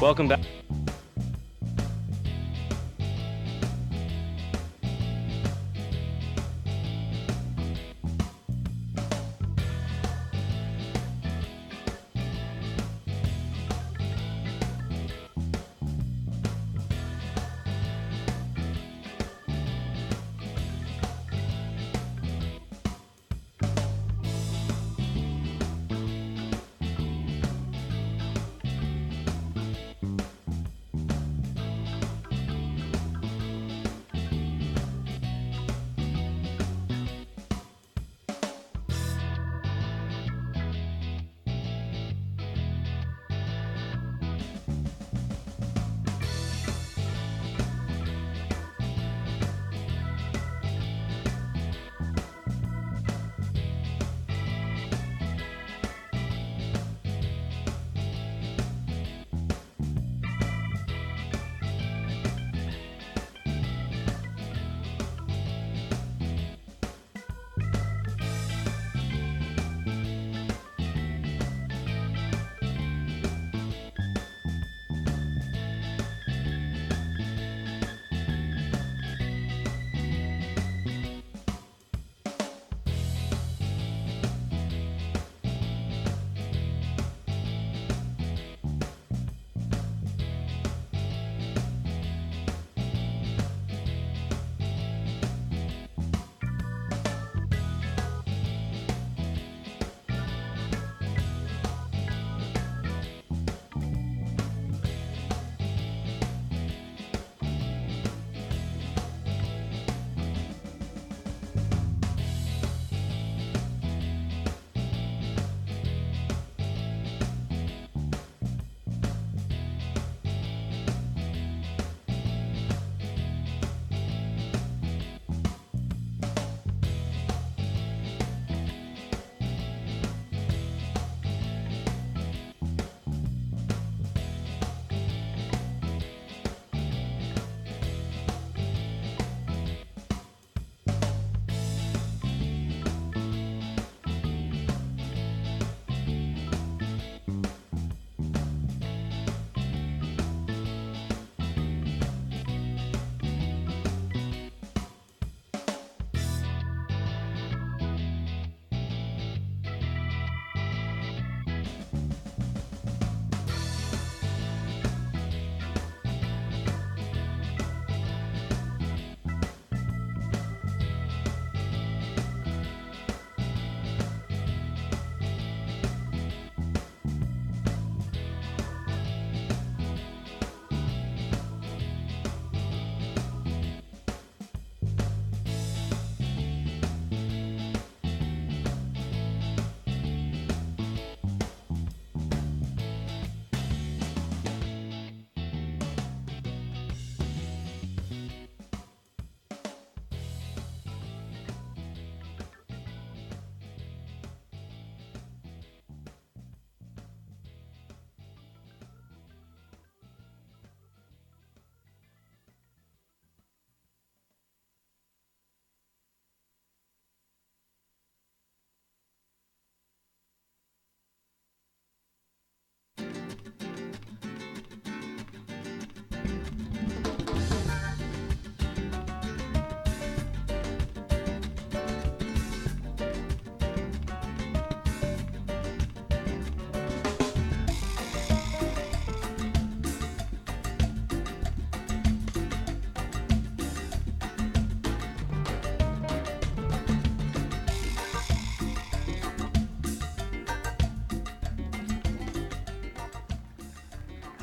Welcome back.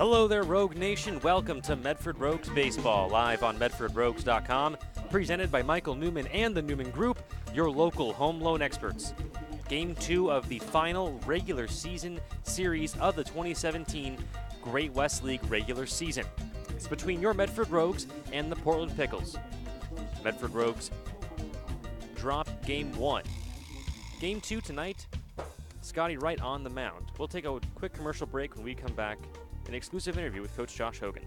Hello there, Rogue Nation. Welcome to Medford Rogues Baseball, live on MedfordRogues.com, presented by Michael Newman and the Newman Group, your local home loan experts. Game 2 of the final regular season series of the 2017 Great West League regular season. It's between your Medford Rogues and the Portland Pickles. Medford Rogues dropped Game 1. Game 2 tonight, Scotty Wright on the mound. We'll take a quick commercial break. When we come back, an exclusive interview with Coach Josh Hogan.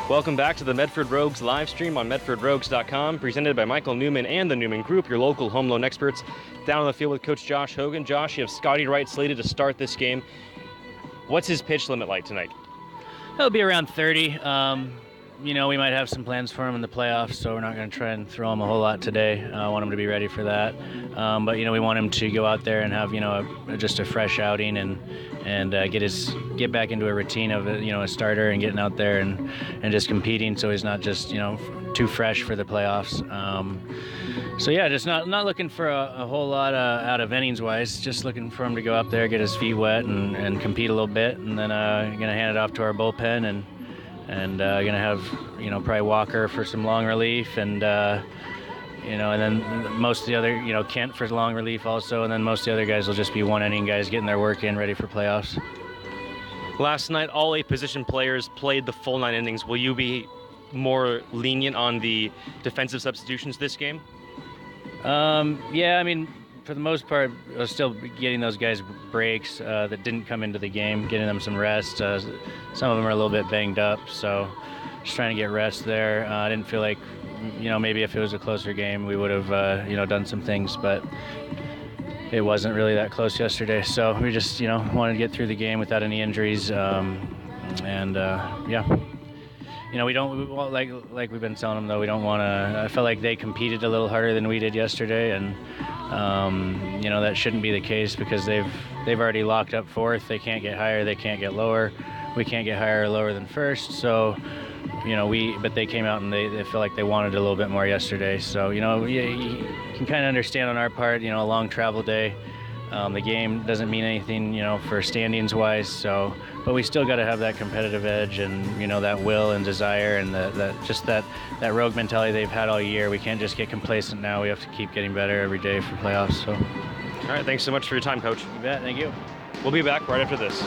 Welcome back to the Medford Rogues live stream on medfordrogues.com, presented by Michael Newman and the Newman Group, your local home loan experts. Down on the field with Coach Josh Hogan. Josh, you have Scotty Wright slated to start this game. What's his pitch limit like tonight? He'll be around 30. We might have some plans for him in the playoffs, so we're not going to try and throw him a whole lot today. I want him to be ready for that. But we want him to go out there and have, just a fresh outing and get back into a routine of, a starter and getting out there and just competing, so he's not just, too fresh for the playoffs. Just not looking for a whole lot out of innings-wise, just looking for him to go up there, get his feet wet and compete a little bit, and then going to hand it off to our bullpen and going to have, probably Walker for some long relief and then most of the other, Kent for long relief also, and then most of the other guys will just be one-inning guys getting their work in, ready for playoffs. Last night, all 8 position players played the full 9 innings. Will you be more lenient on the defensive substitutions this game? For the most part, I was still getting those guys breaks that didn't come into the game, getting them some rest. Some of them are a little bit banged up, so just trying to get rest there. I didn't feel like, maybe if it was a closer game, we would have, done some things, but it wasn't really that close yesterday. So we just, wanted to get through the game without any injuries, we don't, like we've been telling them, though, we don't want to, I felt like they competed a little harder than we did yesterday, and, that shouldn't be the case because they've already locked up fourth. They can't get higher, they can't get lower. We can't get higher or lower than first, so, but they came out and they feel like they wanted a little bit more yesterday. So, you can kind of understand on our part, a long travel day. The game doesn't mean anything, for standings-wise, but we still got to have that competitive edge and, that will and desire and that rogue mentality they've had all year. We can't just get complacent now. We have to keep getting better every day for playoffs. So, all right, thanks so much for your time, Coach. You bet, thank you. We'll be back right after this.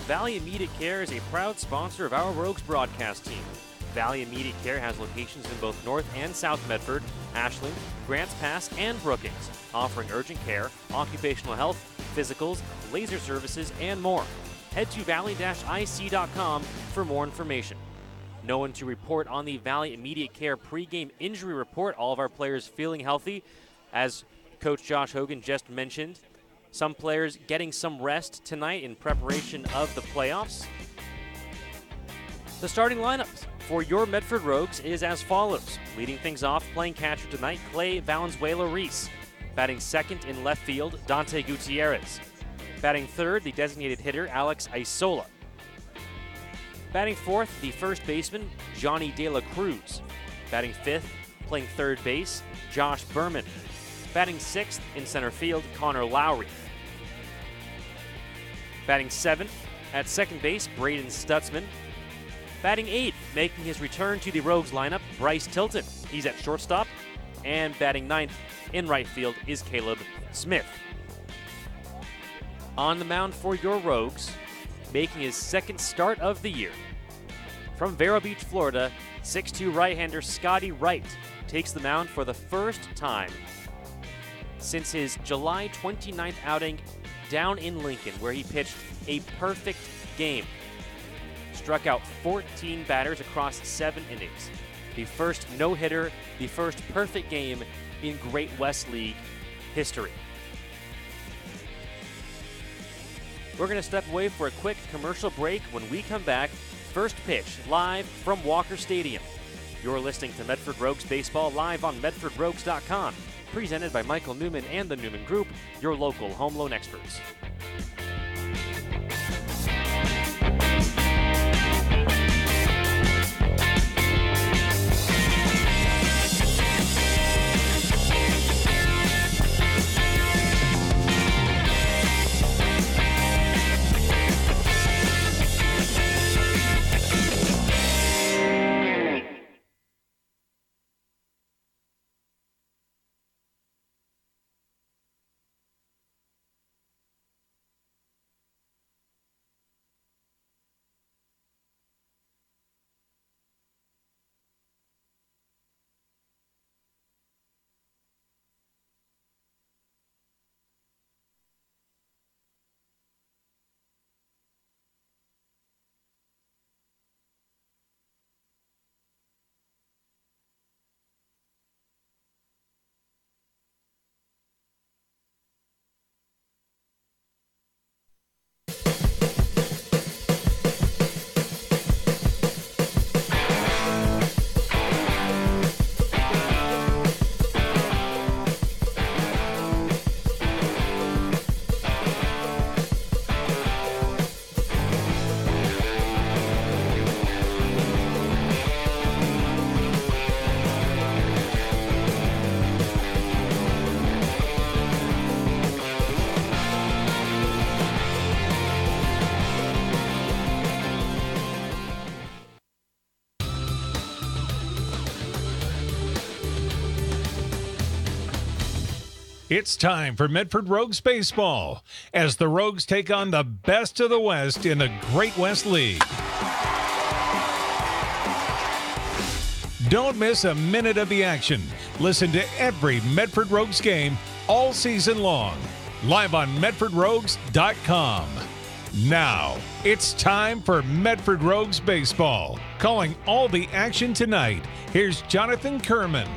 Valley Immediate Care is a proud sponsor of our Rogues broadcast team. Valley Immediate Care has locations in both North and South Medford, Ashland, Grants Pass, and Brookings, offering urgent care, occupational health, physicals, laser services, and more. Head to valley-ic.com for more information. No one to report on the Valley Immediate Care pregame injury report. All of our players feeling healthy. As Coach Josh Hogan just mentioned, some players getting some rest tonight in preparation of the playoffs. The starting lineups for your Medford Rogues is as follows. Leading things off, playing catcher tonight, Clay Valenzuela-Reese. Batting second in left field, Dante Gutierrez. Batting third, the designated hitter, Alex Isola. Batting fourth, the first baseman, Johnny De La Cruz. Batting fifth, playing third base, Josh Berman. Batting sixth in center field, Connor Lowry. Batting seventh at second base, Braden Stutzman. Batting eighth, making his return to the Rogues lineup, Bryce Tilton. He's at shortstop. And batting ninth in right field is Caleb Smith. On the mound for your Rogues, making his second start of the year. From Vero Beach, Florida, 6'2" right-hander Scotty Wright takes the mound for the first time since his July 29th outing down in Lincoln, where he pitched a perfect game. Struck out 14 batters across 7 innings. The first no-hitter, the first perfect game in Great West League history. We're going to step away for a quick commercial break. When we come back, first pitch live from Walker Stadium. You're listening to Medford Rogues Baseball live on medfordrogues.com. Presented by Michael Newman and the Newman Group, your local home loan experts. It's time for Medford Rogues baseball as the Rogues take on the best of the West in the Great West League. Don't miss a minute of the action. Listen to every Medford Rogues game all season long, live on MedfordRogues.com. Now, it's time for Medford Rogues baseball. Calling all the action tonight, here's Jonathan Kerman.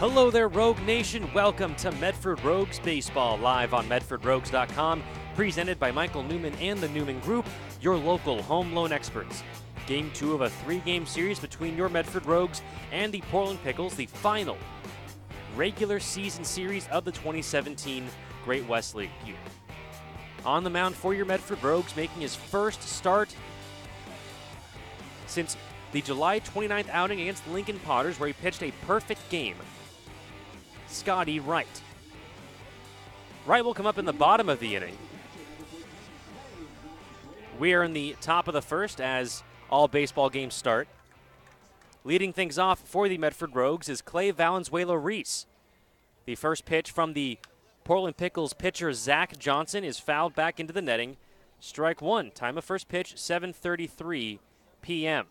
Hello there, Rogue Nation. Welcome to Medford Rogues Baseball, live on MedfordRogues.com, presented by Michael Newman and the Newman Group, your local home loan experts. Game 2 of a 3-game series between your Medford Rogues and the Portland Pickles, the final regular season series of the 2017 Great West League year. On the mound for your Medford Rogues, making his first start since the July 29th outing against Lincoln Potters, where he pitched a perfect game, Scotty Wright. Wright will come up in the bottom of the inning. We are in the top of the first as all baseball games start. Leading things off for the Medford Rogues is Clay Valenzuela-Reese. The first pitch from the Portland Pickles pitcher Zach Johnson is fouled back into the netting. Strike one. Time of first pitch, 7:33 p.m.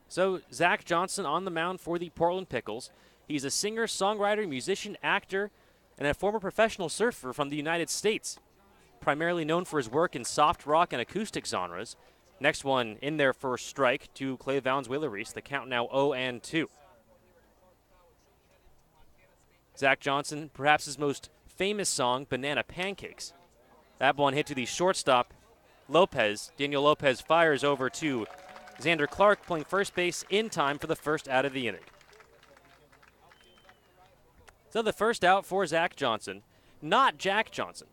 So Zach Johnson on the mound for the Portland Pickles. He's a singer, songwriter, musician, actor, and a former professional surfer from the United States, primarily known for his work in soft rock and acoustic genres. Next one in there for a strike to Clay Valenzuela-Reese. The count now 0-2. Zach Johnson, perhaps his most famous song, Banana Pancakes. That one hit to the shortstop, Lopez. Daniel Lopez fires over to Xander Clark, playing first base in time for the first out of the inning. So the first out for Zach Johnson, not Jack Johnson,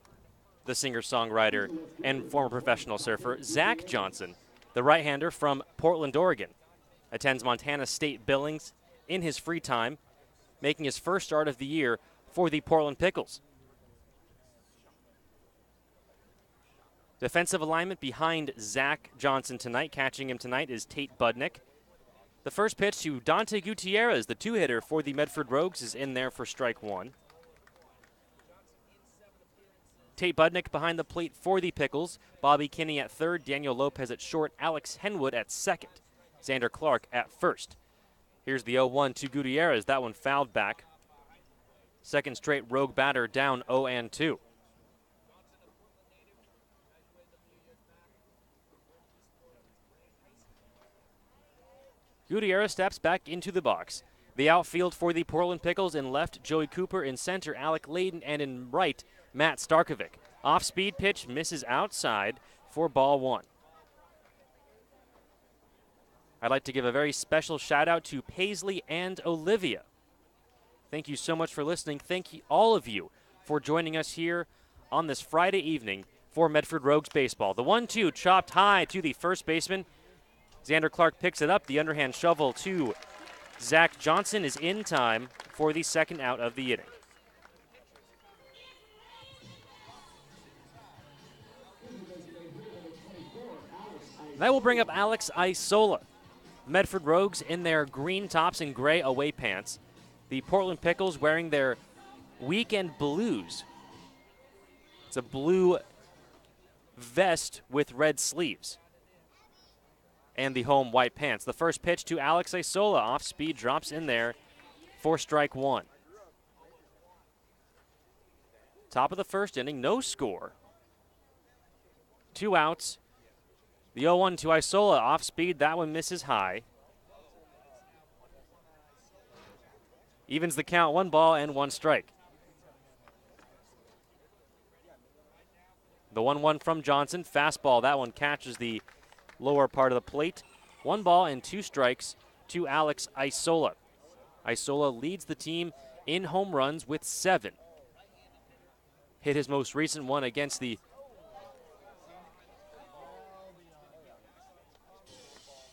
the singer-songwriter and former professional surfer. Zach Johnson, the right-hander from Portland, Oregon, attends Montana State Billings in his free time, making his first start of the year for the Portland Pickles. Defensive alignment behind Zach Johnson tonight. Catching him tonight is Tate Budnick. The first pitch to Dante Gutierrez, the two-hitter for the Medford Rogues, is in there for strike one. Tate Budnick behind the plate for the Pickles. Bobby Kinney at third, Daniel Lopez at short, Alex Henwood at second, Xander Clark at first. Here's the 0-1 to Gutierrez. That one fouled back. Second straight Rogue batter down 0-2. Gutierrez steps back into the box. The outfield for the Portland Pickles: in left, Joey Cooper; in center, Alec Layden; and in right, Matt Starkovic. Off-speed pitch misses outside for ball one. I'd like to give a very special shout-out to Paisley and Olivia. Thank you so much for listening. Thank you, all of you, for joining us here on this Friday evening for Medford Rogues baseball. The 1-2 chopped high to the first baseman. Xander Clark picks it up. The underhand shovel to Zach Johnson is in time for the second out of the inning. That will bring up Alex Isola. Medford Rogues in their green tops and gray away pants. The Portland Pickles wearing their weekend blues. It's a blue vest with red sleeves and the home white pants. The first pitch to Alex Isola. Off speed, drops in there for strike one. Top of the first inning, no score. 2 outs. The 0-1 to Isola, off speed. That one misses high. Evens the count, 1 ball and 1 strike. The 1-1 from Johnson, fastball. That one catches the lower part of the plate. 1 ball and 2 strikes to Alex Isola. Isola leads the team in home runs with 7. Hit his most recent one against the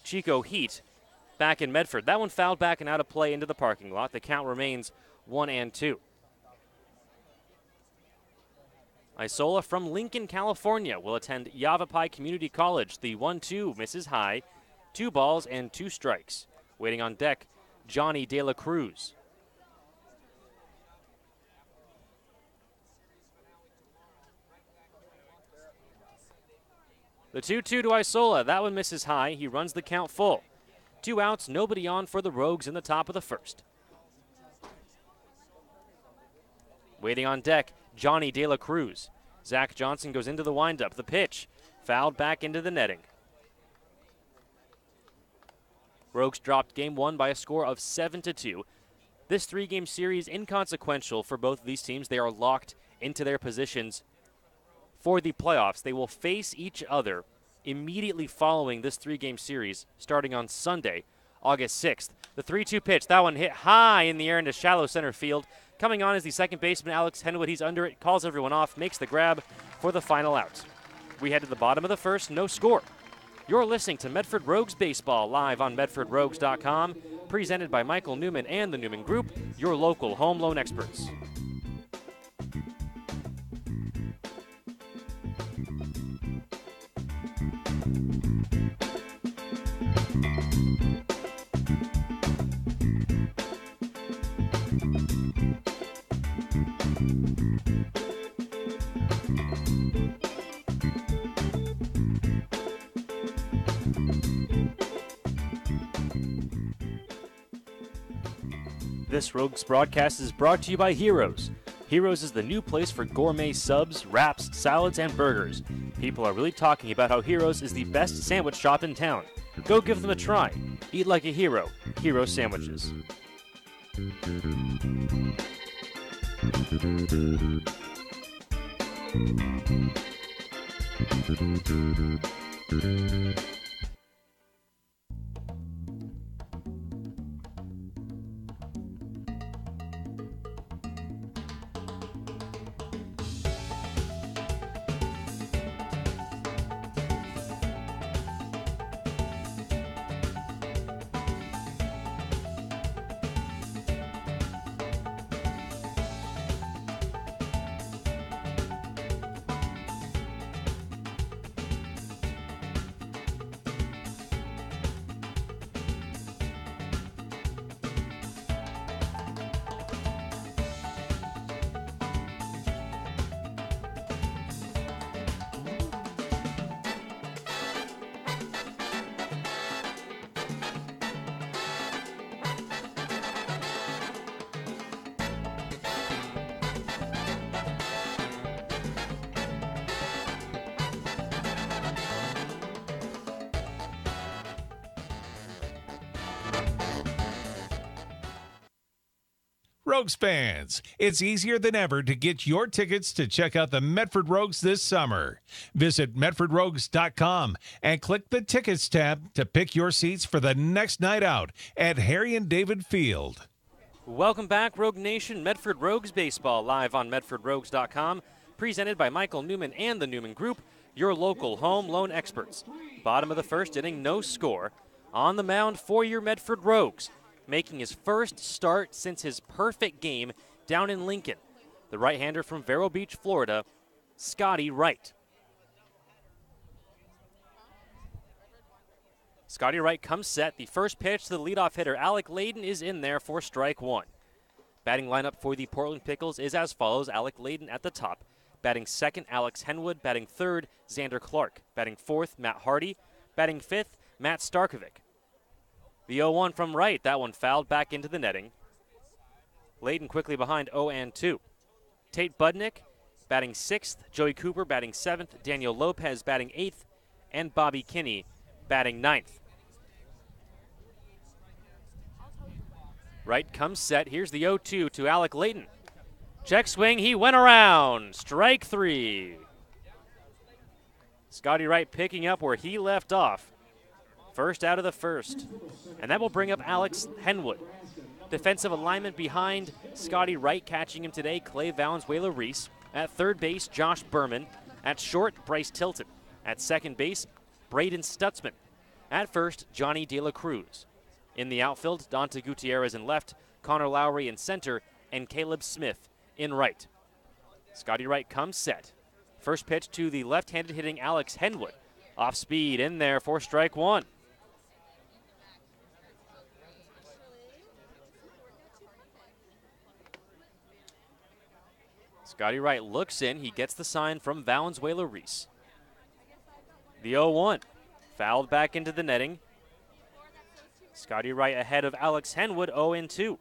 Chico Heat back in Medford. That one fouled back and out of play into the parking lot. The count remains 1-2. Isola from Lincoln, California will attend Yavapai Community College. The 1-2 misses high. 2 balls and 2 strikes. Waiting on deck, Johnny De La Cruz. The 2-2 to Isola. That one misses high. He runs the count full. 2 outs, nobody on for the Rogues in the top of the first. Waiting on deck, Johnny De La Cruz. Zach Johnson goes into the windup. The pitch, fouled back into the netting. Rogues dropped game 1 by a score of 7-2. This 3-game series inconsequential for both of these teams. They are locked into their positions for the playoffs. They will face each other immediately following this 3-game series starting on Sunday, August 6th. The 3-2 pitch, that one hit high in the air into shallow center field. Coming on is the second baseman, Alex Henwood. He's under it, calls everyone off, makes the grab for the final out. We head to the bottom of the first, no score. You're listening to Medford Rogues Baseball live on MedfordRogues.com, presented by Michael Newman and the Newman Group, your local home loan experts. This Rogues broadcast is brought to you by Heroes. Heroes is the new place for gourmet subs, wraps, salads, and burgers. People are really talking about how Heroes is the best sandwich shop in town. Go give them a try. Eat like a hero. Hero sandwiches. Rogues fans, it's easier than ever to get your tickets to check out the Medford Rogues this summer. Visit MedfordRogues.com and click the Tickets tab to pick your seats for the next night out at Harry and David Field. Welcome back, Rogue Nation. Medford Rogues Baseball live on MedfordRogues.com, presented by Michael Newman and the Newman Group, your local home loan experts. Bottom of the first inning, no score. On the mound for your Medford Rogues, making his first start since his perfect game down in Lincoln, the right-hander from Vero Beach, Florida, Scotty Wright. Scotty Wright comes set. The first pitch to the leadoff hitter, Alec Layden, is in there for strike one. Batting lineup for the Portland Pickles is as follows. Alec Layden at the top. Batting second, Alex Henwood. Batting third, Xander Clark. Batting fourth, Matt Hardy. Batting fifth, Matt Starkovic. The 0-1 from Wright. That one fouled back into the netting. Layden quickly behind 0-2. Tate Budnick batting sixth. Joey Cooper batting seventh. Daniel Lopez batting eighth. And Bobby Kinney batting ninth. Wright comes set. Here's the 0-2 to Alec Layden. Check swing. He went around. Strike three. Scotty Wright picking up where he left off. First out of the first. And that will bring up Alex Henwood. Defensive alignment behind Scotty Wright, catching him today, Clay Valenzuela-Reese. At third base, Josh Berman. At short, Bryce Tilton. At second base, Braden Stutzman. At first, Johnny De La Cruz. In the outfield, Dante Gutierrez in left, Connor Lowry in center, and Caleb Smith in right. Scotty Wright comes set. First pitch to the left-handed hitting Alex Henwood. Off speed in there for strike one. Scotty Wright looks in. He gets the sign from Valenzuela-Reese. The 0-1. Fouled back into the netting. Scotty Wright ahead of Alex Henwood, 0-2.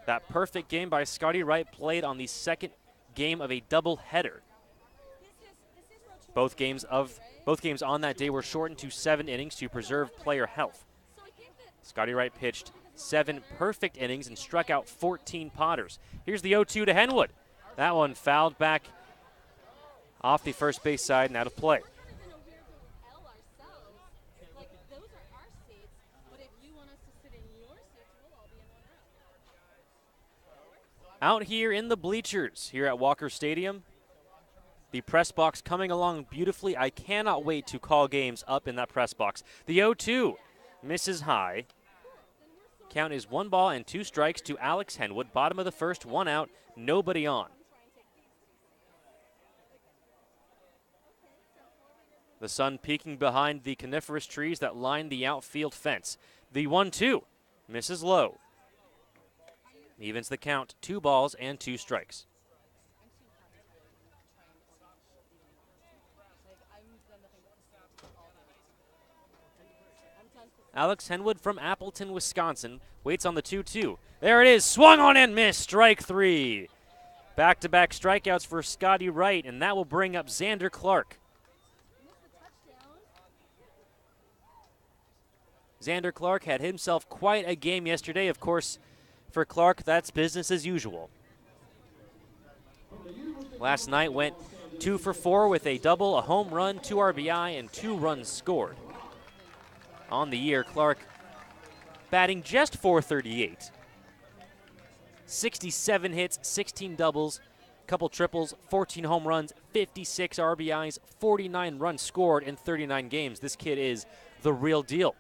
That perfect game by Scotty Wright played on the second game of a doubleheader. Both games on that day were shortened to 7 innings to preserve player health. Scotty Wright pitched 7 perfect innings and struck out 14 Potters. Here's the 0-2 to Henwood. That one fouled back off the first base side and out of play. Out here in the bleachers here at Walker Stadium, the press box coming along beautifully. I cannot wait to call games up in that press box. The 0-2 misses high. Count is 1 ball and 2 strikes to Alex Henwood. Bottom of the first, 1 out, nobody on. The sun peeking behind the coniferous trees that line the outfield fence. The 1-2 misses low. Evens the count, 2 balls and 2 strikes. Alex Henwood from Appleton, Wisconsin, waits on the 2-2. There it is, swung on and missed, strike 3. Back-to-back strikeouts for Scotty Wright, and that will bring up Xander Clark. Xander Clark had himself quite a game yesterday. Of course, for Clark, that's business as usual. Last night went 2 for 4 with a double, a home run, 2 RBI, and 2 runs scored. On the year, Clark batting just .438. 67 hits, 16 doubles, couple triples, 14 home runs, 56 RBIs, 49 runs scored in 39 games. This kid is the real deal.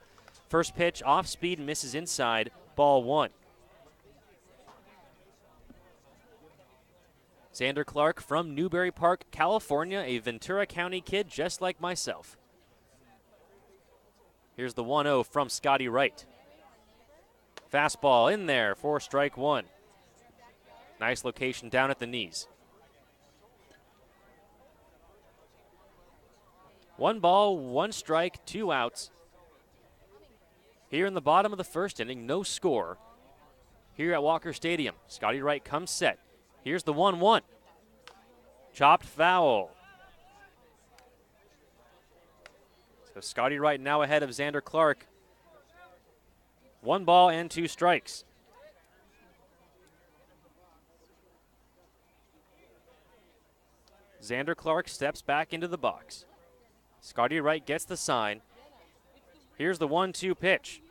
First pitch, off speed, misses inside, ball 1. Xander Clark from Newbury Park, California, a Ventura County kid just like myself. Here's the 1-0 from Scotty Wright. Fastball in there for strike 1. Nice location down at the knees. 1 ball, 1 strike, 2 outs. Here in the bottom of the first inning, no score. Here at Walker Stadium, Scotty Wright comes set. Here's the 1-1. Chopped foul. So Scotty Wright now ahead of Xander Clark. 1 ball and 2 strikes. Xander Clark steps back into the box. Scotty Wright gets the sign. Here's the 1-2 pitch.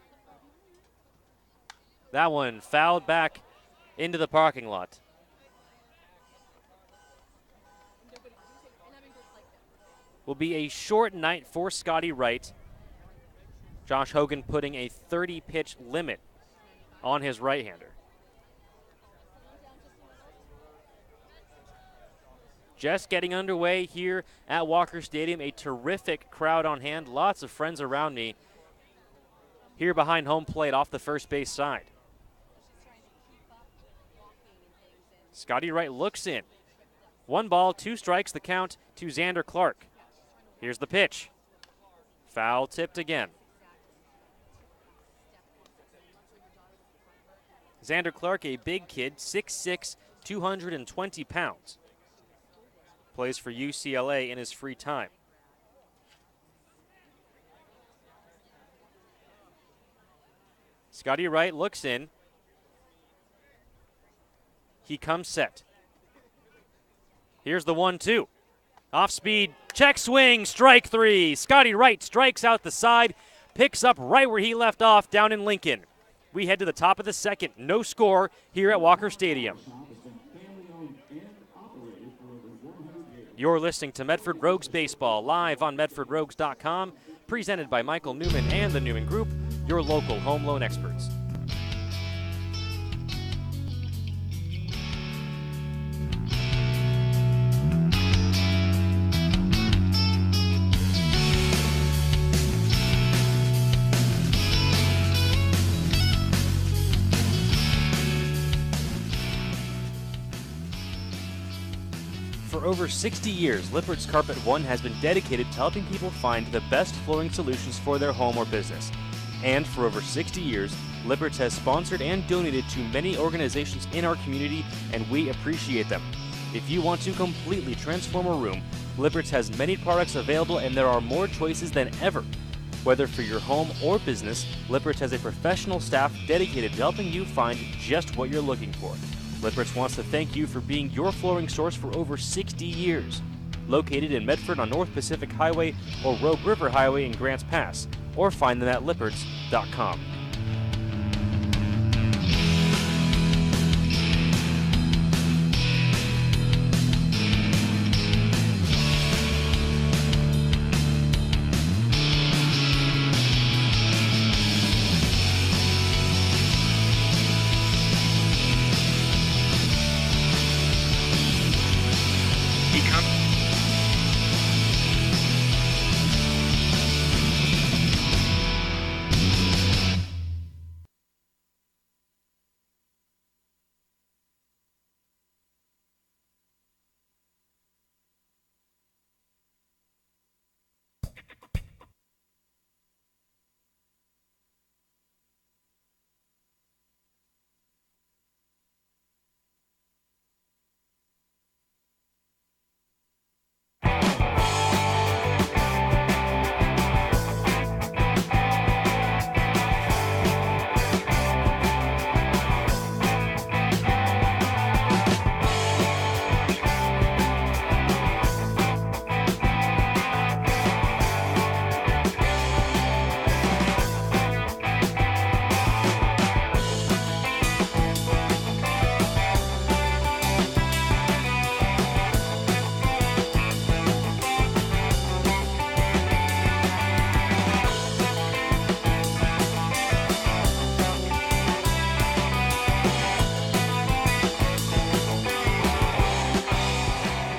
That one fouled back into the parking lot. Will be a short night for Scotty Wright. Josh Hogan putting a 30-pitch limit on his right-hander. Just getting underway here at Walker Stadium. A terrific crowd on hand. Lots of friends around me here behind home plate off the first base side. Scotty Wright looks in. 1 ball, 2 strikes, the count to Xander Clark. Here's the pitch. Foul tipped again. Xander Clark, a big kid, 6'6", 220 pounds. Plays for UCLA in his free time. Scotty Wright looks in. He comes set. Here's the 1-2. Off speed, check swing, strike 3. Scotty Wright strikes out the side, picks up right where he left off down in Lincoln. We head to the top of the second. No score here at Walker Stadium. You're listening to Medford Rogues Baseball live on MedfordRogues.com, presented by Michael Newman and the Newman Group, your local home loan experts. For For over 60 years, Lippert's Carpet One has been dedicated to helping people find the best flooring solutions for their home or business. And for over 60 years, Lippert's has sponsored and donated to many organizations in our community, and we appreciate them. If you want to completely transform a room, Lippert's has many products available, and there are more choices than ever. Whether for your home or business, Lippert's has a professional staff dedicated to helping you find just what you're looking for. Lippert's wants to thank you for being your flooring source for over 60 years. Located in Medford on North Pacific Highway or Rogue River Highway in Grants Pass, or find them at lipperts.com.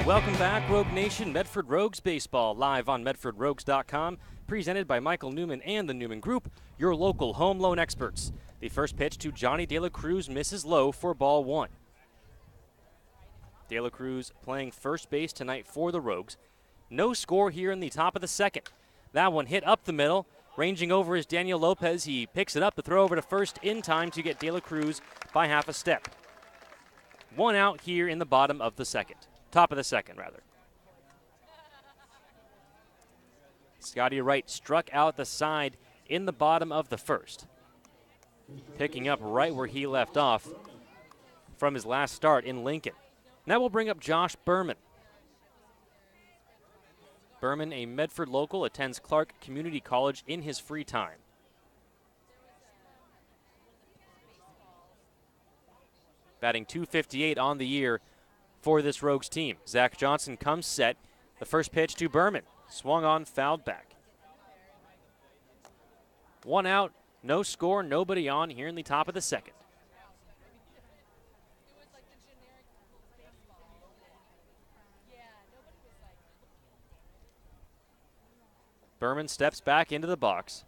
Welcome back, Rogue Nation. Medford Rogues Baseball, live on MedfordRogues.com, presented by Michael Newman and the Newman Group, your local home loan experts. The first pitch to Johnny De La Cruz misses low for ball one. De La Cruz playing first base tonight for the Rogues. No score here in the top of the second. That one hit up the middle. Ranging over is Daniel Lopez. He picks it up to throw over to first in time to get De La Cruz by half a step. One out here in the bottom of the second. Top of the second, rather. Scotty Wright struck out the side in the bottom of the first. Picking up right where he left off from his last start in Lincoln. Now we'll bring up Josh Berman. Berman, a Medford local, attends Clark Community College in his free time. Batting .258 on the year for this Rogues team. Zach Johnson comes set. The first pitch to Berman. Swung on, fouled back. One out, no score, nobody on here in the top of the second. Berman steps back into the box.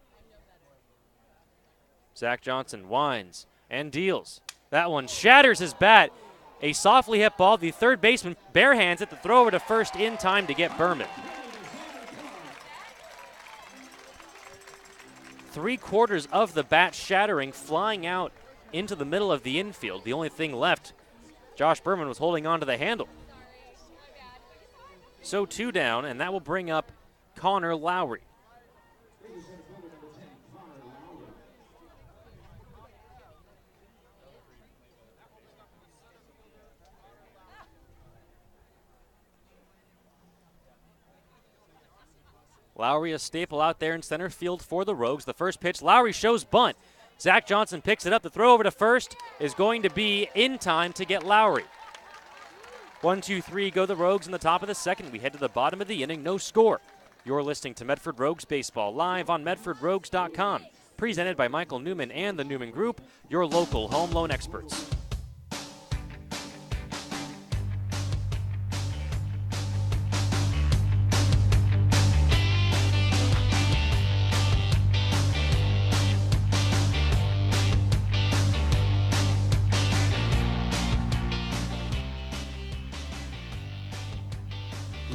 Zach Johnson winds and deals. That one shatters his bat. A softly hit ball. The third baseman barehands it to throw over to first in time to get Berman. 3/4 of the bat shattering, flying out into the middle of the infield. The only thing left, Josh Berman was holding on to the handle. So 2 down, and that will bring up Connor Lowry. Lowry, a staple out there in center field for the Rogues. The first pitch, Lowry shows bunt. Zach Johnson picks it up. The throw over to first is going to be in time to get Lowry. 1, 2, 3 go the Rogues in the top of the second. We head to the bottom of the inning, no score. You're listening to Medford Rogues Baseball, live on MedfordRogues.com. Presented by Michael Newman and the Newman Group, your local home loan experts.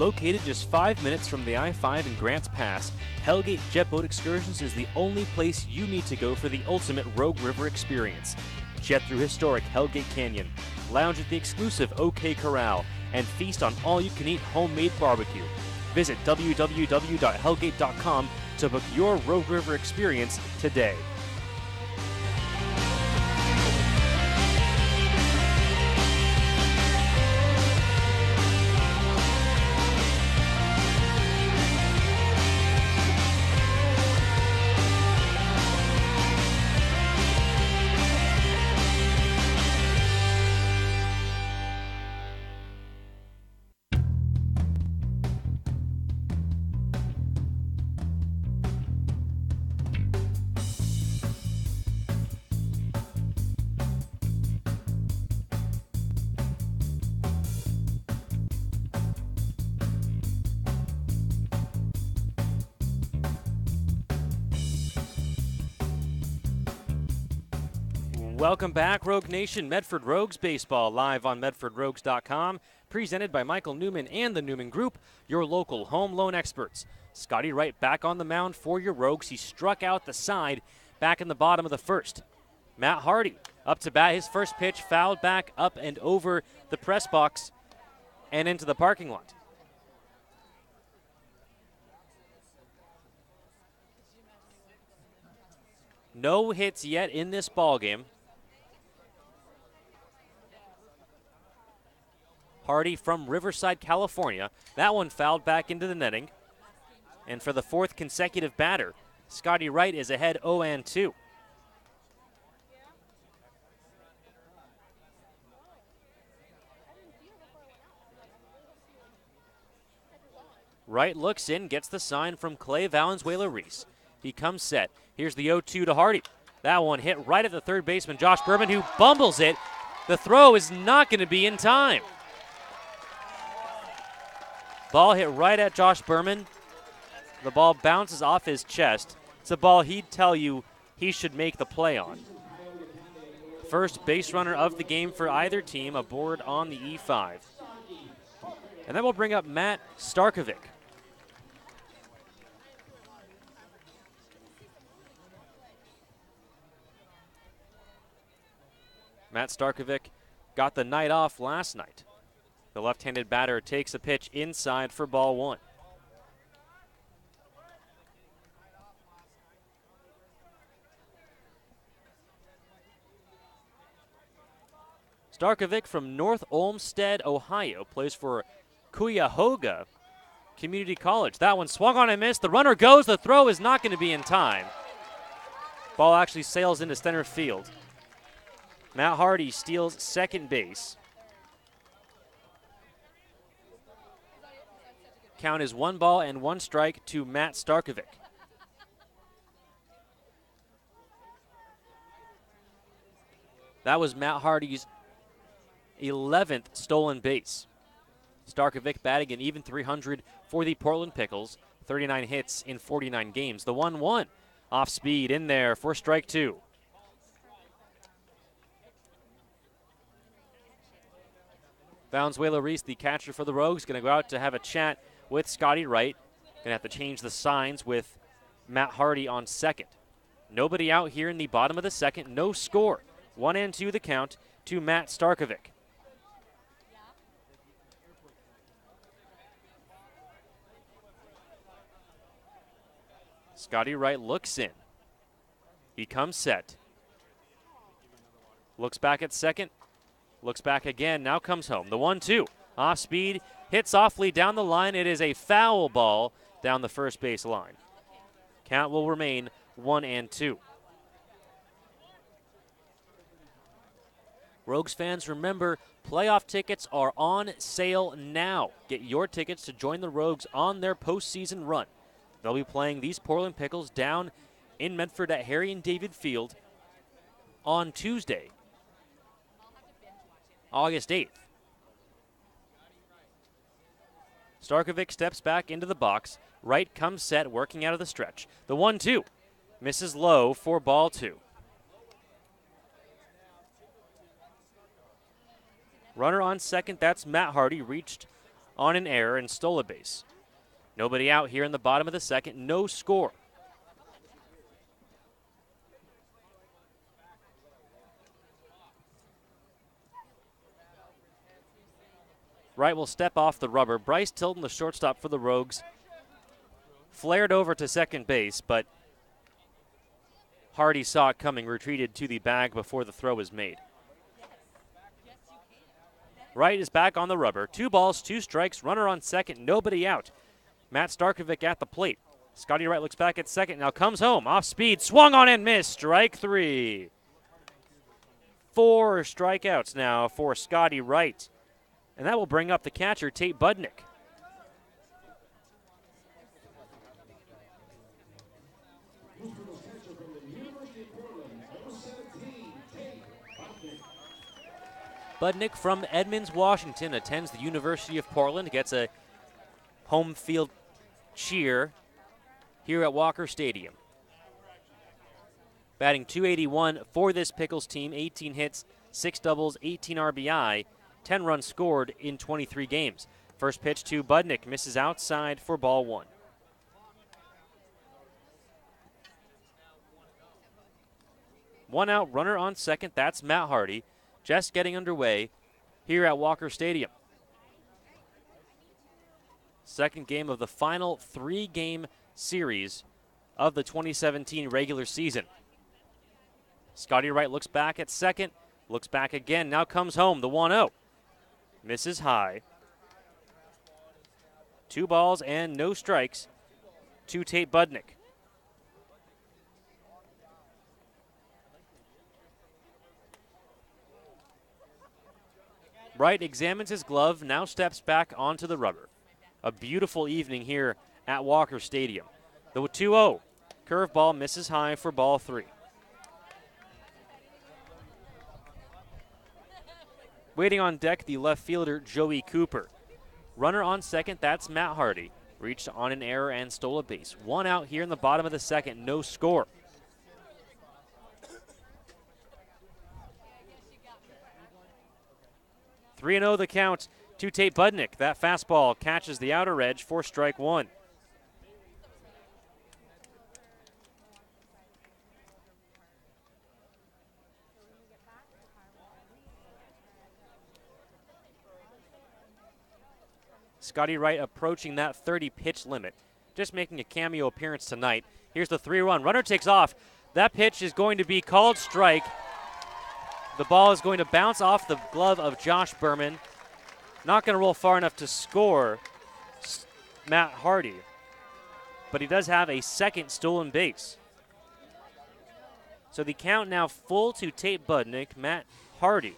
Located just 5 minutes from the I-5 in Grants Pass, Hellgate Jet Boat Excursions is the only place you need to go for the ultimate Rogue River experience. Jet through historic Hellgate Canyon, lounge at the exclusive OK Corral, and feast on all-you-can-eat homemade barbecue. Visit www.hellgate.com to book your Rogue River experience today. Welcome back, Rogue Nation. Medford Rogues Baseball live on MedfordRogues.com. Presented by Michael Newman and the Newman Group, your local home loan experts. Scotty Wright back on the mound for your Rogues. He struck out the side back in the bottom of the first. Matt Hardy up to bat. His first pitch fouled back up and over the press box and into the parking lot. No hits yet in this ballgame. Hardy from Riverside, California. That one fouled back into the netting. And for the fourth consecutive batter, Scotty Wright is ahead 0-2. Wright looks in, gets the sign from Clay Valenzuela-Reese. He comes set. Here's the 0-2 to Hardy. That one hit right at the third baseman, Josh Berman, who bumbles it. The throw is not going to be in time. Ball hit right at Josh Berman. The ball bounces off his chest. It's a ball he'd tell you he should make the play on. First base runner of the game for either team aboard on the E5. And then we'll bring up Matt Starkovic. Matt Starkovic got the night off last night. The left-handed batter takes a pitch inside for ball one. Starkovic from North Olmsted, Ohio, plays for Cuyahoga Community College. That one swung on and missed. The runner goes. The throw is not going to be in time. Ball actually sails into center field. Matt Hardy steals second base. Count is 1 ball and 1 strike to Matt Starkovic. That was Matt Hardy's 11th stolen base. Starkovic batting an even .300 for the Portland Pickles. 39 hits in 49 games. The 1-1 off speed in there for strike two. Valenzuela-Reese, the catcher for the Rogues, going to go out to have a chat with Scotty Wright. Going to have to change the signs with Matt Hardy on second. Nobody out here in the bottom of the second. No score. 1-2 the count to Matt Starkovic. Scotty Wright looks in. He comes set. Looks back at second. Looks back again, now comes home. The 1-2, off speed, hit softly down the line. It is a foul ball down the first base line. Count will remain 1-2. Rogues fans, remember, playoff tickets are on sale now. Get your tickets to join the Rogues on their postseason run. They'll be playing these Portland Pickles down in Medford at Harry and David Field on Tuesday, August 8th. Starkovic steps back into the box. Wright comes set, working out of the stretch. The 1-2 misses low for ball two. Runner on second, that's Matt Hardy, reached on an error and stole a base. Nobody out here in the bottom of the second, no score. Wright will step off the rubber. Bryce Tilton, the shortstop for the Rogues, flared over to second base, but Hardy saw it coming, retreated to the bag before the throw was made. Wright is back on the rubber. 2 balls, 2 strikes, runner on second, nobody out. Matt Starkovic at the plate. Scotty Wright looks back at second, now comes home, off speed, swung on and missed, strike 3. 4 strikeouts now for Scotty Wright. And that will bring up the catcher, Tate Budnick. Budnick from Edmonds, Washington, attends the University of Portland, gets a home field cheer here at Walker Stadium. Batting .281 for this Pickles team, 18 hits, 6 doubles, 18 RBI, 10 runs scored in 23 games. First pitch to Budnick, misses outside for ball 1. One out, runner on second, that's Matt Hardy. Just getting underway here at Walker Stadium. Second game of the final 3-game series of the 2017 regular season. Scotty Wright looks back at second, looks back again, now comes home, the 1-0. Misses high. 2 balls and no strikes to Tate Budnick. Wright examines his glove, now steps back onto the rubber. A beautiful evening here at Walker Stadium. The 2-0. Curveball misses high for ball 3. Waiting on deck, the left fielder, Joey Cooper. Runner on second, that's Matt Hardy. Reached on an error and stole a base. 1 out here in the bottom of the second, no score. Three 3-0 the count to Tate Budnick. That fastball catches the outer edge for strike 1. Scotty Wright approaching that 30 pitch limit. Just making a cameo appearance tonight. Here's the 3-run. Runner takes off. That pitch is going to be called strike. The ball is going to bounce off the glove of Josh Berman. Not going to roll far enough to score Matt Hardy. But he does have a second stolen base. So the count now full to Tate Budnick. Matt Hardy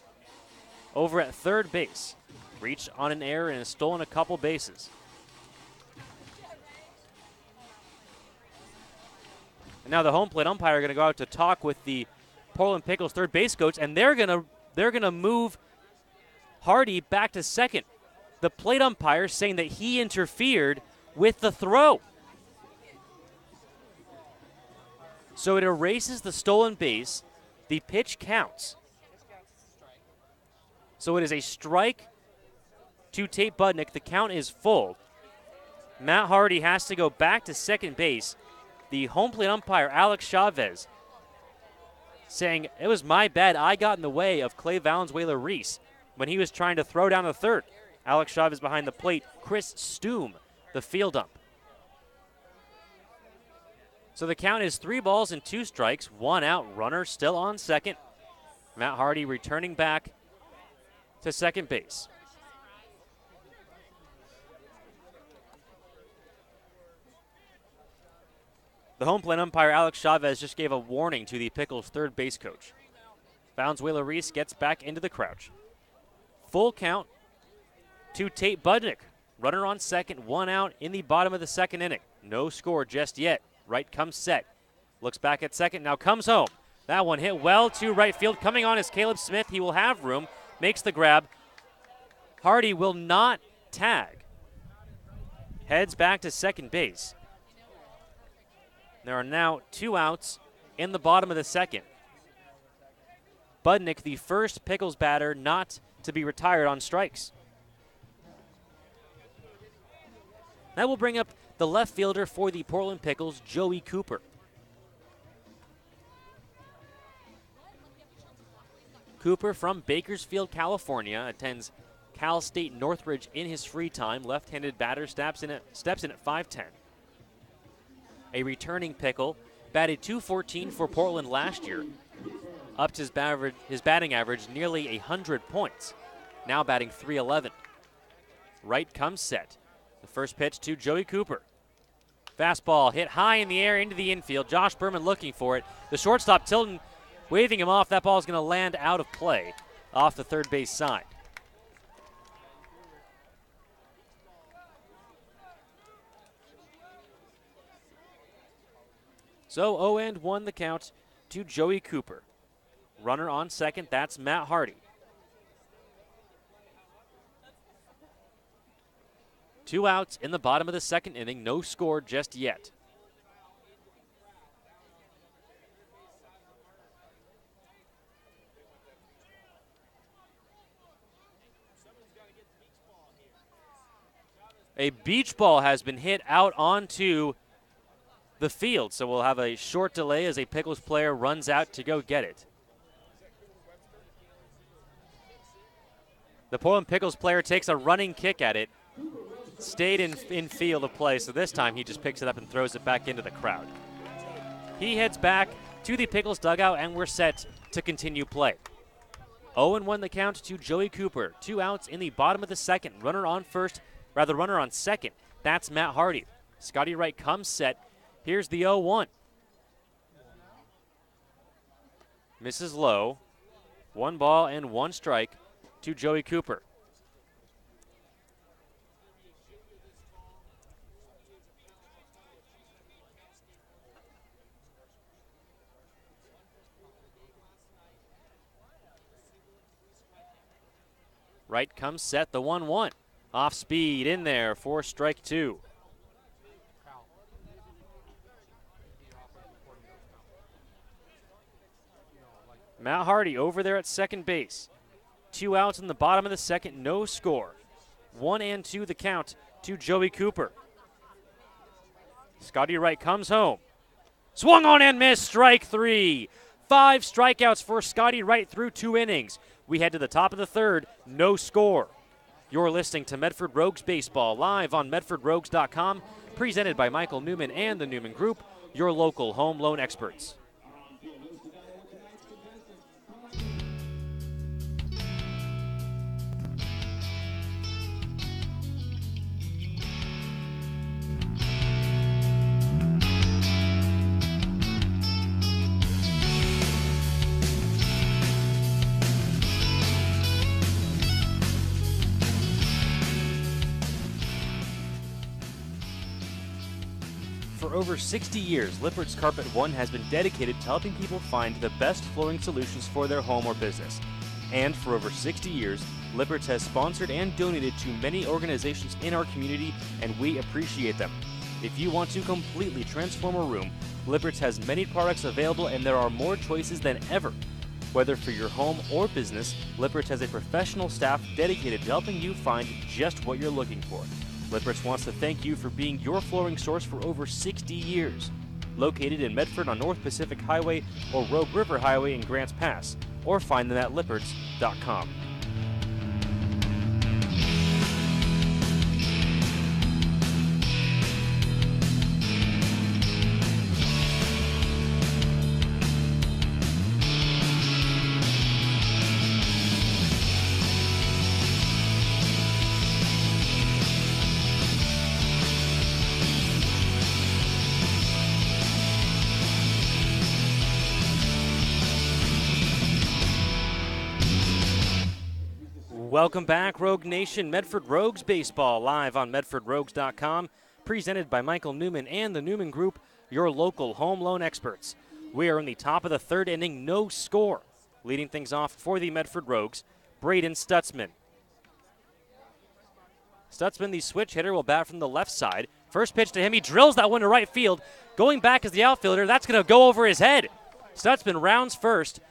over at third base. Reached on an error and has stolen a couple bases. And now the home plate umpire are going to go out to talk with the Portland Pickles third base coach, and they're gonna move Hardy back to second. The plate umpire saying that he interfered with the throw. So it erases the stolen base. The pitch counts. So it is a strike to Tate Budnick. The count is full. Matt Hardy has to go back to second base. The home plate umpire, Alex Chavez, saying, it was my bad. I got in the way of Clay Valenzuela-Reese when he was trying to throw down the third. Alex Chavez behind the plate. Chris Stoom, the field ump. So the count is 3 balls and 2 strikes. 1 out. Runner still on second. Matt Hardy returning back to second base. The home plate umpire, Alex Chavez, just gave a warning to the Pickles third base coach. Valenzuela-Reese gets back into the crouch. Full count to Tate Budnick. Runner on second, 1 out in the bottom of the second inning. No score just yet. Wright comes set. Looks back at second, now comes home. That one hit well to right field. Coming on is Caleb Smith. He will have room. Makes the grab. Hardy will not tag. Heads back to second base. There are now 2 outs in the bottom of the second. Budnick, the first Pickles batter not to be retired on strikes. That will bring up the left fielder for the Portland Pickles, Joey Cooper. Cooper from Bakersfield, California, attends Cal State Northridge in his free time. Left-handed batter, steps in at 5'10". A returning Pickle, batted .214 for Portland last year. Upped his batting average nearly 100 points. Now batting .311. Right comes set. The first pitch to Joey Cooper. Fastball hit high in the air into the infield. Josh Berman looking for it. The shortstop Tilton waving him off. That ball is going to land out of play off the third base side. So 0-1 the count to Joey Cooper. Runner on second, that's Matt Hardy. 2 outs in the bottom of the second inning, no score just yet. A beach ball has been hit out onto the field, so we'll have a short delay as a Pickles player runs out to go get it. The Portland Pickles player takes a running kick at it, stayed in field of play, so this time he just picks it up and throws it back into the crowd. He heads back to the Pickles dugout, and we're set to continue play. 0-1 the count to Joey Cooper. 2 outs in the bottom of the second. Runner on second. That's Matt Hardy. Scotty Wright comes set. Here's the 0-1. Misses low. 1 ball and 1 strike to Joey Cooper. Wright comes set, the 1-1. Off speed in there for strike 2. Matt Hardy over there at second base. 2 outs in the bottom of the second, no score. 1-2 the count to Joey Cooper. Scotty Wright comes home. Swung on and missed, strike 3. 5 strikeouts for Scotty Wright through 2 innings. We head to the top of the third, no score. You're listening to Medford Rogues Baseball live on MedfordRogues.com, presented by Michael Newman and the Newman Group, your local home loan experts. For over 60 years, Lippert's Carpet One has been dedicated to helping people find the best flooring solutions for their home or business. And for over 60 years, Lippert's has sponsored and donated to many organizations in our community, and we appreciate them. If you want to completely transform a room, Lippert's has many products available, and there are more choices than ever. Whether for your home or business, Lippert's has a professional staff dedicated to helping you find just what you're looking for. Lippert's wants to thank you for being your flooring source for over 60 years. Located in Medford on North Pacific Highway or Rogue River Highway in Grants Pass, or find them at lipperts.com. Welcome back, Rogue Nation. Medford Rogues Baseball live on MedfordRogues.com, presented by Michael Newman and the Newman Group, your local home loan experts. We are in the top of the third inning, no score. Leading things off for the Medford Rogues, Braden Stutzman. Stutzman, the switch hitter, will bat from the left side. First pitch to him, he drills that one to right field. Going back as the outfielder, that's going to go over his head. Stutzman rounds first.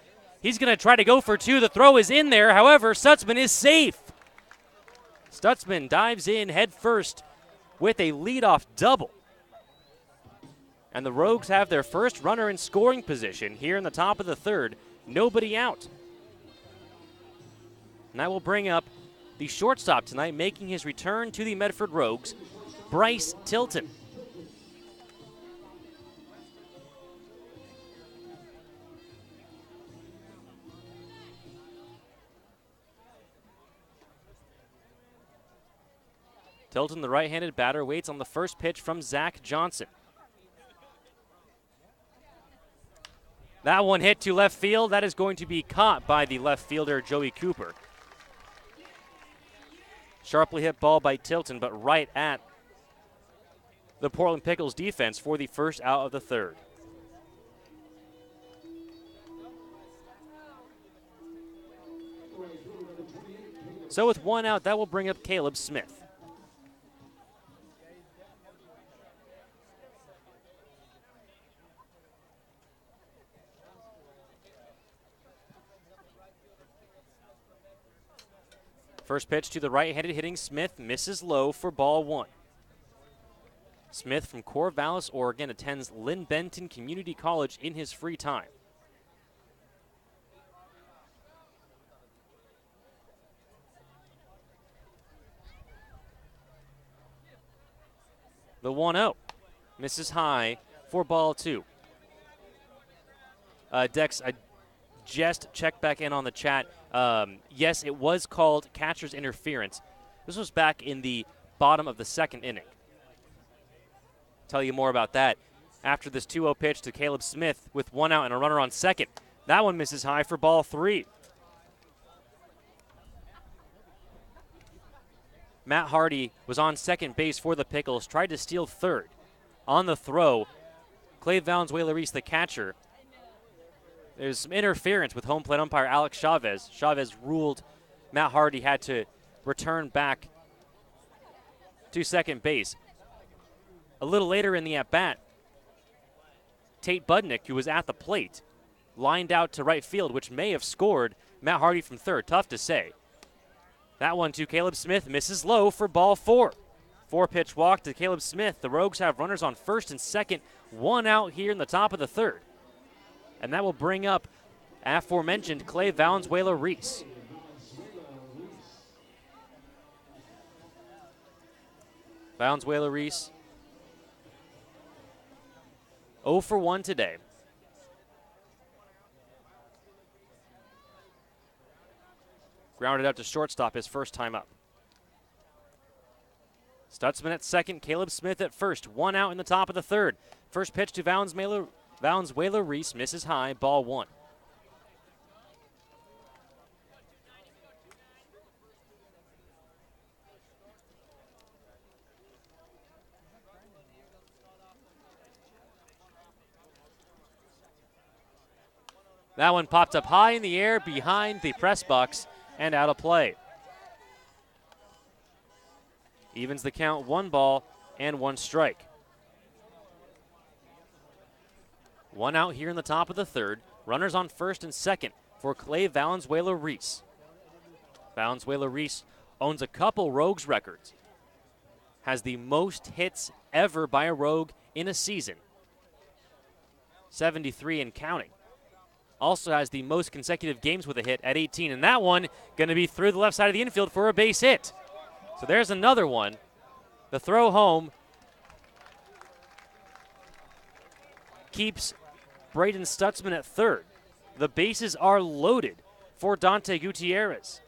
He's going to try to go for 2. The throw is in there. However, Stutzman is safe. Stutzman dives in head first with a leadoff double. And the Rogues have their first runner in scoring position here in the top of the third. Nobody out. And that will bring up the shortstop tonight, making his return to the Medford Rogues, Bryce Tilton. Tilton, the right-handed batter, waits on the first pitch from Zach Johnson. That one hit to left field. That is going to be caught by the left fielder, Joey Cooper. Sharply hit ball by Tilton, but right at the Portland Pickles defense for the first out of the third. So with one out, that will bring up Caleb Smith. First pitch to the right-handed hitting Smith, misses low for ball one. Smith from Corvallis, Oregon, attends Lynn Benton Community College in his free time. The 1-0 misses high for ball two. Dex, I just checked back in on the chat. Yes, it was called catcher's interference. This was back in the bottom of the second inning. Tell you more about that after this 2-0 pitch to Caleb Smith with one out and a runner on second. That one misses high for ball three. Matt Hardy was on second base for the Pickles, tried to steal third. On the throw, Clay Valenzuela-Reese, the catcher. There's some interference with home plate umpire Alex Chavez. Chavez ruled Matt Hardy had to return back to second base. A little later in the at-bat, Tate Budnick, who was at the plate, lined out to right field, which may have scored Matt Hardy from third. Tough to say. That one to Caleb Smith misses low for ball four. 4-pitch walk to Caleb Smith. The Rogues have runners on first and second. One out here in the top of the third. And that will bring up aforementioned Clay Valenzuela-Reese. Valenzuela-Reese 0 for 1 today. Grounded out to shortstop his first time up. Stutzman at second, Caleb Smith at first. One out in the top of the third. First pitch to Valenzuela-Reese misses high, ball one. That one popped up high in the air behind the press box and out of play. Evens the count, 1 ball and 1 strike. One out here in the top of the third. Runners on first and second for Clay Valenzuela-Reese. Valenzuela-Reese owns a couple Rogues records. Has the most hits ever by a Rogue in a season. 73 and counting. Also has the most consecutive games with a hit at 18. And that one going to be through the left side of the infield for a base hit. So there's another one. The throw home keeps Braden Stutzman at third. The bases are loaded for Dante Gutierrez.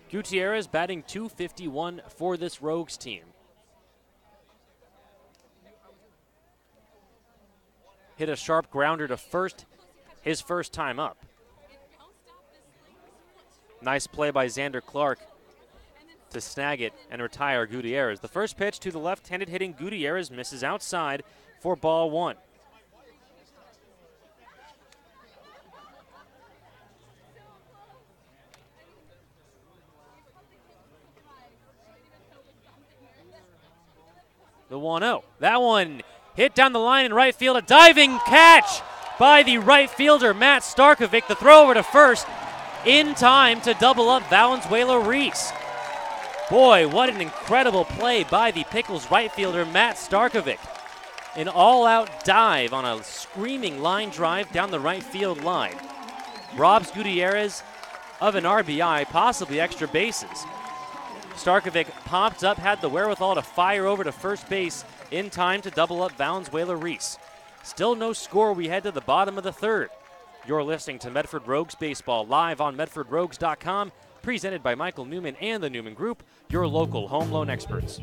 Gutierrez batting .251 for this Rogues team. Hit a sharp grounder to first, his first time up. Nice play by Xander Clark to snag it and retire Gutierrez. The first pitch to the left-handed hitting Gutierrez misses outside for ball one. The 1-0. That one hit down the line in right field. A diving catch by the right fielder, Matt Starkovic. The throw over to first in time to double up Valenzuela-Reese. Boy, what an incredible play by the Pickles right fielder, Matt Starkovic. An all-out dive on a screaming line drive down the right field line. Robs Gutierrez of an RBI, possibly extra bases. Starkovic popped up, had the wherewithal to fire over to first base in time to double up Valenzuela-Reese. Still no score. We head to the bottom of the third. You're listening to Medford Rogues Baseball live on MedfordRogues.com, presented by Michael Newman and the Newman Group, your local home loan experts.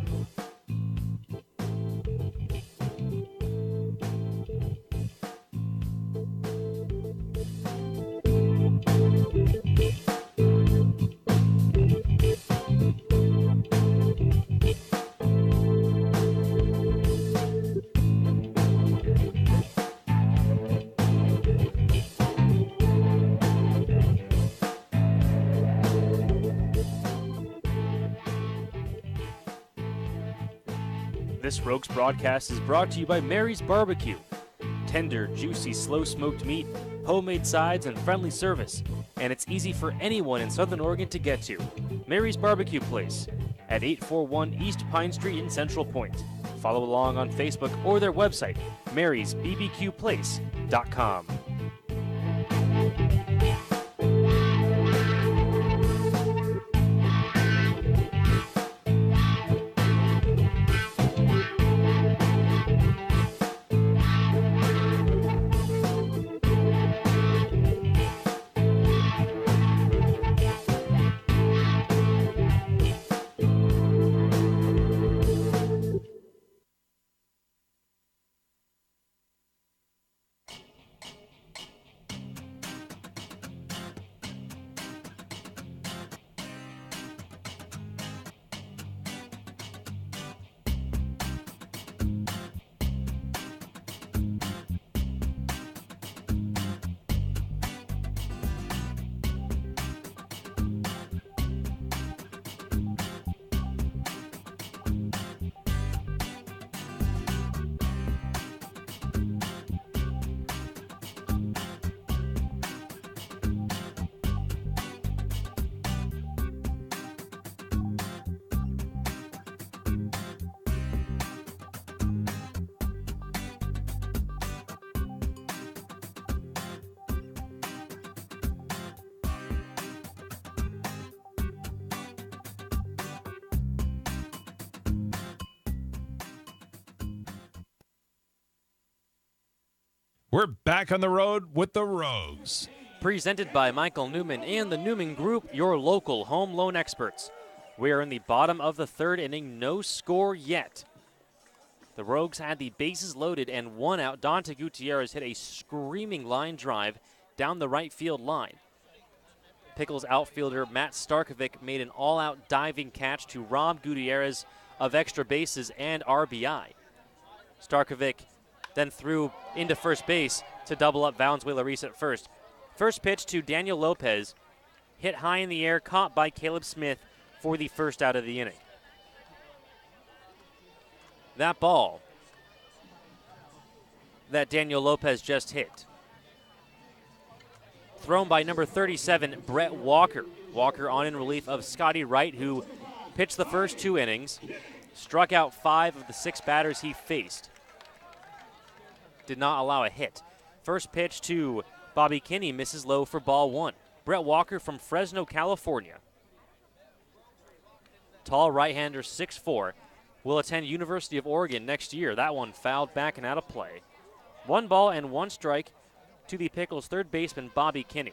This Rogues broadcast is brought to you by Mary's Barbecue. Tender, juicy, slow-smoked meat, homemade sides, and friendly service. And it's easy for anyone in Southern Oregon to get to. Mary's Barbecue Place at 841 East Pine Street in Central Point. Follow along on Facebook or their website, marysbbqplace.com. We're back on the road with the Rogues. Presented by Michael Newman and the Newman Group, your local home loan experts. We are in the bottom of the third inning, no score yet. The Rogues had the bases loaded and one out. Dante Gutierrez hit a screaming line drive down the right field line. Pickles outfielder Matt Starkovic made an all-out diving catch to rob Gutierrez of extra bases and RBI. Starkovic then threw into first base to double up Valenzuela-Reese at first. First pitch to Daniel Lopez, hit high in the air, caught by Caleb Smith for the first out of the inning. That ball that Daniel Lopez just hit, thrown by number 37, Brett Walker. Walker on in relief of Scotty Wright, who pitched the first 2 innings, struck out 5 of the 6 batters he faced. Did not allow a hit. First pitch to Bobby Kinney misses low for ball 1. Brett Walker from Fresno, California. Tall right-hander, 6'4", will attend University of Oregon next year. That one fouled back and out of play. 1 ball and 1 strike to the Pickles' third baseman, Bobby Kinney.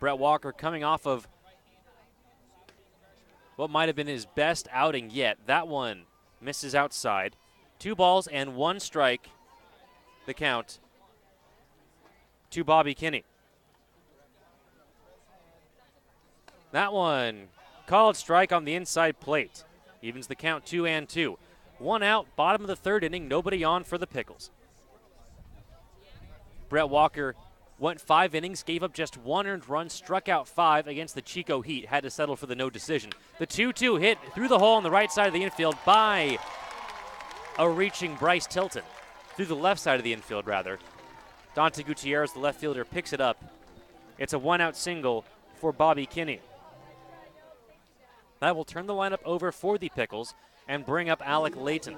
Brett Walker coming off of what might have been his best outing yet. That one misses outside. 2 balls and 1 strike, the count to Bobby Kinney. That one called strike on the inside plate. Evens the count 2-2. 1 out, bottom of the third inning, nobody on for the Pickles. Brett Walker went 5 innings, gave up just 1 earned run, struck out 5 against the Chico Heat, had to settle for the no decision. The 2-2 hit through the hole on the right side of the infield by a reaching Bryce Tilton. Through the left side of the infield, rather. Dante Gutierrez, the left fielder, picks it up. It's a 1-out single for Bobby Kinney. That will turn the lineup over for the Pickles and bring up Alec Layton.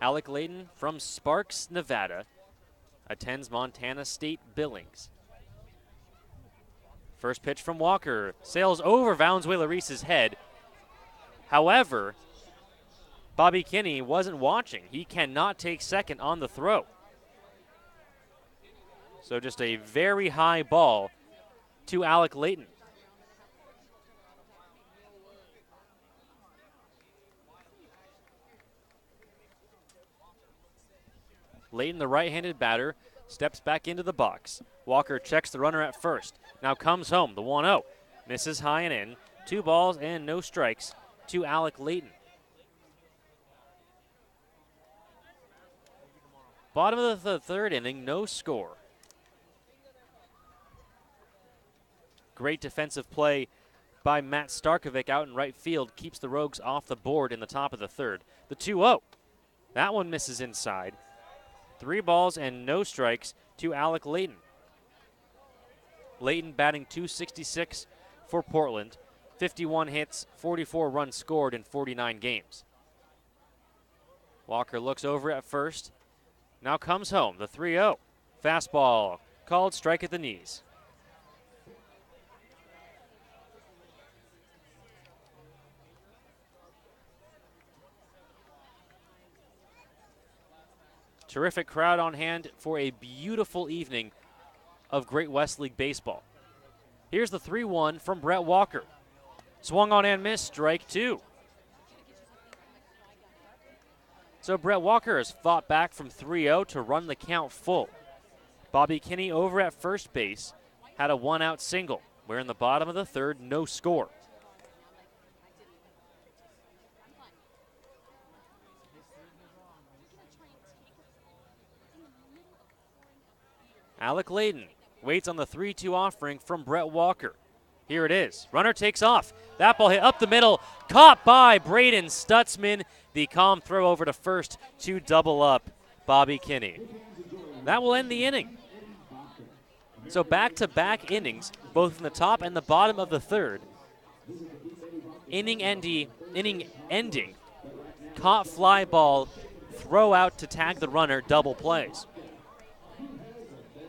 Alec Layton from Sparks, Nevada, attends Montana State Billings. First pitch from Walker, sails over Valenzuela-Reese's head. However, Bobby Kinney wasn't watching. He cannot take second on the throw. So just a very high ball to Alec Layton. Layton, the right-handed batter, steps back into the box. Walker checks the runner at first. Now comes home, the 1-0. Misses high and in. 2 balls and no strikes to Alec Layton. Bottom of the 3rd inning, no score. Great defensive play by Matt Starkovic out in right field. Keeps the Rogues off the board in the top of the 3rd. The 2-0. That one misses inside. 3 balls and no strikes to Alec Layton. Layton batting .266 for Portland. 51 hits, 44 runs scored in 49 games. Walker looks over at first. Now comes home, the 3-0. Fastball called, strike at the knees. Terrific crowd on hand for a beautiful evening of Great West League baseball. Here's the 3-1 from Brett Walker. Swung on and missed, strike 2. So Brett Walker has fought back from 3-0 to run the count full. Bobby Kinney over at first base had a 1-out single. We're in the bottom of the 3rd, no score. Alec Layton waits on the 3-2 offering from Brett Walker. Here it is. Runner takes off. That ball hit up the middle. Caught by Braden Stutzman. The calm throw over to first to double up Bobby Kinney. That will end the inning. So back-to-back innings, both in the top and the bottom of the 3rd. Inning ending. Caught fly ball. Throw out to tag the runner. Double plays.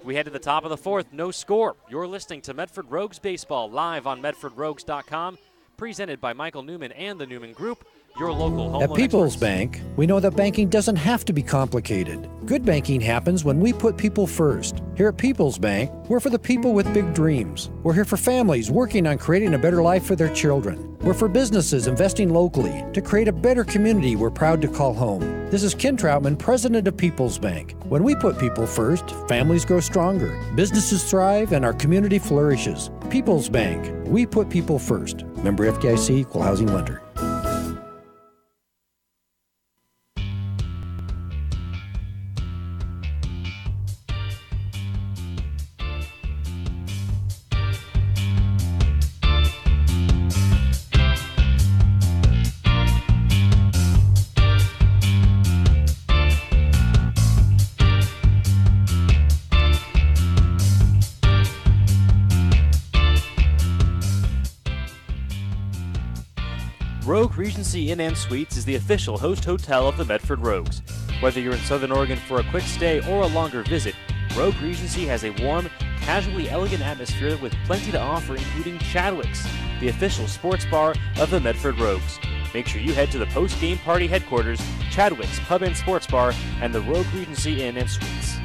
We head to the top of the 4th, no score. You're listening to Medford Rogues Baseball live on MedfordRogues.com, presented by Michael Newman and the Newman Group, your local home At loan People's experts. Bank, we know that banking doesn't have to be complicated. Good banking happens when we put people first. Here at People's Bank, we're for the people with big dreams. We're here for families working on creating a better life for their children. We're for businesses investing locally to create a better community we're proud to call home. This is Ken Troutman, president of People's Bank. When we put people first, families grow stronger, businesses thrive, and our community flourishes. People's Bank, we put people first. Member FDIC, Equal Housing Lender. Rogue Regency Inn & Suites is the official host hotel of the Medford Rogues. Whether you're in Southern Oregon for a quick stay or a longer visit, Rogue Regency has a warm, casually elegant atmosphere with plenty to offer, including Chadwick's, the official sports bar of the Medford Rogues. Make sure you head to the post-game party headquarters, Chadwick's Pub and Sports Bar, and the Rogue Regency Inn & Suites.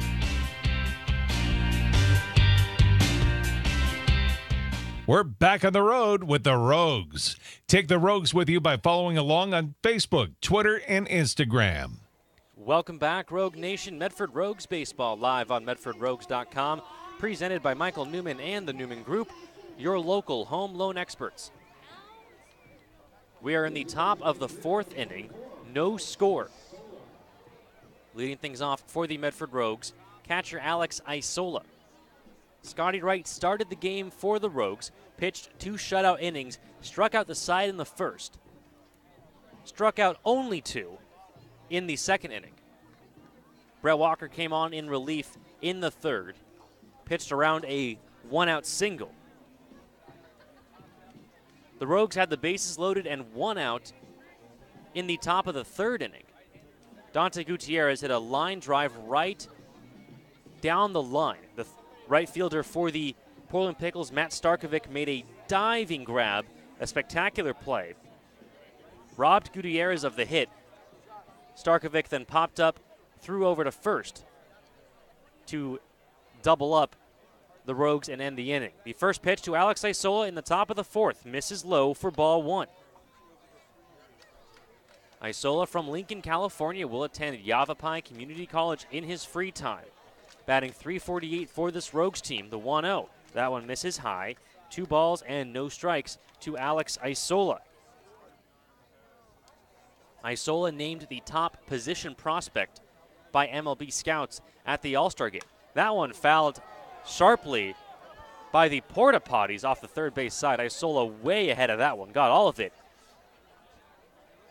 We're back on the road with the Rogues. Take the Rogues with you by following along on Facebook, Twitter, and Instagram. Welcome back, Rogue Nation. Medford Rogues Baseball live on MedfordRogues.com, presented by Michael Newman and the Newman Group, your local home loan experts. We are in the top of the 4th inning, no score. Leading things off for the Medford Rogues, catcher Alex Isola. Scotty Wright started the game for the Rogues, pitched 2 shutout innings, struck out the side in the first, struck out only 2 in the 2nd inning. Brett Walker came on in relief in the 3rd, pitched around a 1-out single. The Rogues had the bases loaded and 1 out in the top of the 3rd inning. Dante Gutierrez hit a line drive right down the line. The right fielder for the Portland Pickles, Matt Starkovic, made a diving grab, a spectacular play. Robbed Gutierrez of the hit. Starkovic then popped up, threw over to first to double up the Rogues and end the inning. The first pitch to Alex Isola in the top of the 4th, misses low for ball 1. Isola from Lincoln, California will attend Yavapai Community College in his free time. Batting .348 for this Rogues team, the 1-0. That one misses high. 2 balls and no strikes to Alex Isola. Isola named the top position prospect by MLB scouts at the All-Star game. That one fouled sharply by the porta potties off the 3rd base side. Isola way ahead of that one, got all of it.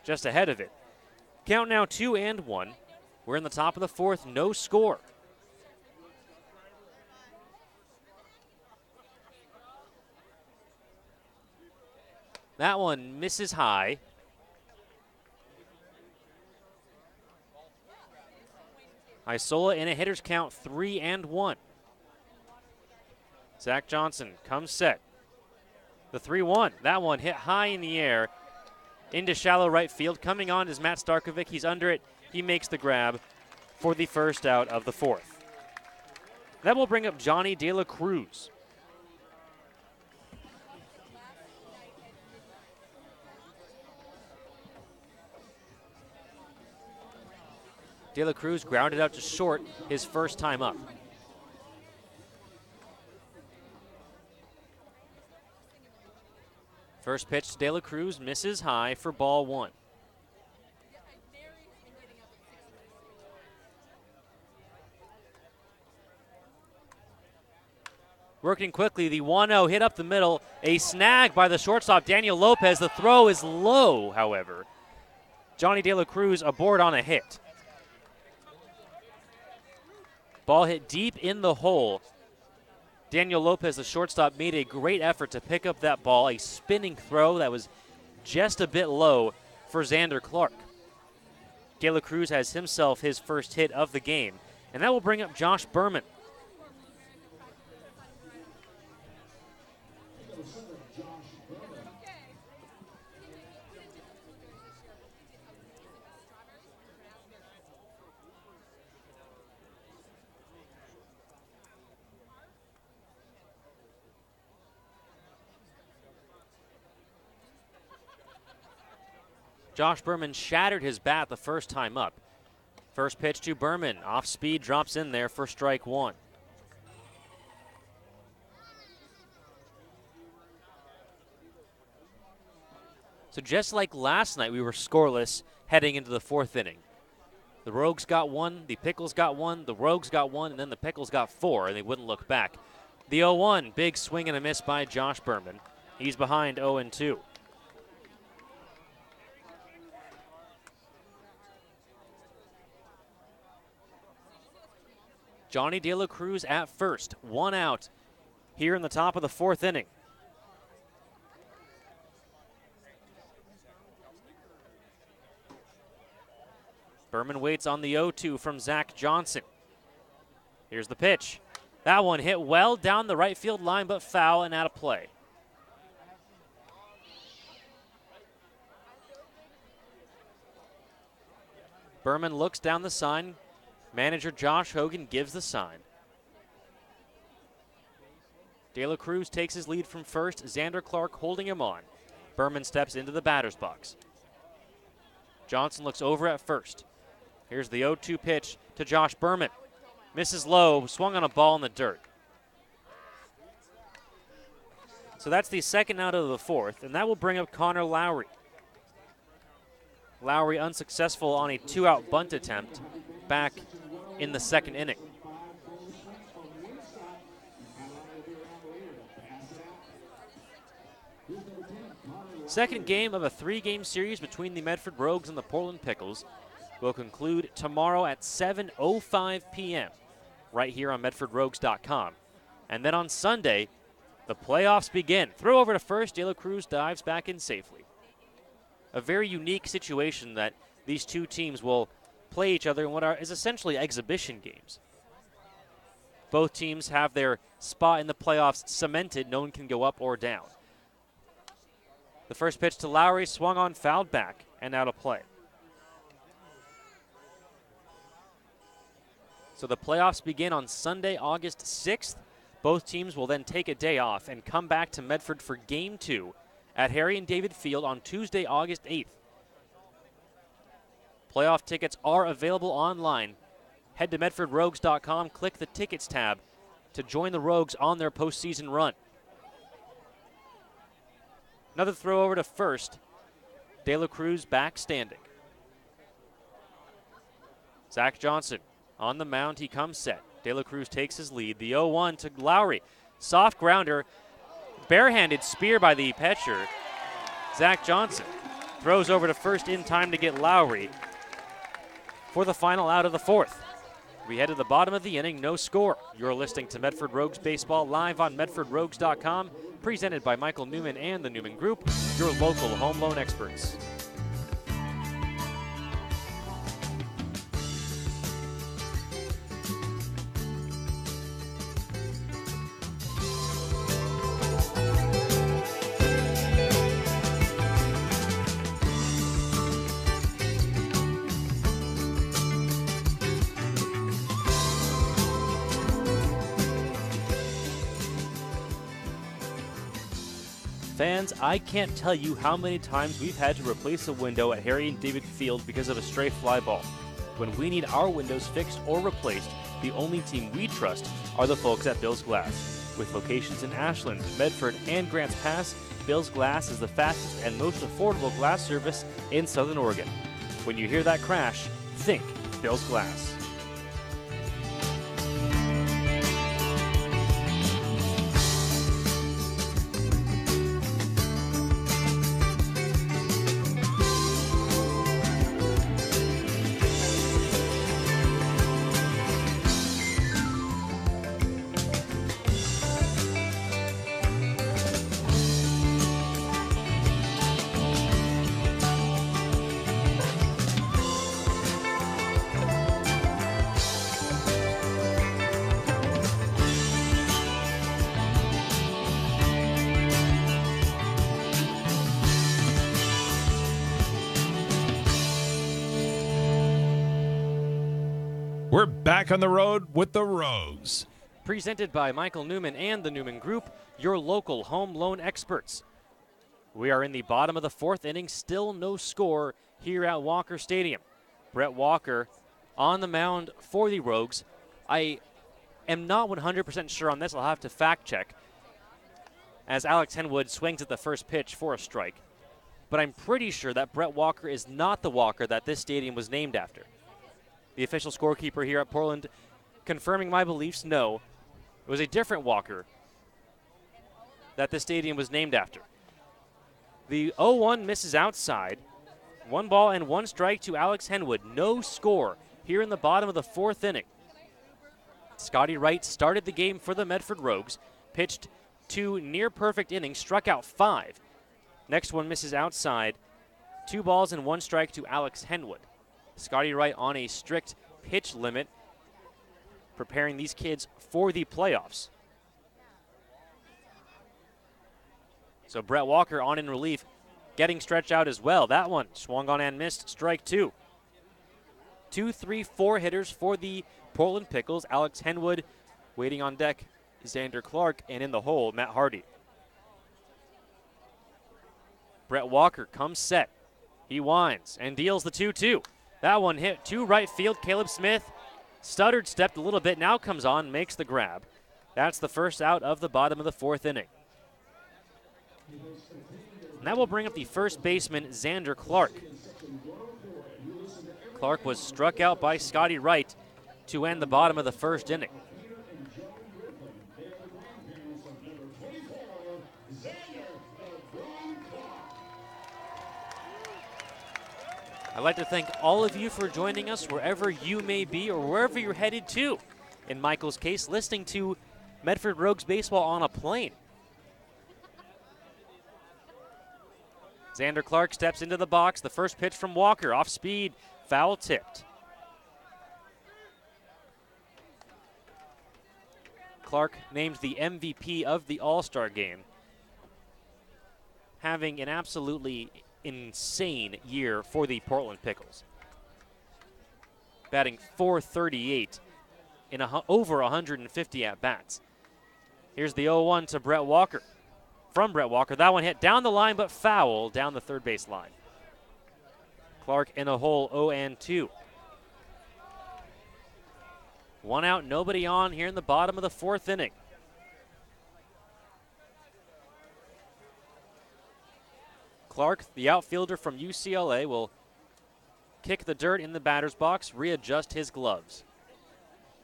Just ahead of it. Count now 2-1. We're in the top of the 4th, no score. That one misses high. Isola in a hitter's count, 3-1. Zach Johnson comes set. The 3-1. That one hit high in the air into shallow right field. Coming on is Matt Starkovic. He's under it. He makes the grab for the first out of the 4th. That will bring up Johnny De La Cruz. De La Cruz grounded out to short his first time up. First pitch to De La Cruz misses high for ball 1. Working quickly, the 1-0 hit up the middle. A snag by the shortstop, Daniel Lopez. The throw is low, however. Johnny De La Cruz aboard on a hit. Ball hit deep in the hole. Daniel Lopez, the shortstop, made a great effort to pick up that ball. A spinning throw that was just a bit low for Xander Clark. De La Cruz has himself his first hit of the game, and that will bring up Josh Berman. Josh Berman shattered his bat the first time up. First pitch to Berman. Off speed, drops in there for strike 1. So just like last night, we were scoreless heading into the 4th inning. The Rogues got 1, the Pickles got 1, the Rogues got 1, and then the Pickles got 4, and they wouldn't look back. The 0-1, big swing and a miss by Josh Berman. He's behind 0-2. Johnny De La Cruz at first, 1 out here in the top of the 4th inning. Berman waits on the 0-2 from Zach Johnson. Here's the pitch. That one hit well down the right field line, but foul and out of play. Berman looks down the sign. Manager Josh Hogan gives the sign. De La Cruz takes his lead from first. Xander Clark holding him on. Berman steps into the batter's box. Johnson looks over at first. Here's the 0-2 pitch to Josh Berman. Misses low, swung on a ball in the dirt. So that's the second out of the fourth, and that will bring up Connor Lowry. Lowry unsuccessful on a 2-out bunt attempt back in the second inning. Second game of a 3-game series between the Medford Rogues and the Portland Pickles will conclude tomorrow at 7:05 p.m. right here on MedfordRogues.com. And then on Sunday, the playoffs begin. Throw over to first. De La Cruz dives back in safely. A very unique situation that these two teams will play each other in what is essentially exhibition games. Both teams have their spot in the playoffs cemented. No one can go up or down. The first pitch to Lowry swung on, fouled back, and out of play. So the playoffs begin on Sunday, August 6th. Both teams will then take a day off and come back to Medford for Game 2 at Harry and David Field on Tuesday, August 8th. Playoff tickets are available online. Head to MedfordRogues.com, click the Tickets tab to join the Rogues on their postseason run. Another throw over to first. De La Cruz back standing. Zach Johnson on the mound, he comes set. De La Cruz takes his lead. The 0-1 to Lowry. Soft grounder. Barehanded spear by the pitcher. Zach Johnson throws over to first in time to get Lowry for the final out of the fourth. We head to the bottom of the inning, no score. You're listening to Medford Rogues Baseball live on MedfordRogues.com, presented by Michael Newman and the Newman Group, your local home loan experts. Fans, I can't tell you how many times we've had to replace a window at Harry and David Field because of a stray fly ball. When we need our windows fixed or replaced, the only team we trust are the folks at Bill's Glass. With locations in Ashland, Medford, and Grants Pass, Bill's Glass is the fastest and most affordable glass service in Southern Oregon. When you hear that crash, think Bill's Glass. We're back on the road with the Rogues. Presented by Michael Newman and the Newman Group, your local home loan experts. We are in the bottom of the fourth inning, still no score here at Walker Stadium. Brett Walker on the mound for the Rogues. I am not 100% sure on this. I'll have to fact check as Alex Henwood swings at the first pitch for a strike. But I'm pretty sure that Brett Walker is not the Walker that this stadium was named after. The official scorekeeper here at Portland confirming my beliefs, no. It was a different Walker that the stadium was named after. The 0-1 misses outside. 1 ball and 1 strike to Alex Henwood. No score here in the bottom of the fourth inning. Scotty Wright started the game for the Medford Rogues, pitched 2 near-perfect innings, struck out 5. Next one misses outside. 2 balls and 1 strike to Alex Henwood. Scotty Wright on a strict pitch limit, preparing these kids for the playoffs. So Brett Walker on in relief, getting stretched out as well. That one swung on and missed, strike 2. 2, 3, 4 hitters for the Portland Pickles. Alex Henwood waiting on deck, Xander Clark, and in the hole, Matt Hardy. Brett Walker comes set. He winds and deals the 2-2. That one hit to right field. Caleb Smith stuttered, stepped a little bit, now comes on, makes the grab. That's the first out of the bottom of the fourth inning. And that will bring up the first baseman, Xander Clark. Clark was struck out by Scotty Wright to end the bottom of the first inning. I'd like to thank all of you for joining us wherever you may be or wherever you're headed to. In Michael's case, listening to Medford Rogues baseball on a plane. Xander Clark steps into the box. The first pitch from Walker, off speed, foul tipped. Clark named the MVP of the All-Star game, having an absolutely insane year for the Portland Pickles. Batting .438 in over 150 at-bats. Here's the 0-1 to Brett Walker. From Brett Walker, that one hit down the line but foul down the third base line. Clark in a hole, 0-2. One out, nobody on here in the bottom of the fourth inning. Clark, the outfielder from UCLA, will kick the dirt in the batter's box, readjust his gloves.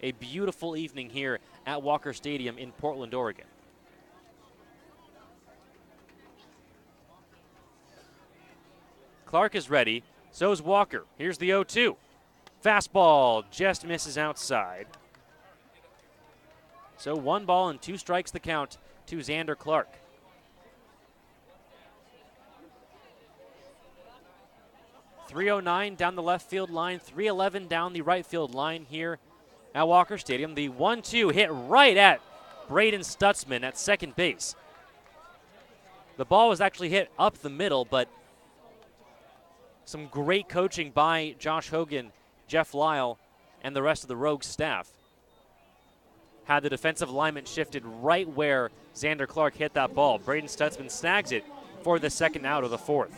A beautiful evening here at Walker Stadium in Portland, Oregon. Clark is ready, so is Walker. Here's the 0-2. Fastball just misses outside. So 1 ball and 2 strikes the count to Xander Clark. .309 down the left field line, .311 down the right field line here at Walker Stadium. The 1-2 hit right at Braden Stutzman at second base. The ball was actually hit up the middle, but some great coaching by Josh Hogan, Jeff Lyle, and the rest of the Rogues staff had the defensive alignment shifted right where Xander Clark hit that ball. Braden Stutzman snags it for the second out of the fourth.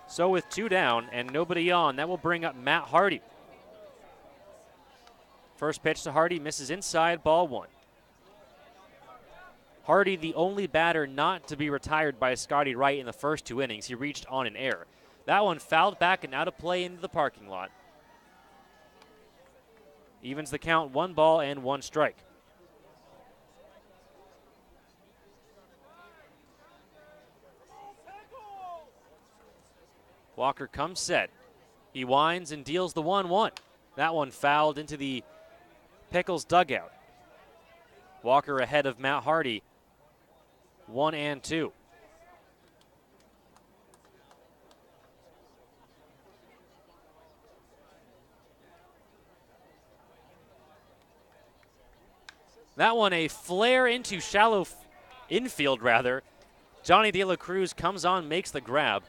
So with 2 down and nobody on, that will bring up Matt Hardy. First pitch to Hardy, misses inside, ball 1. Hardy, the only batter not to be retired by Scotty Wright in the first 2 innings. He reached on an error. That one fouled back and out of play into the parking lot. Evens the count, 1 ball and 1 strike. Walker comes set. He winds and deals the 1-1. That one fouled into the Pickles dugout. Walker ahead of Matt Hardy, 1-2. That one a flare into shallow infield rather. Johnny De La Cruz comes on, makes the grab.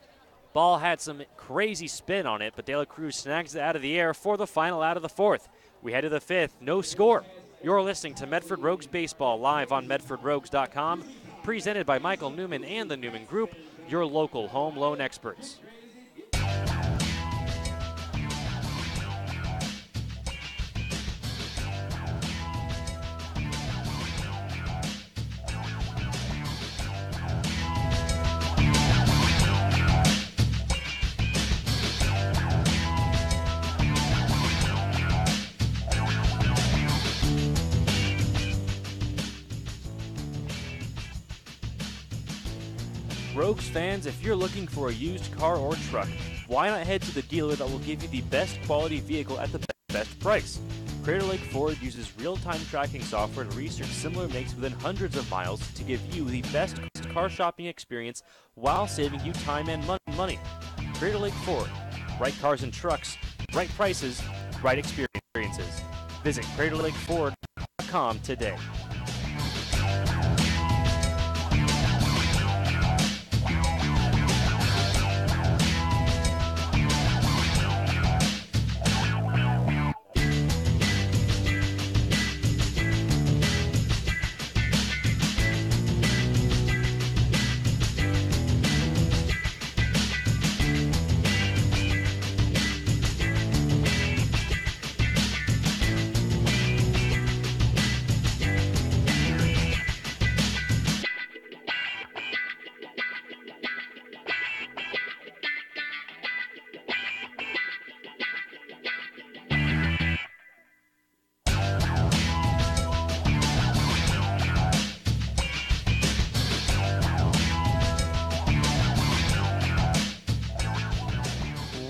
Ball had some crazy spin on it, but De La Cruz snags it out of the air for the final out of the fourth. We head to the fifth, no score. You're listening to Medford Rogues Baseball live on MedfordRogues.com, presented by Michael Newman and the Newman Group, your local home loan experts. Rogues fans, if you're looking for a used car or truck, why not head to the dealer that will give you the best quality vehicle at the best price? Crater Lake Ford uses real-time tracking software to research similar makes within hundreds of miles to give you the best car shopping experience while saving you time and money. Crater Lake Ford, right cars and trucks, right prices, right experiences. Visit CraterLakeFord.com today.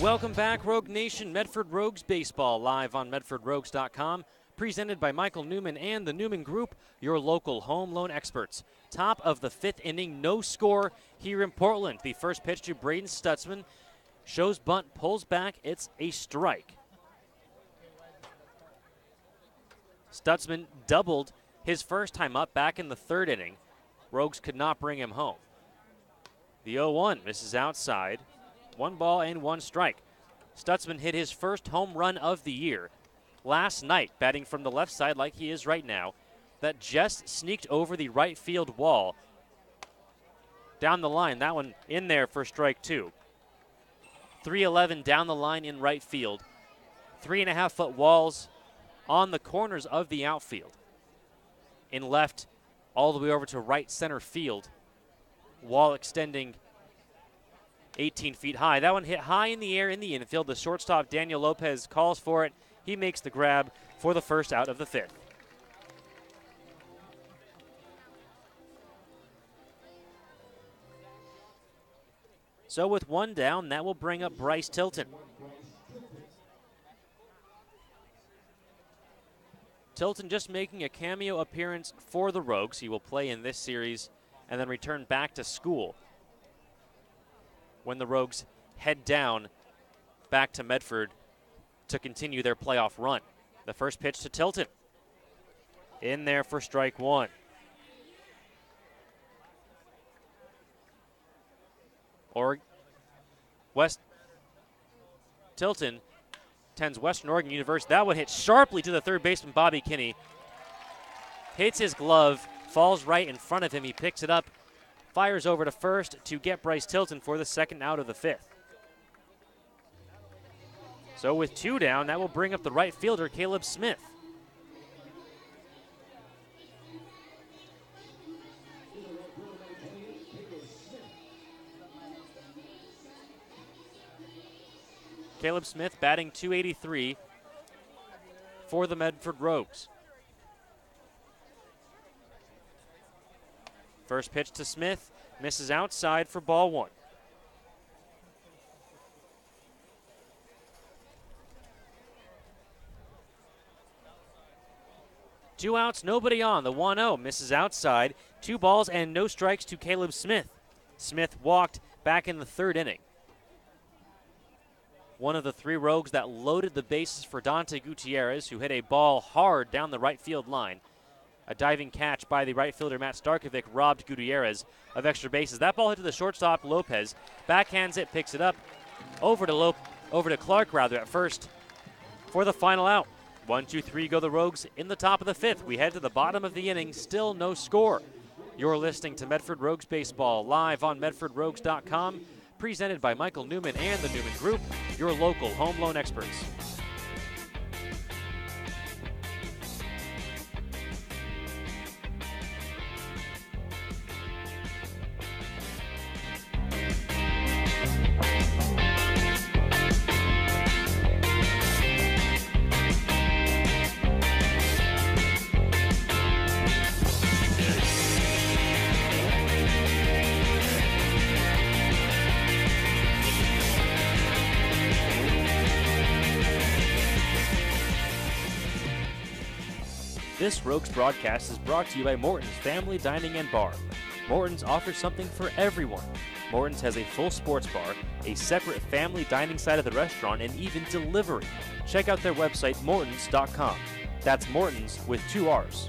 welcome back, Rogue Nation. Medford Rogues Baseball live on MedfordRogues.com. Presented by Michael Newman and the Newman Group, your local home loan experts. Top of the 5th inning, no score here in Portland. The first pitch to Braden Stutzman. Shows bunt, pulls back. It's a strike. Stutzman doubled his first time up back in the 3rd inning. Rogues could not bring him home. The 0-1 misses outside. 1 ball and 1 strike. Stutzman hit his first home run of the year last night, batting from the left side like he is right now. That just sneaked over the right field wall. Down the line, that one in there for strike 2. 311 down the line in right field. 3.5-foot walls on the corners of the outfield. In left, all the way over to right center field. Wall extending 18 feet high. That one hit high in the air in the infield. The shortstop, Daniel Lopez, calls for it. He makes the grab for the first out of the 5th. So with 1 down, that will bring up Bryce Tilton. Tilton just making a cameo appearance for the Rogues. He will play in this series and then return back to school when the Rogues head down back to Medford to continue their playoff run. The first pitch to Tilton. In there for strike 1. West Tilton attends Western Oregon University. That one hit sharply to the third baseman, Bobby Kinney. Hits his glove, falls right in front of him. He picks it up, fires over to first to get Bryce Tilton for the second out of the 5th. So with 2 down, that will bring up the right fielder, Caleb Smith. Caleb Smith batting .283 for the Medford Rogues. First pitch to Smith, misses outside for ball 1. Two outs, nobody on. The 1-0 misses outside. 2 balls and no strikes to Caleb Smith. Smith walked back in the 3rd inning. One of the 3 Rogues that loaded the bases for Dante Gutierrez, who hit a ball hard down the right field line. A diving catch by the right fielder, Matt Starkovic, robbed Gutierrez of extra bases. That ball hit to the shortstop, Lopez. Backhands it, picks it up. Over to Clark at first for the final out. 1-2-3 go the Rogues in the top of the 5th. We head to the bottom of the inning, still no score. You're listening to Medford Rogues Baseball live on MedfordRogues.com. Presented by Michael Newman and the Newman Group, your local home loan experts. This Rogues broadcast is brought to you by Morton's Family Dining and Bar. Morton's offers something for everyone. Morton's has a full sports bar, a separate family dining side of the restaurant, and even delivery. Check out their website, mortons.com. That's Morton's with 2 R's.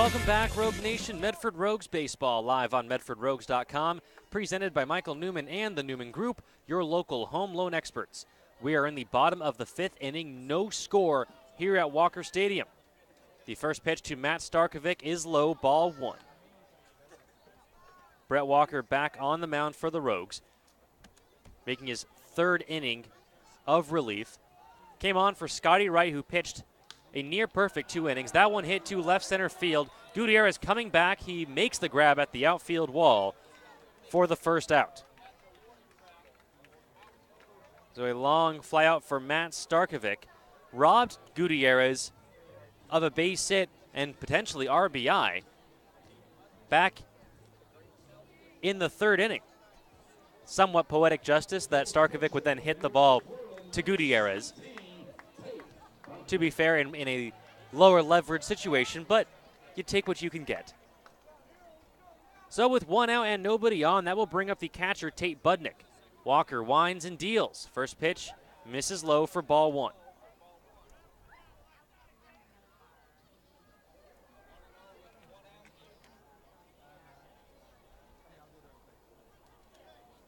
Welcome back, Rogue Nation. Medford Rogues Baseball, live on MedfordRogues.com, presented by Michael Newman and the Newman Group, your local home loan experts. We are in the bottom of the 5th inning, no score here at Walker Stadium. The first pitch to Matt Starkovic is low, ball 1. Brett Walker back on the mound for the Rogues, making his 3rd inning of relief. Came on for Scotty Wright, who pitched a near-perfect 2 innings. That one hit to left center field. Gutierrez coming back. He makes the grab at the outfield wall for the first out. So a long fly out for Matt Starkovic robbed Gutierrez of a base hit and potentially RBI back in the 3rd inning. Somewhat poetic justice that Starkovic would then hit the ball to Gutierrez. To be fair, in a lower leverage situation, but you take what you can get. So with 1 out and nobody on, that will bring up the catcher, Tate Budnick. Walker winds and deals. First pitch misses low for ball 1.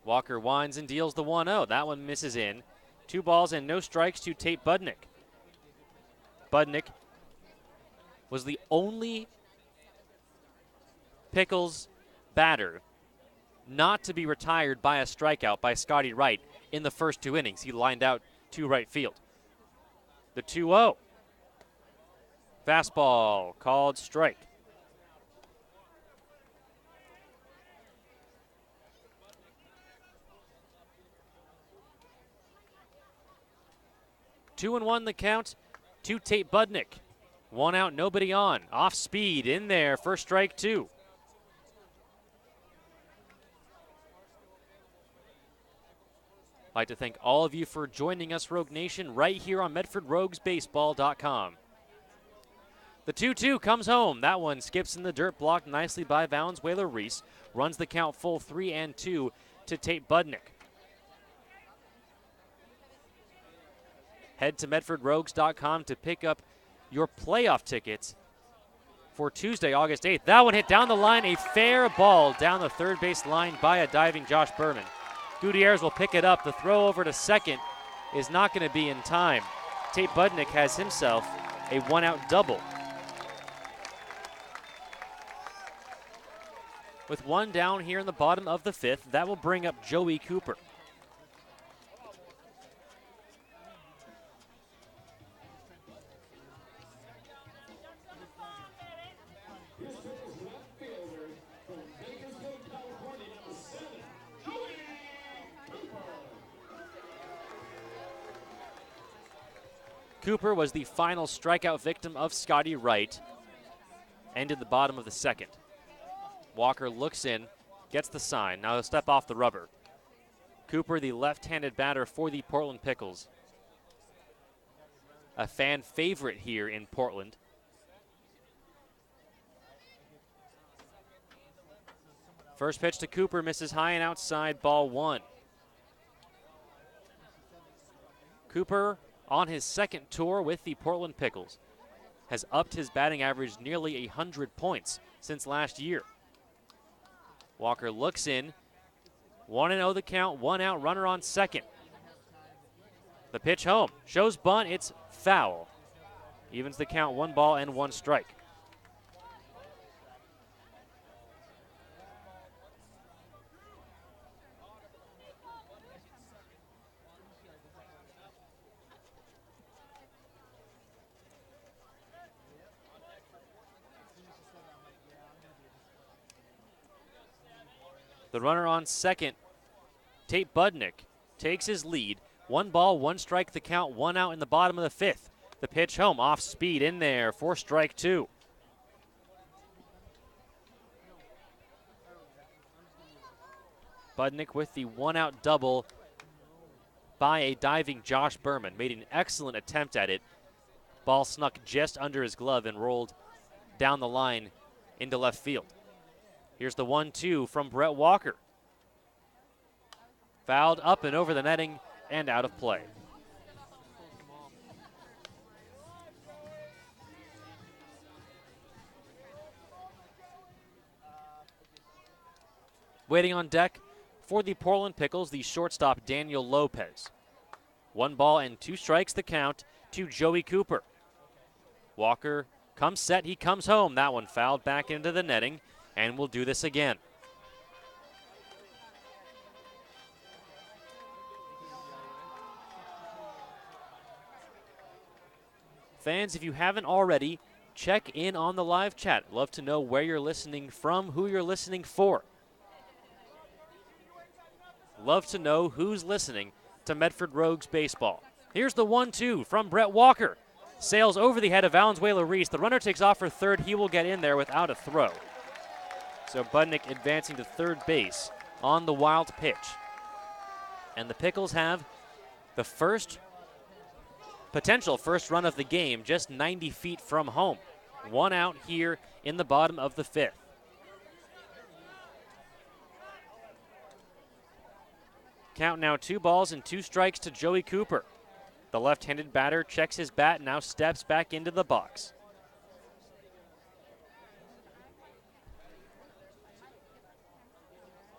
Walker winds and deals the 1-0. That one misses in. 2 balls and no strikes to Tate Budnick. Budnick was the only Pickles batter not to be retired by a strikeout by Scotty Wright in the first 2 innings. He lined out to right field. The 2-0. Fastball called strike. Two and 1 the count to Tate Budnick. 1 out, nobody on. Off speed in there, first strike 2. I'd like to thank all of you for joining us, Rogue Nation, right here on MedfordRoguesBaseball.com. The 2-2 comes home. That one skips in the dirt, blocked nicely by Valenzuela-Reese. Runs the count full 3-2 to Tate Budnick. Head to MedfordRogues.com to pick up your playoff tickets for Tuesday, August 8th. That one hit down the line, a fair ball down the third base line by a diving Josh Berman. Gutierrez will pick it up. The throw over to second is not going to be in time. Tate Budnick has himself a 1-out double. With 1 down here in the bottom of the 5th, that will bring up Joey Cooper. Cooper was the final strikeout victim of Scotty Wright. Ended the bottom of the 2nd. Walker looks in, gets the sign. Now he'll step off the rubber. Cooper, the left-handed batter for the Portland Pickles. A fan favorite here in Portland. First pitch to Cooper misses high and outside, ball 1. Cooper, on his 2nd tour with the Portland Pickles, has upped his batting average nearly 100 points since last year. Walker looks in. 1-0 the count, 1 out, runner on 2nd. The pitch home. Shows bunt, it's foul. Evens the count, 1 ball and 1 strike. The runner on 2nd, Tate Budnick, takes his lead. 1 ball, 1 strike the count, 1 out in the bottom of the 5th. The pitch home, off speed in there for strike 2. Budnick with the 1-out double by a diving Josh Berman. Made an excellent attempt at it. Ball snuck just under his glove and rolled down the line into left field. Here's the 1-2 from Brett Walker. Fouled up and over the netting and out of play. Waiting on deck for the Portland Pickles, the shortstop Daniel Lopez. 1 ball and 2 strikes the count to Joey Cooper. Walker comes set, he comes home. That one fouled back into the netting, and we'll do this again. Fans, if you haven't already, check in on the live chat. Love to know where you're listening from, who you're listening for. Love to know who's listening to Medford Rogues baseball. Here's the 1-2 from Brett Walker. Sails over the head of Valenzuela-Reese. The runner takes off for third. He will get in there without a throw. So Budnick advancing to third base on the wild pitch. And the Pickles have the potential first run of the game, just 90 feet from home. 1 out here in the bottom of the 5th. Count now 2 balls and 2 strikes to Joey Cooper. The left-handed batter checks his bat, now steps back into the box.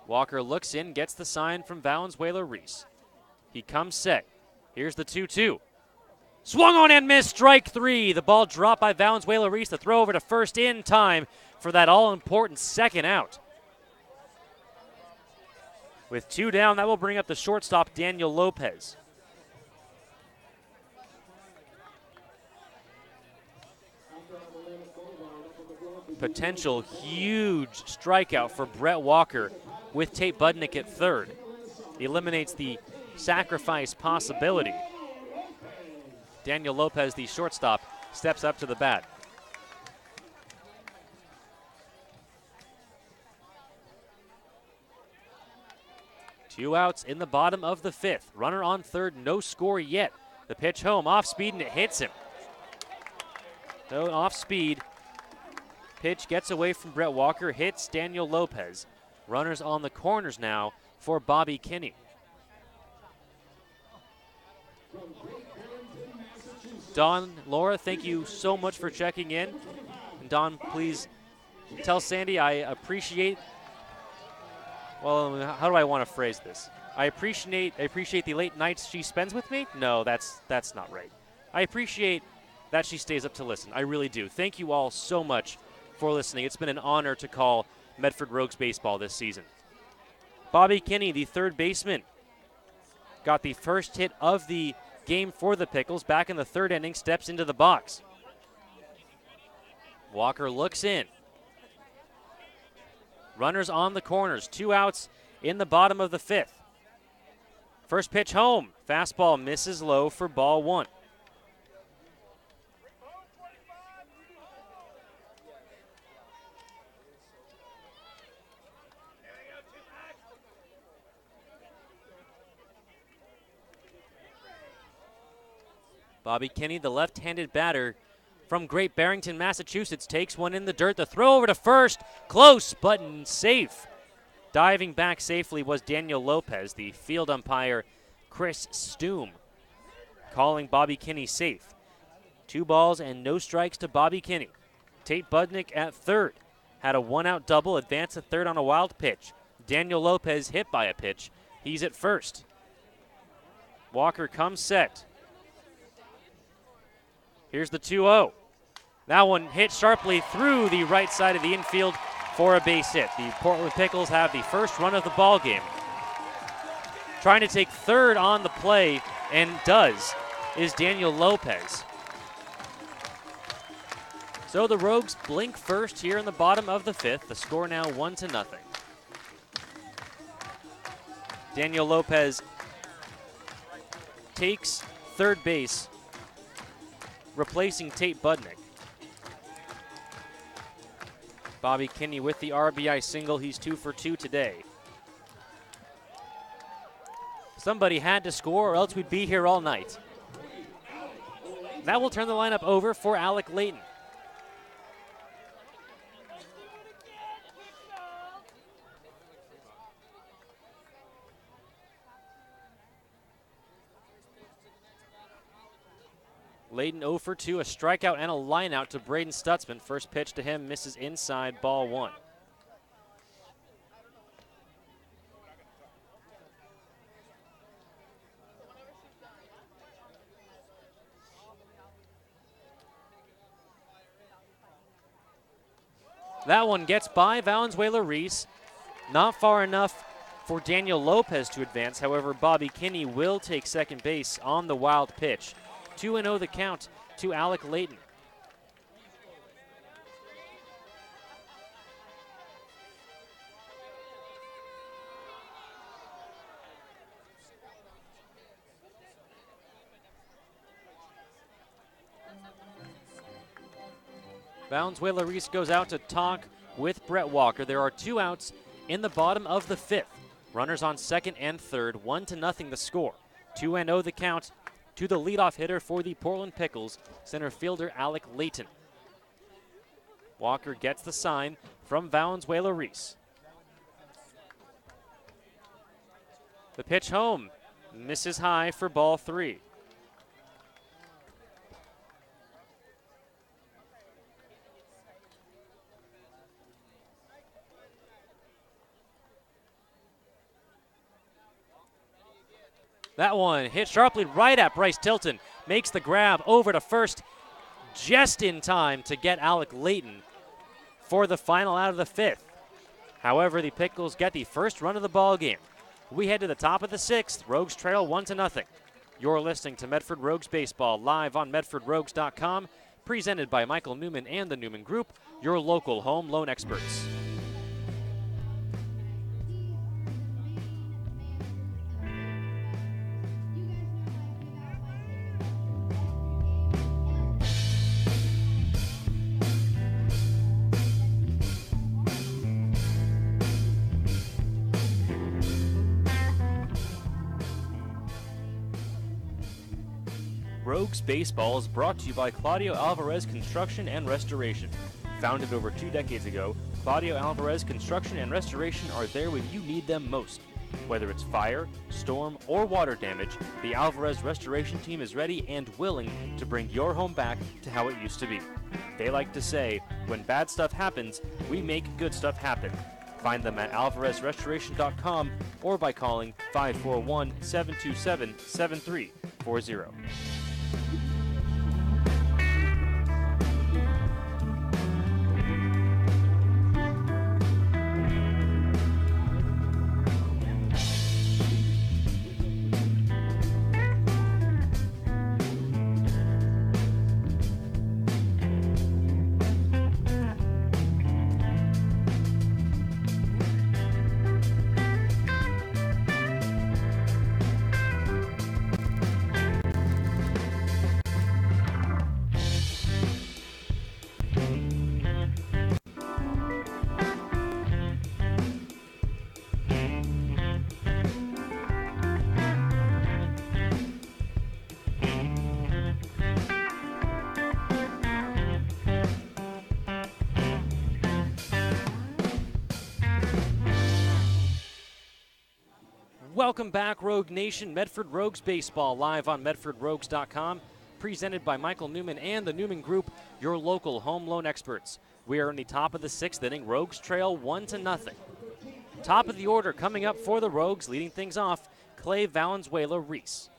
Walker looks in, gets the sign from Valenzuela-Reese. He comes set. Here's the 2-2. Swung on and missed, strike 3. The ball dropped by Valenzuela-Reese. The throw over to first in time for that all-important second out. With 2 down, that will bring up the shortstop, Daniel Lopez. Potential huge strikeout for Brett Walker with Tate Budnick at third. He eliminates the sacrifice possibility. Daniel Lopez, the shortstop, steps up to the bat. Two outs in the bottom of the 5th. Runner on third, no score yet. The pitch home, off speed, and it hits him. So off speed. Pitch gets away from Brett Walker, hits Daniel Lopez. Runners on the corners now for Bobby Kinney. Don, Laura, thank you so much for checking in. And Don, please tell Sandy I appreciate, well, how do I want to phrase this? I appreciate the late nights she spends with me? No, that's not right. I appreciate that she stays up to listen. I really do. Thank you all so much for listening. It's been an honor to call Medford Rogues baseball this season. Bobby Kinney, the third baseman, got the first hit of the game for the Pickles. Back in the 3rd inning, steps into the box. Walker looks in. Runners on the corners. 2 outs in the bottom of the 5th. First pitch home. Fastball misses low for ball 1. Bobby Kinney, the left-handed batter from Great Barrington, Massachusetts, takes one in the dirt. The throw over to first, close but safe. Diving back safely was Daniel Lopez. The field umpire, Chris Stoom, calling Bobby Kinney safe. 2 balls and no strikes to Bobby Kinney. Tate Budnick at third. Had a 1-out double, advanced to third on a wild pitch. Daniel Lopez hit by a pitch. He's at first. Walker comes set. Here's the 2-0. That one hit sharply through the right side of the infield for a base hit. The Portland Pickles have the first run of the ball game. Trying to take third on the play, and does, is Daniel Lopez. So the Rogues blink first here in the bottom of the 5th. The score now 1-0. Daniel Lopez takes third base, replacing Tate Budnick. Bobby Kinney with the RBI single. He's 2 for 2 today. Somebody had to score or else we'd be here all night. That will turn the lineup over for Alec Layton. Layton 0 for 2, a strikeout and a lineout to Braden Stutzman. First pitch to him misses inside, ball 1. That one gets by Valenzuela-Reese. Not far enough for Daniel Lopez to advance. However, Bobby Kinney will take second base on the wild pitch. 2-0 the count to Alec Layton. Valenzuela-Reese goes out to talk with Brett Walker. There are 2 outs in the bottom of the 5th. Runners on second and third, 1-0 the score. 2-0 the count to the leadoff hitter for the Portland Pickles, center fielder Alec Layton. Walker gets the sign from Valenzuela-Reese. The pitch home, misses high for ball 3. That one hit sharply right at Bryce Tilton. Makes the grab over to first just in time to get Alec Layton for the final out of the 5th. However, the Pickles get the first run of the ball game. We head to the top of the 6th. Rogues trail 1-0. You're listening to Medford Rogues Baseball live on MedfordRogues.com, presented by Michael Newman and the Newman Group, your local home loan experts. Rogues Baseball is brought to you by Claudio Alvarez Construction and Restoration. Founded over 2 decades ago, Claudio Alvarez Construction and Restoration are there when you need them most. Whether it's fire, storm, or water damage, the Alvarez Restoration team is ready and willing to bring your home back to how it used to be. They like to say, when bad stuff happens, we make good stuff happen. Find them at alvarezrestoration.com or by calling 541-727-7340. Welcome back, Rogue Nation. Medford Rogues Baseball live on MedfordRogues.com, presented by Michael Newman and the Newman Group, your local home loan experts. We are in the top of the 6th inning. Rogues trail 1-0. Top of the order coming up for the Rogues, leading things off, Clay Valenzuela-Reese.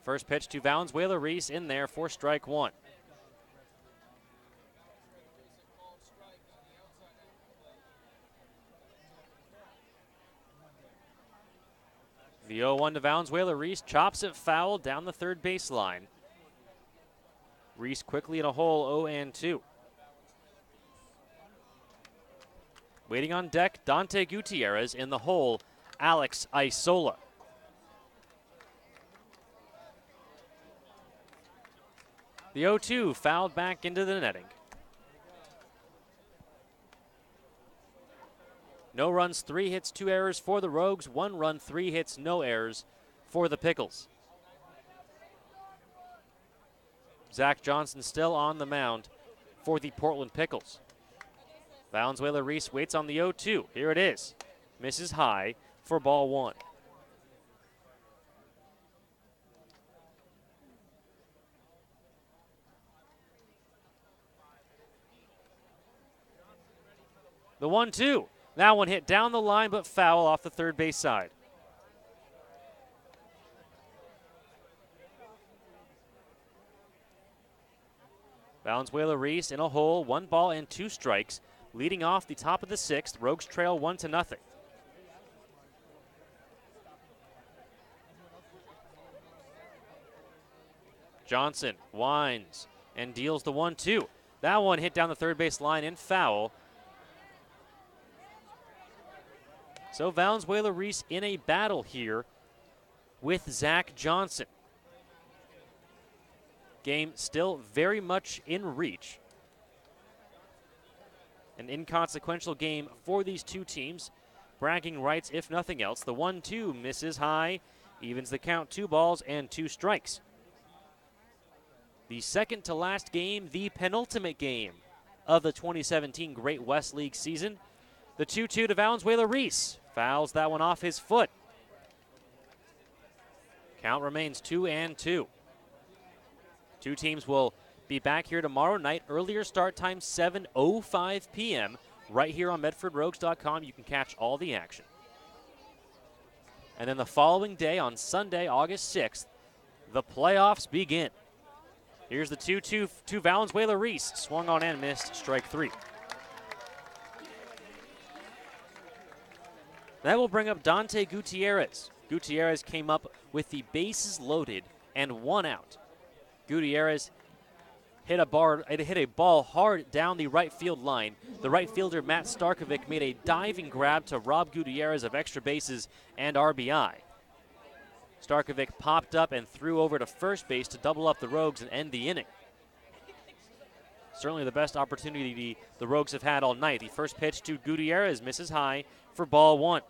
First pitch to Valenzuela-Reese in there for strike 1. The 0-1 to Valenzuela-Reese chops it foul down the third baseline. Reese quickly in a hole, 0-2. Waiting on deck, Dante Gutierrez. In the hole, Alex Isola. The 0-2 fouled back into the netting. No runs, 3 hits, 2 errors for the Rogues. 1 run, 3 hits, no errors for the Pickles. Zach Johnson still on the mound for the Portland Pickles. Valenzuela-Reese waits on the 0-2. Here it is. Misses high for ball 1. The 1-2. That one hit down the line, but foul off the third base side. Valenzuela Reese in a hole, 1 ball and 2 strikes. Leading off the top of the 6th, Rogues trail 1-0. Johnson winds and deals the 1-2. That one hit down the third base line and foul. So Valenzuela Reese in a battle here with Zach Johnson. Game still very much in reach. An inconsequential game for these two teams. Bragging rights, if nothing else. The 1-2 misses high, evens the count, 2 balls and 2 strikes. The second to last game, the penultimate game of the 2017 Great West League season. The 2-2 to Valenzuela Reese. Fouls that one off his foot. Count remains 2-2. Two teams will be back here tomorrow night. Earlier start time, 7:05 p.m. Right here on MedfordRogues.com. You can catch all the action. And then the following day, on Sunday, August 6th, the playoffs begin. Here's the 2-2 to Valenzuela Reese. Swung on and missed, strike 3. That will bring up Dante Gutierrez. Gutierrez came up with the bases loaded and 1 out. Gutierrez hit a ball hard down the right field line. The right fielder, Matt Starkovic, made a diving grab to rob Gutierrez of extra bases and RBI. Starkovic popped up and threw over to first base to double up the Rogues and end the inning. Certainly the best opportunity the Rogues have had all night. The first pitch to Gutierrez misses high for ball 1.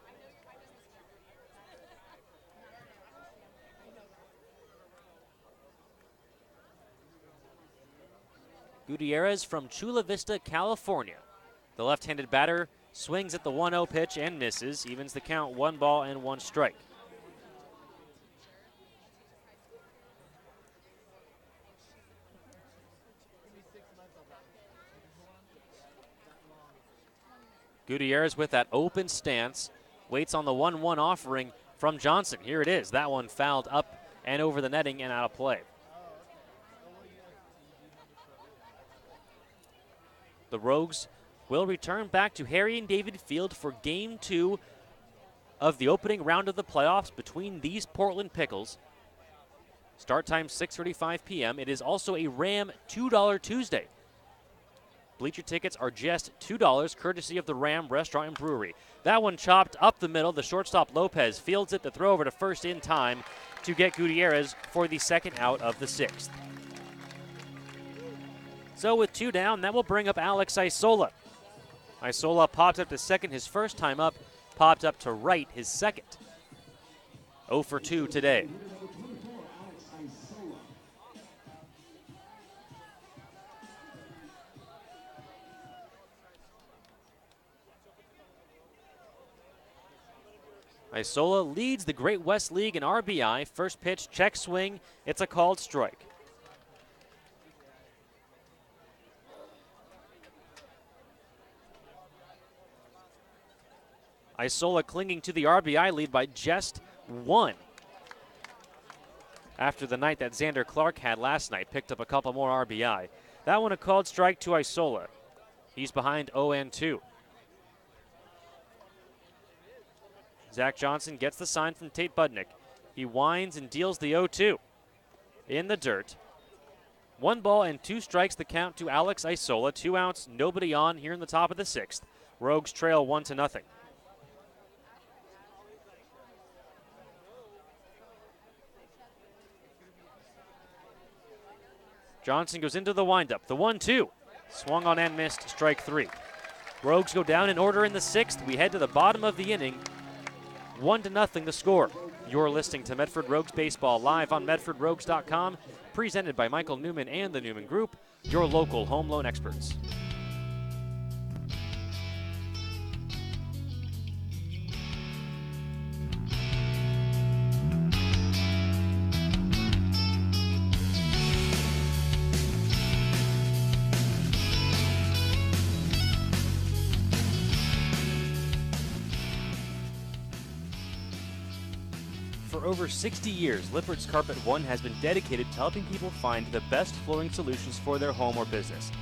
Gutierrez from Chula Vista, California. The left-handed batter swings at the 1-0 pitch and misses, evens the count, 1 ball and 1 strike. Gutierrez with that open stance, waits on the 1-1 offering from Johnson. Here it is. That one fouled up and over the netting and out of play. The Rogues will return back to Harry and David Field for Game 2 of the opening round of the playoffs between these Portland Pickles. Start time 6:35 p.m. It is also a Ram $2 Tuesday. Bleacher tickets are just $2, courtesy of the Ram Restaurant and Brewery. That one chopped up the middle. The shortstop Lopez fields it. The throw over to first in time to get Gutierrez for the second out of the 6th. So with 2 down, that will bring up Alex Isola. Isola popped up to second his first time up, popped up to right his second. 0 for 2 today. Isola leads the Great West League in RBI. First pitch, check swing. It's a called strike. Isola clinging to the RBI lead by just 1. After the night that Xander Clark had last night, picked up a couple more RBI. That one a called strike to Isola. He's behind 0-2. Zach Johnson gets the sign from Tate Budnick. He winds and deals the 0-2 in the dirt. 1 ball and 2 strikes the count to Alex Isola. 2 outs, nobody on here in the top of the 6th. Rogues trail 1-0. Johnson goes into the windup. The 1-2. Swung on and missed, strike 3. Rogues go down in order in the 6th. We head to the bottom of the inning. 1-0 the score. You're listening to Medford Rogues Baseball live on MedfordRogues.com, presented by Michael Newman and the Newman Group, your local home loan experts. For For over 60 years, Lippert's Carpet One has been dedicated to helping people find the best flooring solutions for their home or business.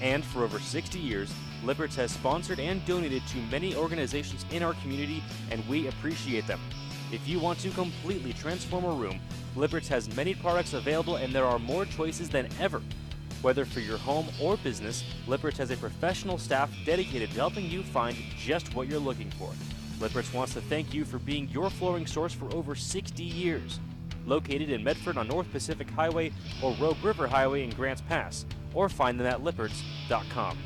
And for over 60 years, Lippert's has sponsored and donated to many organizations in our community, and we appreciate them. If you want to completely transform a room, Lippert's has many products available and there are more choices than ever. Whether for your home or business, Lippert's has a professional staff dedicated to helping you find just what you're looking for. Lippert's wants to thank you for being your flooring source for over 60 years. Located in Medford on North Pacific Highway or Rogue River Highway in Grants Pass, or find them at lipperts.com.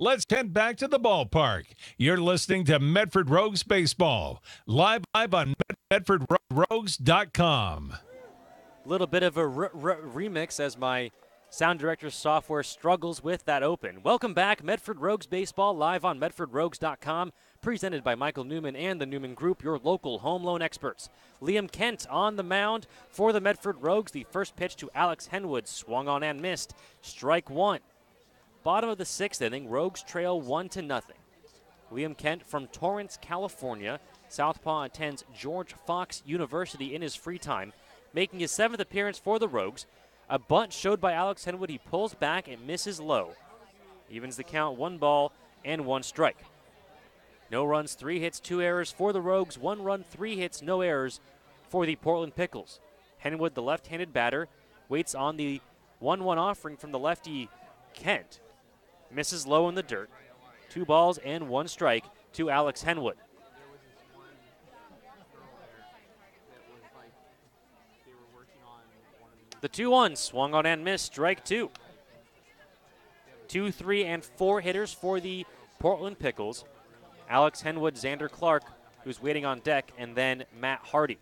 Let's head back to the ballpark. You're listening to Medford Rogues Baseball, live on MedfordRogues.com. Little bit of a remix as my sound director's software struggles with that open. Welcome back, Medford Rogues Baseball, live on MedfordRogues.com, presented by Michael Newman and the Newman Group, your local home loan experts. Liam Kent on the mound for the Medford Rogues. The first pitch to Alex Henwood, swung on and missed. Strike one. Bottom of the sixth inning, Rogues trail 1-0. Liam Kent from Torrance, California. Southpaw attends George Fox University in his free time, making his 7th appearance for the Rogues. A bunt showed by Alex Henwood. He pulls back and misses low. Evens the count, 1 ball and 1 strike. No runs, 3 hits, 2 errors for the Rogues. 1 run, 3 hits, no errors for the Portland Pickles. Henwood, the left-handed batter, waits on the 1-1 offering from the lefty Kent. Misses low in the dirt. 2 balls and 1 strike to Alex Henwood. The 2-1 swung on and missed, strike 2. 2, 3, and 4 hitters for the Portland Pickles. Alex Henwood, Xander Clark, who's waiting on deck, and then Matt Hardy.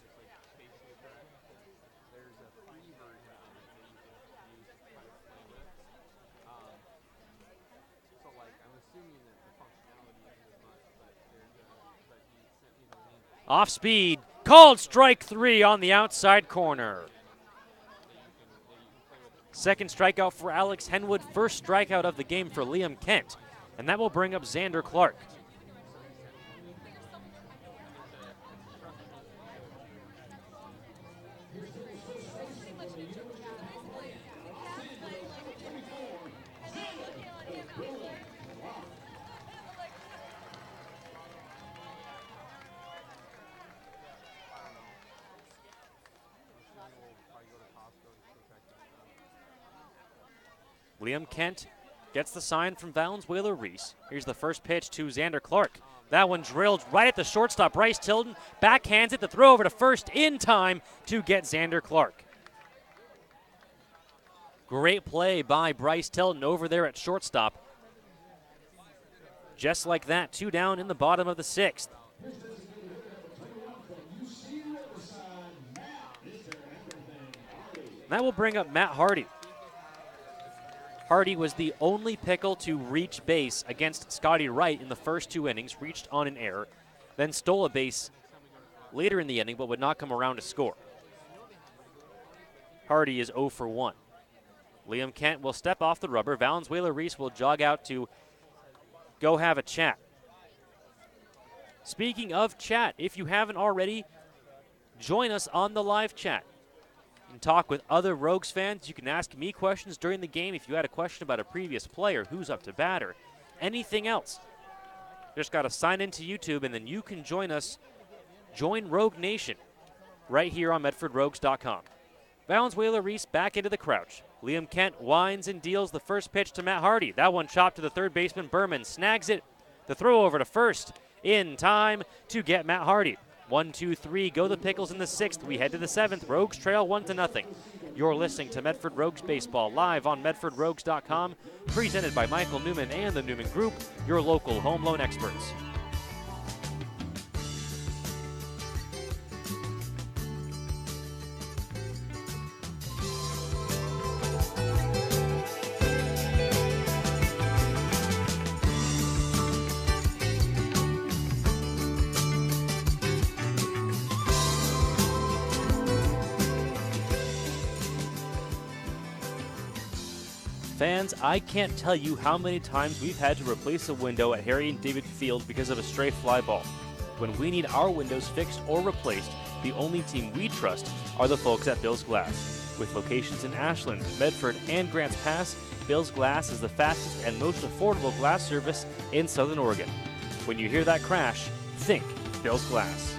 Off speed, called strike 3 on the outside corner. Second strikeout for Alex Henwood, first strikeout of the game for Liam Kent, and that will bring up Xander Clark. Liam Kent gets the sign from Valenzuela-Reese. Here's the first pitch to Xander Clark. That one drilled right at the shortstop. Bryce Tilden backhands it, the throw over to first in time to get Xander Clark. Great play by Bryce Tilden over there at shortstop. Just like that, 2 down in the bottom of the 6th. That will bring up Matt Hardy. Hardy was the only Pickle to reach base against Scotty Wright in the first 2 innings, reached on an error, then stole a base later in the inning but would not come around to score. Hardy is 0 for 1. Liam Kent will step off the rubber. Valenzuela-Reese will jog out to go have a chat. Speaking of chat, if you haven't already, join us on the live chat. You can talk with other Rogues fans. You can ask me questions during the game if you had a question about a previous player, who's up to bat, or anything else. Just got to sign into YouTube, and then you can join us. Join Rogue Nation right here on MedfordRogues.com. Valenzuela-Reese back into the crouch. Liam Kent winds and deals the first pitch to Matt Hardy. That one chopped to the third baseman. Berman snags it. The throw over to first in time to get Matt Hardy. 1, 2, 3, go the Pickles in the 6th. We head to the 7th. Rogues trail 1-0. You're listening to Medford Rogues Baseball live on MedfordRogues.com, presented by Michael Newman and the Newman Group, your local home loan experts. Fans, I can't tell you how many times we've had to replace a window at Harry and David Field because of a stray fly ball. When we need our windows fixed or replaced, the only team we trust are the folks at Bill's Glass. With locations in Ashland, Medford, and Grants Pass, Bill's Glass is the fastest and most affordable glass service in Southern Oregon. When you hear that crash, think Bill's Glass.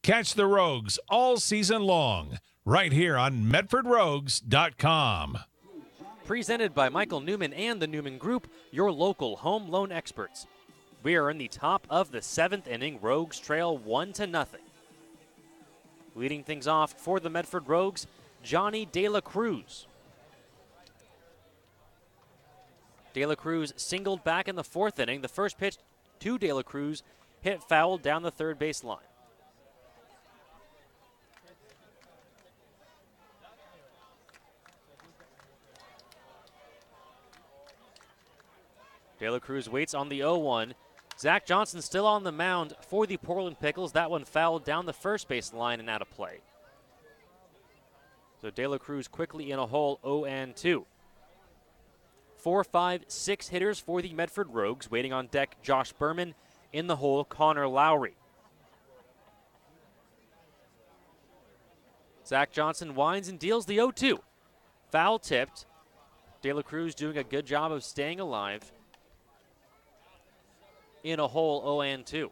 Catch the Rogues all season long, right here on MedfordRogues.com. Presented by Michael Newman and the Newman Group, your local home loan experts. We are in the top of the 7th inning. Rogues trail 1-0. Leading things off for the Medford Rogues, Johnny De La Cruz. De La Cruz singled back in the 4th inning. The first pitch to De La Cruz hit foul down the third base line. De La Cruz waits on the 0-1. Zach Johnson still on the mound for the Portland Pickles. That one fouled down the first base line and out of play. So De La Cruz quickly in a hole, 0-2. 4, 5, 6 hitters for the Medford Rogues. Waiting on deck, Josh Berman. In the hole, Connor Lowry. Zach Johnson winds and deals the 0-2. Foul tipped. De La Cruz doing a good job of staying alive. In a hole, 0-2.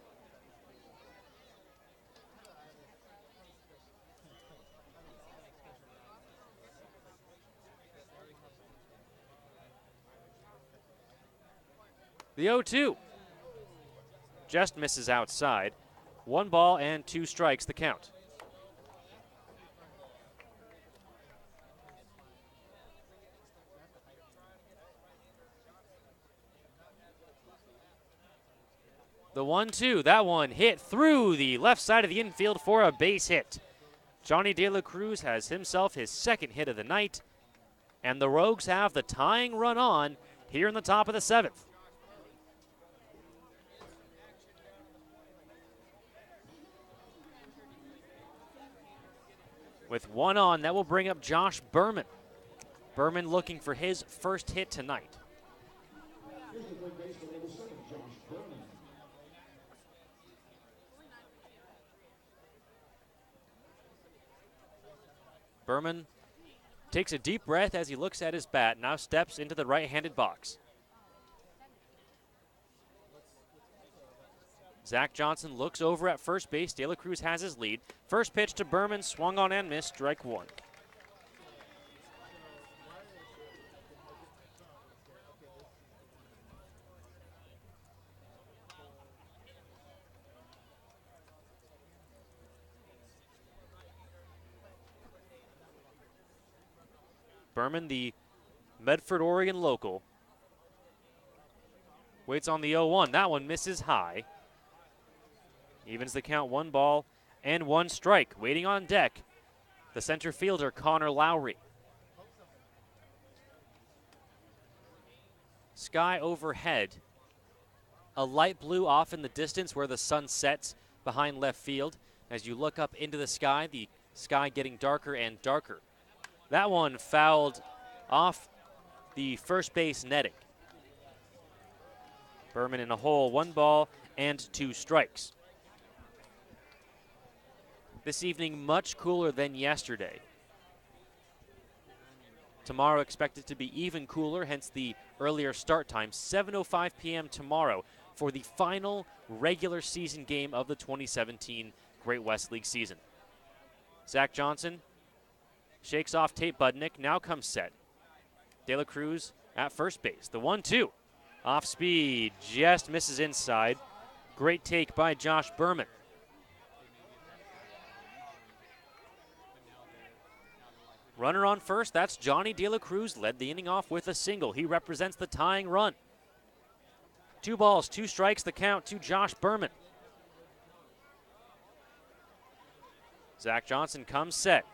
The 0-2 just misses outside. 1 ball and 2 strikes the count. The 1-2, that one hit through the left side of the infield for a base hit. Johnny De La Cruz has himself his 2nd hit of the night, and the Rogues have the tying run on here in the top of the 7th. With 1 on, that will bring up Josh Berman. Berman looking for his first hit tonight. Berman takes a deep breath as he looks at his bat, now steps into the right-handed box. Zach Johnson looks over at first base. De La Cruz has his lead. First pitch to Berman, swung on and missed, strike one. Berman, the Medford, Oregon local, waits on the 0-1. That one misses high. Evens the count, 1 ball and 1 strike. Waiting on deck, the center fielder, Connor Lowry. Sky overhead. A light blue off in the distance where the sun sets behind left field. As you look up into the sky getting darker and darker. That one fouled off the first base netting. Berman in a hole, 1 ball and 2 strikes. This evening, much cooler than yesterday. Tomorrow expected to be even cooler, hence the earlier start time. 7:05 p.m. tomorrow for the final regular season game of the 2017 Great West League season. Zach Johnson shakes off Tate Budnick, now comes set. De La Cruz at first base. The 1-2. Off speed, just misses inside. Great take by Josh Berman. Runner on first, that's Johnny De La Cruz, led the inning off with a single. He represents the tying run. 2 balls, 2 strikes, the count to Josh Berman. Zach Johnson comes set.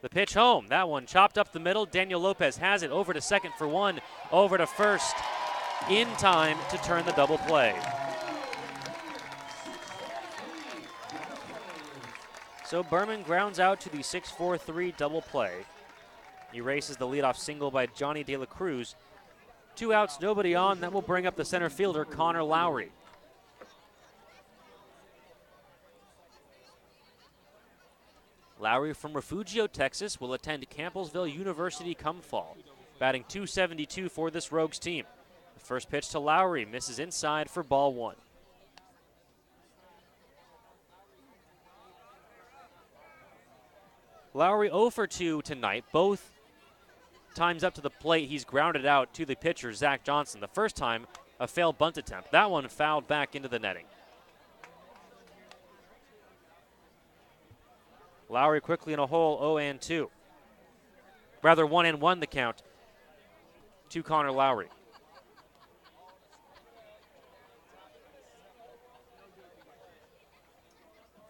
The pitch home, that one chopped up the middle. Daniel Lopez has it over to second for 1, over to first, in time to turn the double play. So Berman grounds out to the 6-4-3 double play. Erases the leadoff single by Johnny De La Cruz. 2 outs, nobody on. That will bring up the center fielder, Connor Lowry. Lowry from Refugio, Texas, will attend Campbellsville University come fall. Batting .272 for this Rogues team. The first pitch to Lowry misses inside for ball 1. Lowry 0 for 2 tonight. Both times up to the plate, he's grounded out to the pitcher, Zach Johnson. The first time, a failed bunt attempt. That one fouled back into the netting. Lowry quickly in a hole, 0-2. Rather, 1-1 the count to Connor Lowry.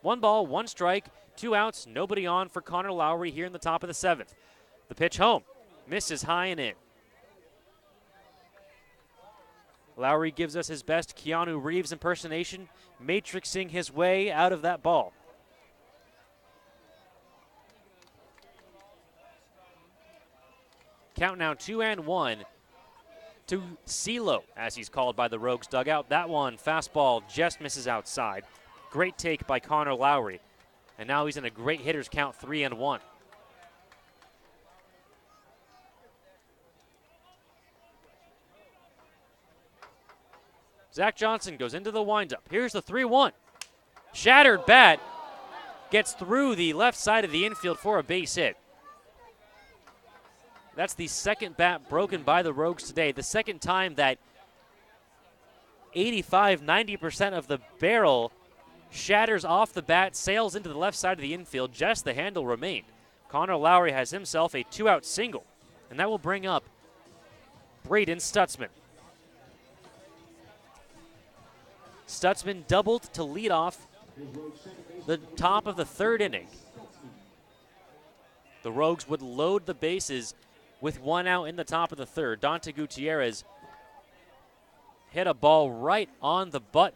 One ball, 1 strike, 2 outs, nobody on for Connor Lowry here in the top of the 7th. The pitch home, misses high and in. Lowry gives us his best Keanu Reeves impersonation, matrixing his way out of that ball. Count now 2-1 to CeeLo, as he's called by the Rogues dugout. That one, fastball, just misses outside. Great take by Connor Lowry. And now he's in a great hitter's count, 3-1. Zach Johnson goes into the windup. Here's the 3-1. Shattered bat gets through the left side of the infield for a base hit. That's the second bat broken by the Rogues today. The second time that 85-90% of the barrel shatters off the bat, sails into the left side of the infield. Just the handle remained. Connor Lowry has himself a 2-out single, and that will bring up Braden Stutzman. Stutzman doubled to lead off the top of the 3rd inning. The Rogues would load the bases with 1 out in the top of the 3rd. Dante Gutierrez hit a ball right on the butt.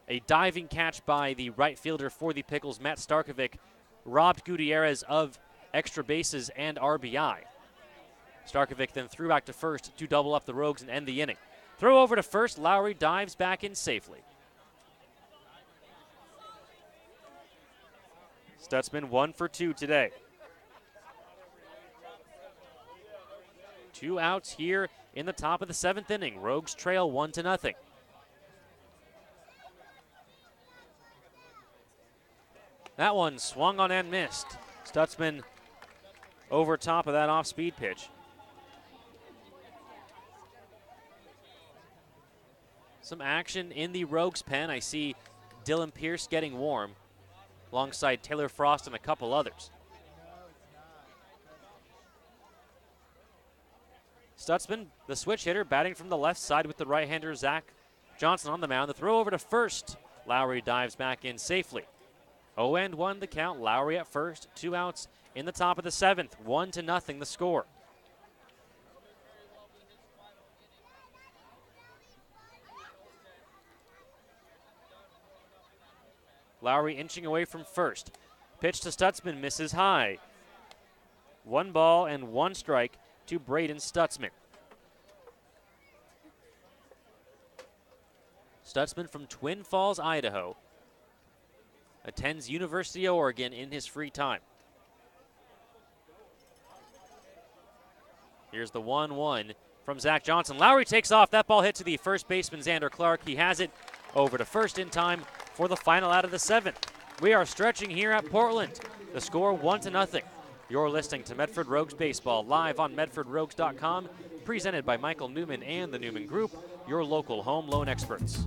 A diving catch by the right fielder for the Pickles, Matt Starkovic, robbed Gutierrez of extra bases and RBI. Starkovic then threw back to first to double up the Rogues and end the inning. Throw over to first. Lowry dives back in safely. Stutzman 1 for 2 today. 2 outs here in the top of the 7th inning. Rogues trail 1-0. That one swung on and missed. Stutzman over top of that off-speed pitch. Some action in the Rogues pen. I see Dylan Pierce getting warm alongside Taylor Frost and a couple others. Stutzman, the switch hitter, batting from the left side with the right-hander Zach Johnson on the mound. The throw over to first. Lowry dives back in safely. 0-1 the count. Lowry at first. 2 outs in the top of the 7th. 1-0 the score. Lowry inching away from first. Pitch to Stutzman misses high. 1 ball and 1 strike to Braden Stutzman. Stutzman from Twin Falls, Idaho. Attends University of Oregon in his free time. Here's the 1-1 from Zach Johnson. Lowry takes off. That ball hit to the first baseman, Xander Clark. He has it over to first in time for the final out of the 7th. We are stretching here at Portland. The score 1-0. You're listening to Medford Rogues Baseball live on MedfordRogues.com, presented by Michael Newman and the Newman Group, your local home loan experts.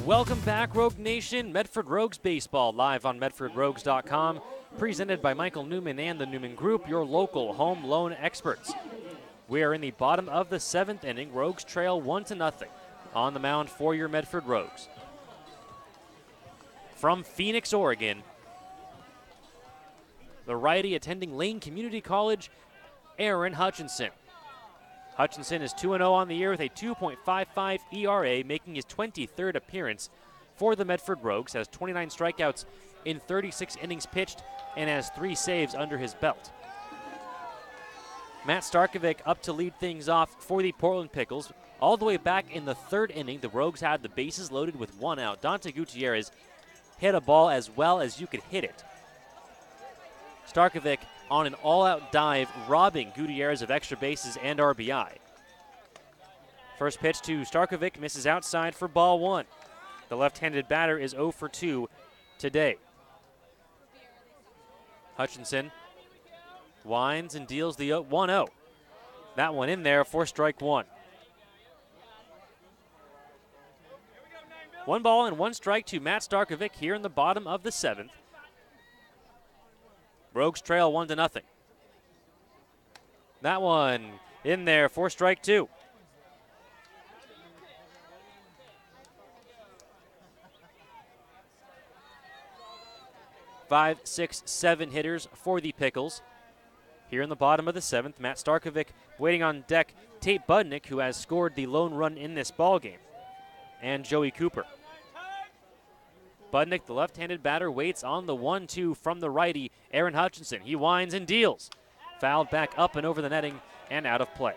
Welcome back, Rogue Nation. Medford Rogues Baseball live on MedfordRogues.com, presented by Michael Newman and the Newman Group, your local home loan experts. We are in the bottom of the 7th inning. Rogues trail 1-0 on the mound for your Medford Rogues. From Phoenix, Oregon, the righty attending Lane Community College, Aaron Hutchinson. Hutchinson is 2-0 on the year with a 2.55 ERA, making his 23rd appearance for the Medford Rogues, has 29 strikeouts in 36 innings pitched, and has 3 saves under his belt. Matt Starkovic up to lead things off for the Portland Pickles. All the way back in the 3rd inning, the Rogues had the bases loaded with 1 out. Dante Gutierrez hit a ball as well as you could hit it. Starkovic on an all-out dive, robbing Gutierrez of extra bases and RBI. First pitch to Starkovic, misses outside for ball one. The left-handed batter is 0 for 2 today. Hutchinson winds and deals the 1-0. That one in there for strike one. 1 ball and 1 strike to Matt Starkovic here in the bottom of the 7th. Rogues trail 1-0. That one in there for strike two. 5, 6, 7 hitters for the Pickles. Here in the bottom of the 7th, Matt Starkovic waiting on deck. Tate Budnick, who has scored the lone run in this ballgame, and Joey Cooper. Budnick, the left-handed batter, waits on the 1-2 from the righty, Aaron Hutchinson. He winds and deals. Fouled back up and over the netting and out of play.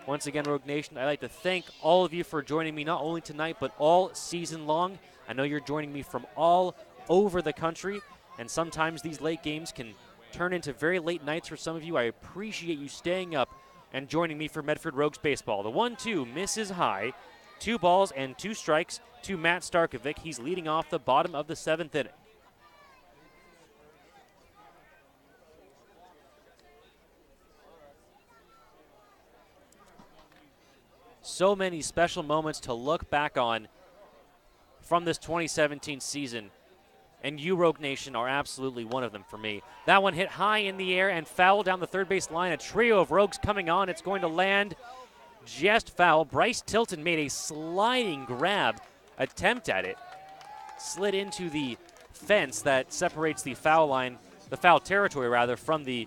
Once again, Rogue Nation, I'd like to thank all of you for joining me not only tonight but all season long. I know you're joining me from all over the country, and sometimes these late games can turn into very late nights for some of you. I appreciate you staying up and joining me for Medford Rogues baseball. The 1-2 misses high. 2 balls and 2 strikes to Matt Starkovic. He's leading off the bottom of the 7th inning. So many special moments to look back on from this 2017 season, and you, Rogue Nation, are absolutely one of them for me. That one hit high in the air and foul down the third base line. A trio of Rogues coming on. It's going to land just foul. Bryce Tilton made a sliding grab attempt at it. Slid into the fence that separates the foul line, the foul territory rather, from the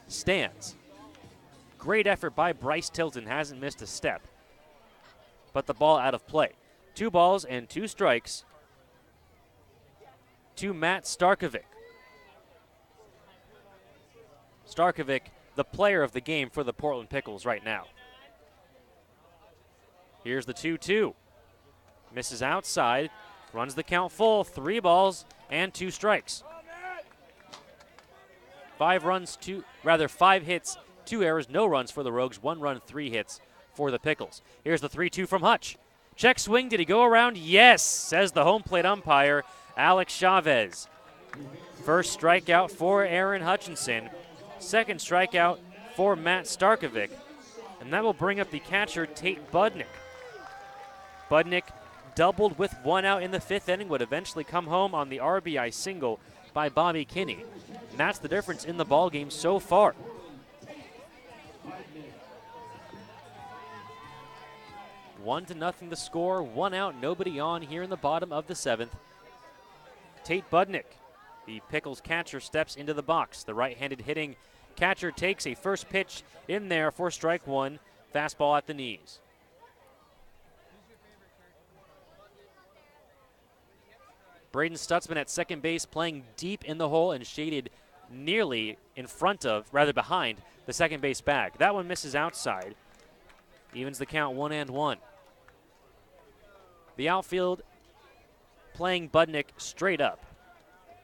stands. Great effort by Bryce Tilton. Hasn't missed a step. But the ball out of play. 2 balls and 2 strikes to Matt Starkovic. Starkovic, the player of the game for the Portland Pickles right now. Here's the 2-2. Misses outside, runs the count full. 3 balls and 2 strikes. 5 hits, 2 errors, no runs for the Rogues. 1 run, 3 hits for the Pickles. Here's the 3-2 from Hutch. Check swing, did he go around? Yes, says the home plate umpire, Alex Chavez. First strikeout for Aaron Hutchinson. Second strikeout for Matt Starkovic. And that will bring up the catcher, Tate Budnick. Budnick doubled with 1 out in the 5th inning, would eventually come home on the RBI single by Bobby Kinney. And that's the difference in the ballgame so far. One to nothing the score, 1 out, nobody on here in the bottom of the 7th. Tate Budnick, the Pickles catcher, steps into the box. The right-handed hitting catcher takes a first pitch in there for strike 1, fastball at the knees. Braden Stutzman at second base, playing deep in the hole and shaded nearly behind the second base bag. That one misses outside. Evens the count 1-1. The outfield playing Budnick straight up.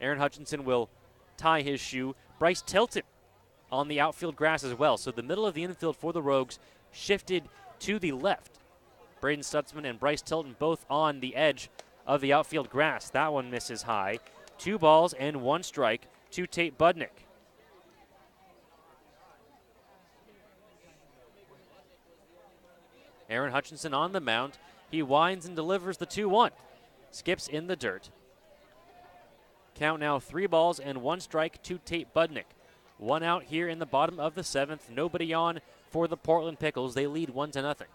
Aaron Hutchinson will tie his shoe. Bryce Tilton on the outfield grass as well. So the middle of the infield for the Rogues shifted to the left. Braden Stutzman and Bryce Tilton both on the edge of the outfield grass. That one misses high. 2 balls and 1 strike to Tate Budnick. Aaron Hutchinson on the mound. He winds and delivers the 2-1. Skips in the dirt. Count now 3 balls and 1 strike to Tate Budnick. 1 out here in the bottom of the 7th. Nobody on for the Portland Pickles. They lead 1-0.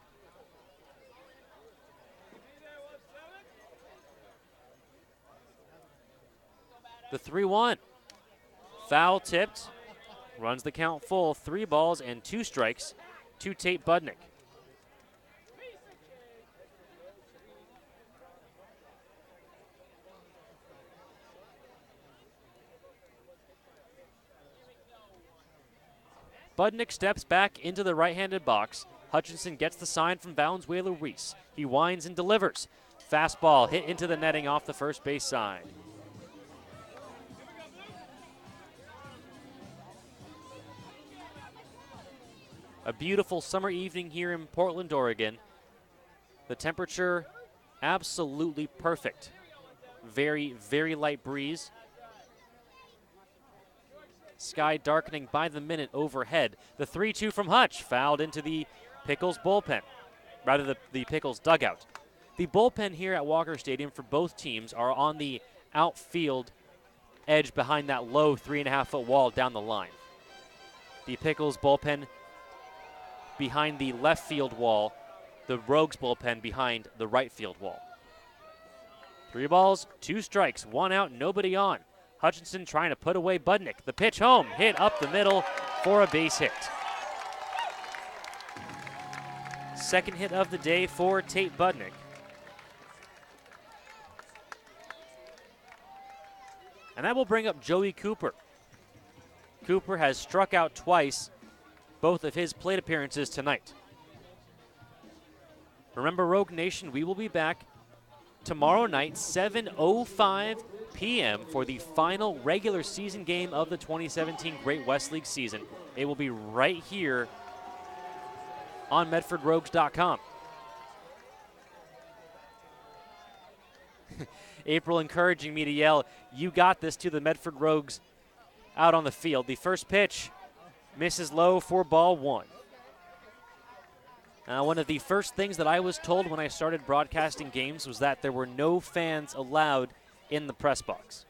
The 3-1. Foul tipped. Runs the count full. 3 balls and 2 strikes to Tate Budnick. Budnick steps back into the right-handed box. Hutchinson gets the sign from Valenzuela-Reese. He winds and delivers. Fastball hit into the netting off the first base side. A beautiful summer evening here in Portland, Oregon. The temperature absolutely perfect. Very, very light breeze. Sky darkening by the minute overhead. The 3-2 from Hutch, fouled into the Pickles bullpen, rather the Pickles dugout. The bullpen here at Walker Stadium for both teams are on the outfield edge behind that low 3.5-foot wall down the line. The Pickles bullpen behind the left field wall, the Rogues bullpen behind the right field wall. 3 balls, 2 strikes, 1 out, nobody on. Hutchinson trying to put away Budnick. The pitch home, hit up the middle for a base hit. Second hit of the day for Tate Budnick. And that will bring up Joey Cooper. Cooper has struck out twice, both of his plate appearances tonight. Remember, Rogue Nation, we will be back tomorrow night, 7:05 p.m. for the final regular season game of the 2017 Great West League season. It will be right here on MedfordRogues.com. April encouraging me to yell, "You got this," to the Medford Rogues out on the field. The first pitch misses low for ball 1. One of the first things that I was told when I started broadcasting games was that there were no fans allowed in the press box.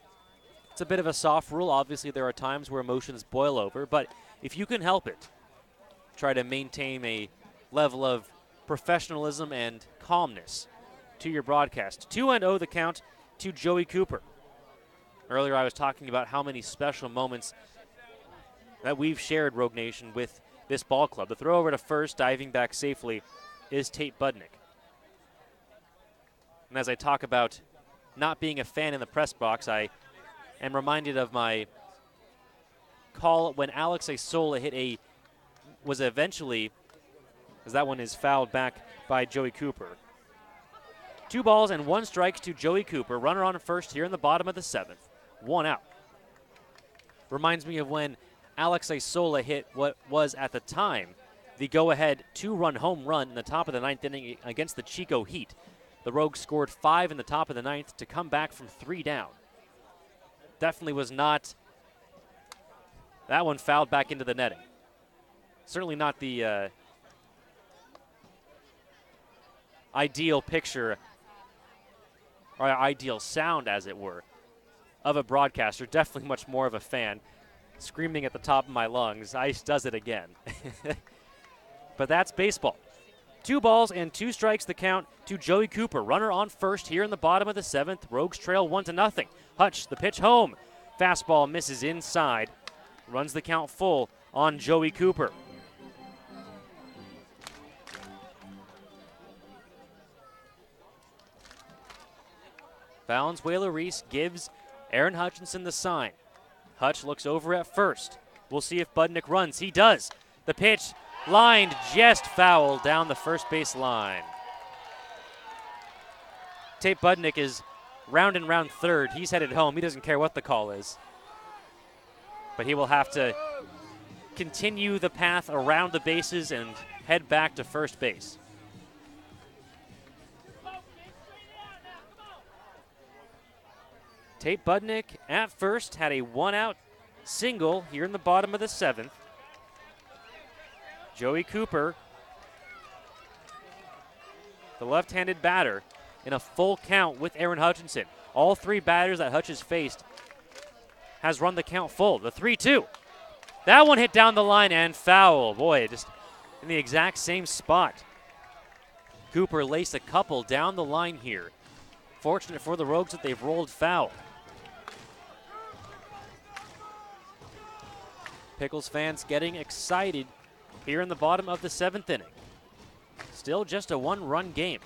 It's a bit of a soft rule. Obviously, there are times where emotions boil over, but if you can help it, try to maintain a level of professionalism and calmness to your broadcast. 2-0 the count to Joey Cooper. Earlier I was talking about how many special moments that we've shared, Rogue Nation, with this ball club. The throw over to first, diving back safely, is Tate Budnick. And as I talk about not being a fan in the press box, I am reminded of my call when Alex Isola was eventually, as that one is fouled back by Joey Cooper. 2 balls and 1 strike to Joey Cooper. Runner on first here in the bottom of the 7th. 1 out. Reminds me of when Alex Isola hit what was at the time the go-ahead 2-run home run in the top of the 9th inning against the Chico Heat. The Rogues scored 5 in the top of the 9th to come back from 3 down. Definitely was not that one fouled back into the netting. Certainly not the ideal picture, or ideal sound, as it were, of a broadcaster. Definitely much more of a fan, screaming at the top of my lungs, "Ice does it again." But that's baseball. 2 balls and 2 strikes the count to Joey Cooper. Runner on first here in the bottom of the 7th. Rogues trail 1-0. Hutch, the pitch home. Fastball misses inside. Runs the count full on Joey Cooper. Valenzuela-Reese gives Aaron Hutchinson the sign. Hutch looks over at first. We'll see if Budnick runs. He does. The pitch lined just foul down the first base line. Tate Budnick is round and round third. He's headed home. He doesn't care what the call is. But he will have to continue the path around the bases and head back to first base. Tate Budnick at first had a 1-out single here in the bottom of the 7th. Joey Cooper, the left-handed batter, in a full count with Aaron Hutchinson. All 3 batters that Hutch has faced has run the count full. The 3-2. That one hit down the line and foul. Boy, just in the exact same spot. Cooper laced a couple down the line here. Fortunate for the Rogues that they've rolled foul. Pickles fans getting excited here in the bottom of the 7th inning. Still just a 1-run game.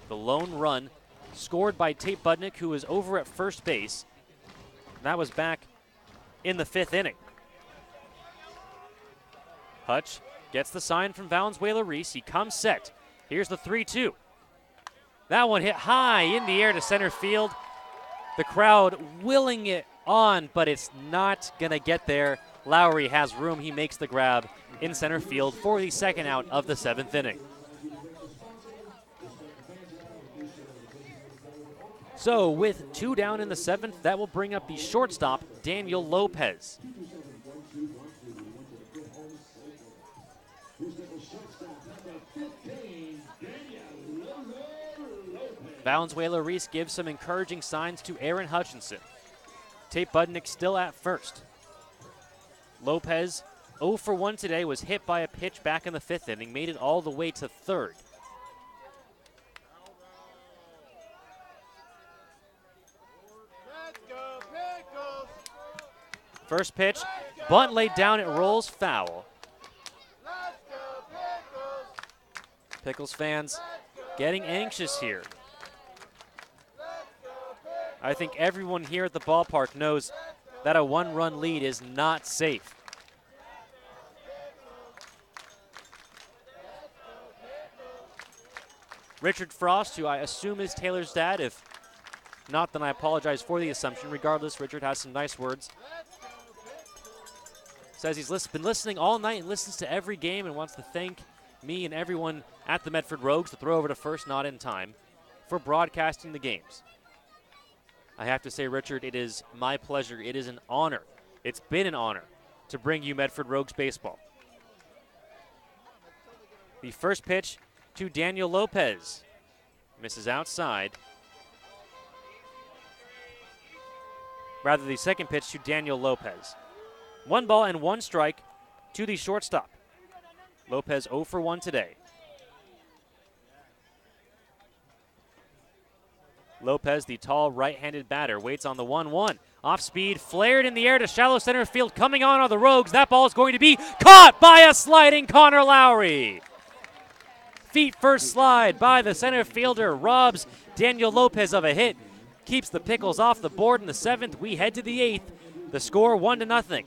The lone run scored by Tate Budnick, who was over at first base. That was back in the 5th inning. Hutch gets the sign from Valenzuela-Reese. He comes set. Here's the 3-2. That one hit high in the air to center field. The crowd willing it on, but it's not going to get there Lowry has room. He makes the grab in center field for the second out of the 7th inning. So with 2 down in the 7th, that will bring up the shortstop, Daniel Lopez. Valenzuela Reese gives some encouraging signs to Aaron Hutchinson. Tate Budnick still at first. Lopez, 0 for 1 today, was hit by a pitch back in the 5th inning, made it all the way to 3rd. Let's go, Pickles! First pitch, bunt laid down, it rolls foul. Let's go, Pickles! Pickles fans getting anxious here. I think everyone here at the ballpark knows that a 1-run lead is not safe. Richard Frost, who I assume is Taylor's dad. If not, then I apologize for the assumption. Regardless, Richard has some nice words. Says he's been listening all night and listens to every game and wants to thank me and everyone at the Medford Rogues, the throw over to first not in time, for broadcasting the games. I have to say, Richard, it is my pleasure. It is an honor. It's been an honor to bring you Medford Rogues baseball. The first pitch to Daniel Lopez. Misses outside. Rather, the second pitch to Daniel Lopez. 1 ball and 1 strike to the shortstop. Lopez 0 for 1 today. Lopez, the tall right-handed batter, waits on the 1-1. Off speed, flared in the air to shallow center field. Coming on are the Rogues. That ball is going to be caught by a sliding Connor Lowry. Feet first slide by the center fielder robs Daniel Lopez of a hit. Keeps the Pickles off the board in the 7th. We head to the 8th. The score 1-0.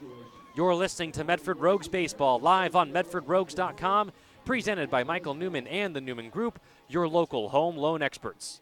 You're listening to Medford Rogues Baseball live on MedfordRogues.com, presented by Michael Newman and the Newman Group, your local home loan experts.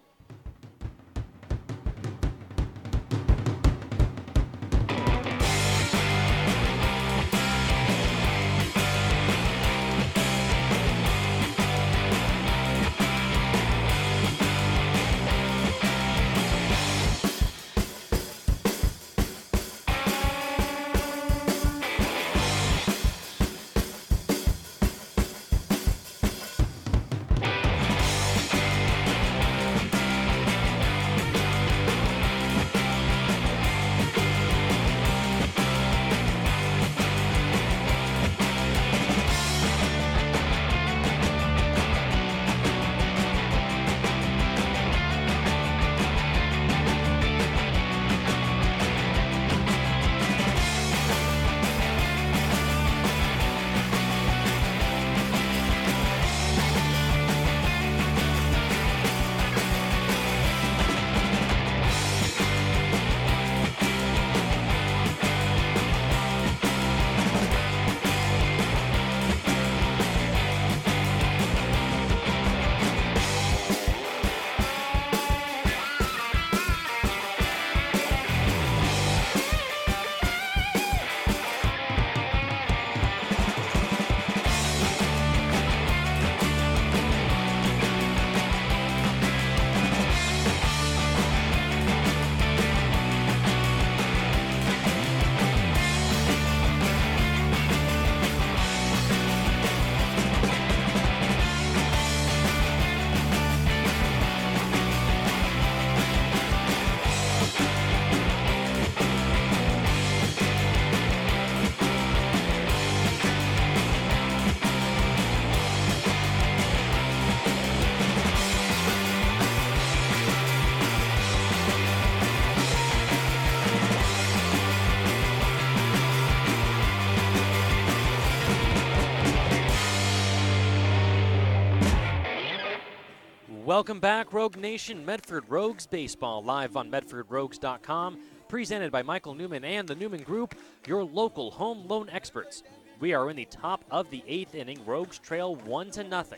Welcome back, Rogue Nation. Medford Rogues Baseball live on MedfordRogues.com, presented by Michael Newman and the Newman Group, your local home loan experts. We are in the top of the 8th inning. Rogues trail 1-0.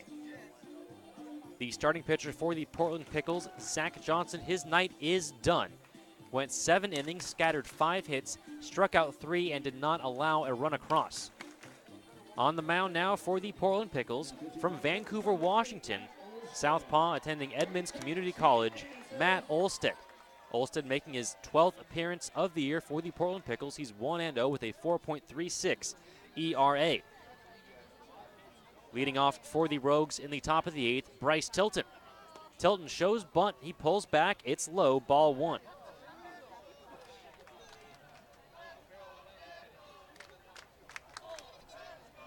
The starting pitcher for the Portland Pickles, Zach Johnson, his night is done. went 7 innings, scattered 5 hits, struck out 3, and did not allow a run across. On the mound now for the Portland Pickles from Vancouver, Washington, southpaw attending Edmonds Community College, Matt Olstead. Olstead making his 12th appearance of the year for the Portland Pickles. He's 1-0 with a 4.36 ERA. Leading off for the Rogues in the top of the 8th, Bryce Tilton. Tilton shows bunt. He pulls back. It's low, ball 1.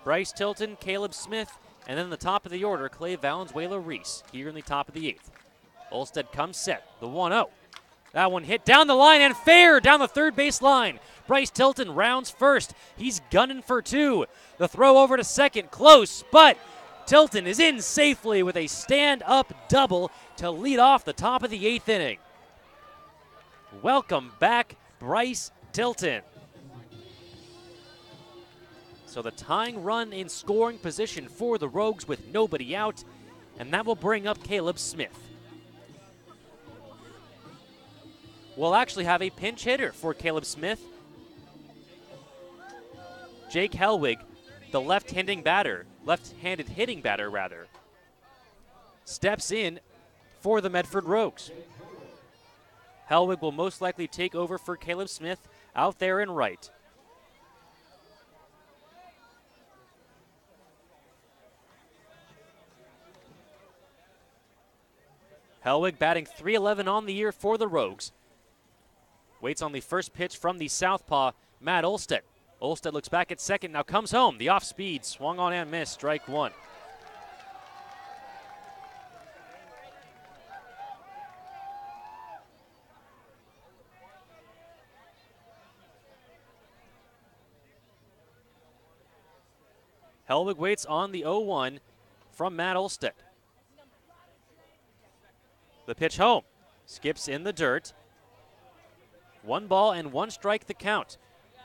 Bryce Tilton, Caleb Smith, and then the top of the order, Clay Valenzuela-Reese here in the top of the 8th. Olstead comes set, the 1-0. That one hit down the line and fair down the third base line. Bryce Tilton rounds first. He's gunning for 2. The throw over to second, close, but Tilton is in safely with a stand-up double to lead off the top of the 8th inning. Welcome back, Bryce Tilton. So the tying run in scoring position for the Rogues with nobody out, and that will bring up Caleb Smith. We'll actually have a pinch hitter for Caleb Smith. Jake Helwig, the left-handed hitting batter, steps in for the Medford Rogues. Helwig will most likely take over for Caleb Smith out there in right. Helwig batting .311 on the year for the Rogues. Waits on the first pitch from the southpaw, Matt Olstead. Olstead looks back at second, now comes home. The off-speed, swung on and missed, strike 1. Helwig waits on the 0-1 from Matt Olstead. The pitch home, skips in the dirt. 1 ball and 1 strike the count.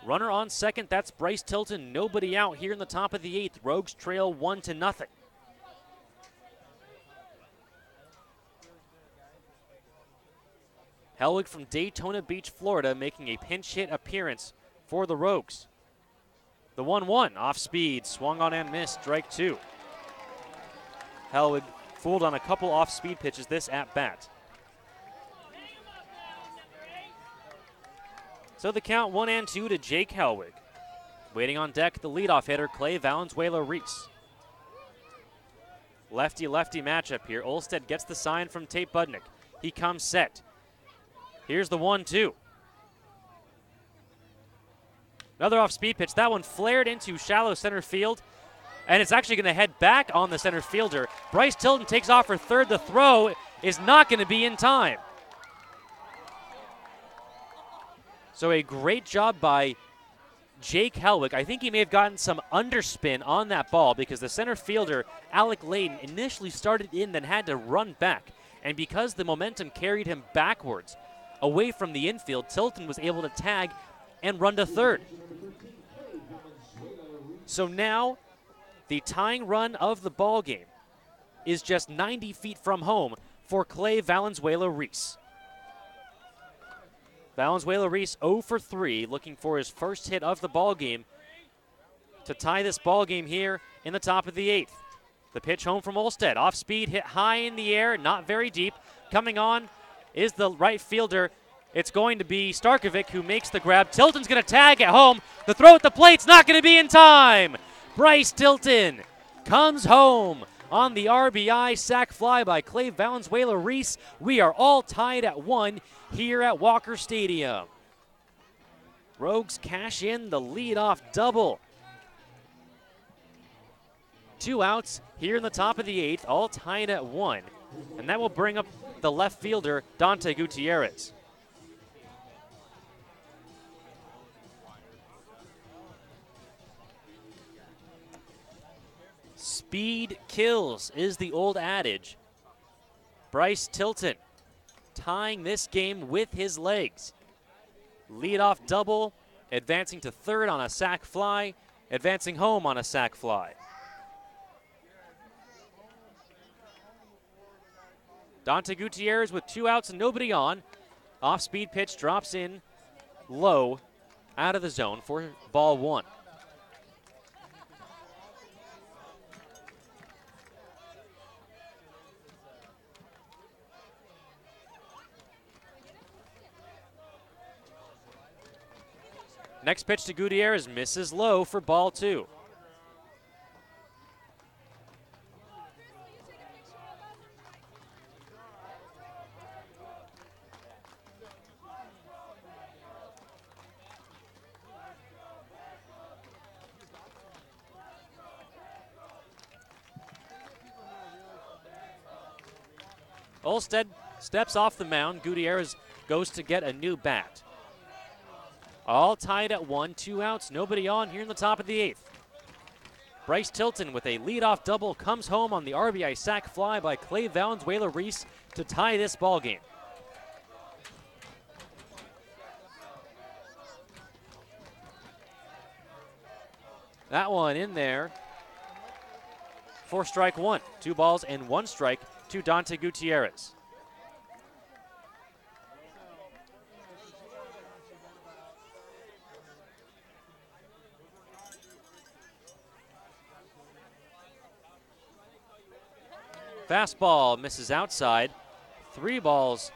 Runner on second, that's Bryce Tilton. Nobody out here in the top of the 8th. Rogues trail 1-0. Helwig from Daytona Beach, Florida, making a pinch hit appearance for the Rogues. The 1-1, off speed, swung on and missed, strike 2. Helwig fooled on a couple off speed pitches this at bat. So the count 1-2 to Jake Helwig. Waiting on deck, the leadoff hitter, Clay Valenzuela-Reese. Lefty-lefty matchup here. Olstead gets the sign from Tate Budnick. He comes set. Here's the 1-2. Another off-speed pitch. That one flared into shallow center field, and it's actually going to head back on the center fielder. Bryce Tilton takes off for third. The throw is not going to be in time. So a great job by Jake Helwig. I think he may have gotten some underspin on that ball because the center fielder, Alec Layden, initially started in, then had to run back. And because the momentum carried him backwards, away from the infield, Tilton was able to tag and run to third. So now the tying run of the ball game is just 90 feet from home for Clay Valenzuela-Reese. Valenzuela-Reese 0 for 3, looking for his first hit of the ball game to tie this ball game here in the top of the 8th. The pitch home from Olstead. Off speed, hit high in the air, not very deep. Coming on is the right fielder. It's going to be Starkovic who makes the grab. Tilton's going to tag at home. The throw at the plate's not going to be in time. Bryce Tilton comes home on the RBI sac fly by Clay Valenzuela-Reese. We are all tied at 1 here at Walker Stadium. Rogues cash in the leadoff double. 2 outs here in the top of the 8th, all tied at 1. And that will bring up the left fielder, Dante Gutierrez. Speed kills is the old adage. Bryce Tilton tying this game with his legs. Leadoff double, advancing to third on a sac fly, advancing home on a sac fly. Dante Gutierrez with 2 outs and nobody on. Off-speed pitch drops in low out of the zone for ball 1. Next pitch to Gutierrez misses low for ball 2. Olstead steps off the mound. Gutierrez goes to get a new bat. All tied at 1, 2 outs, nobody on here in the top of the 8th. Bryce Tilton with a leadoff double comes home on the RBI sac fly by Clay Valenzuela-Reese to tie this ball game. That one in there for strike 1. 2 balls and 1 strike to Dante Gutierrez. Fastball misses outside. 3 balls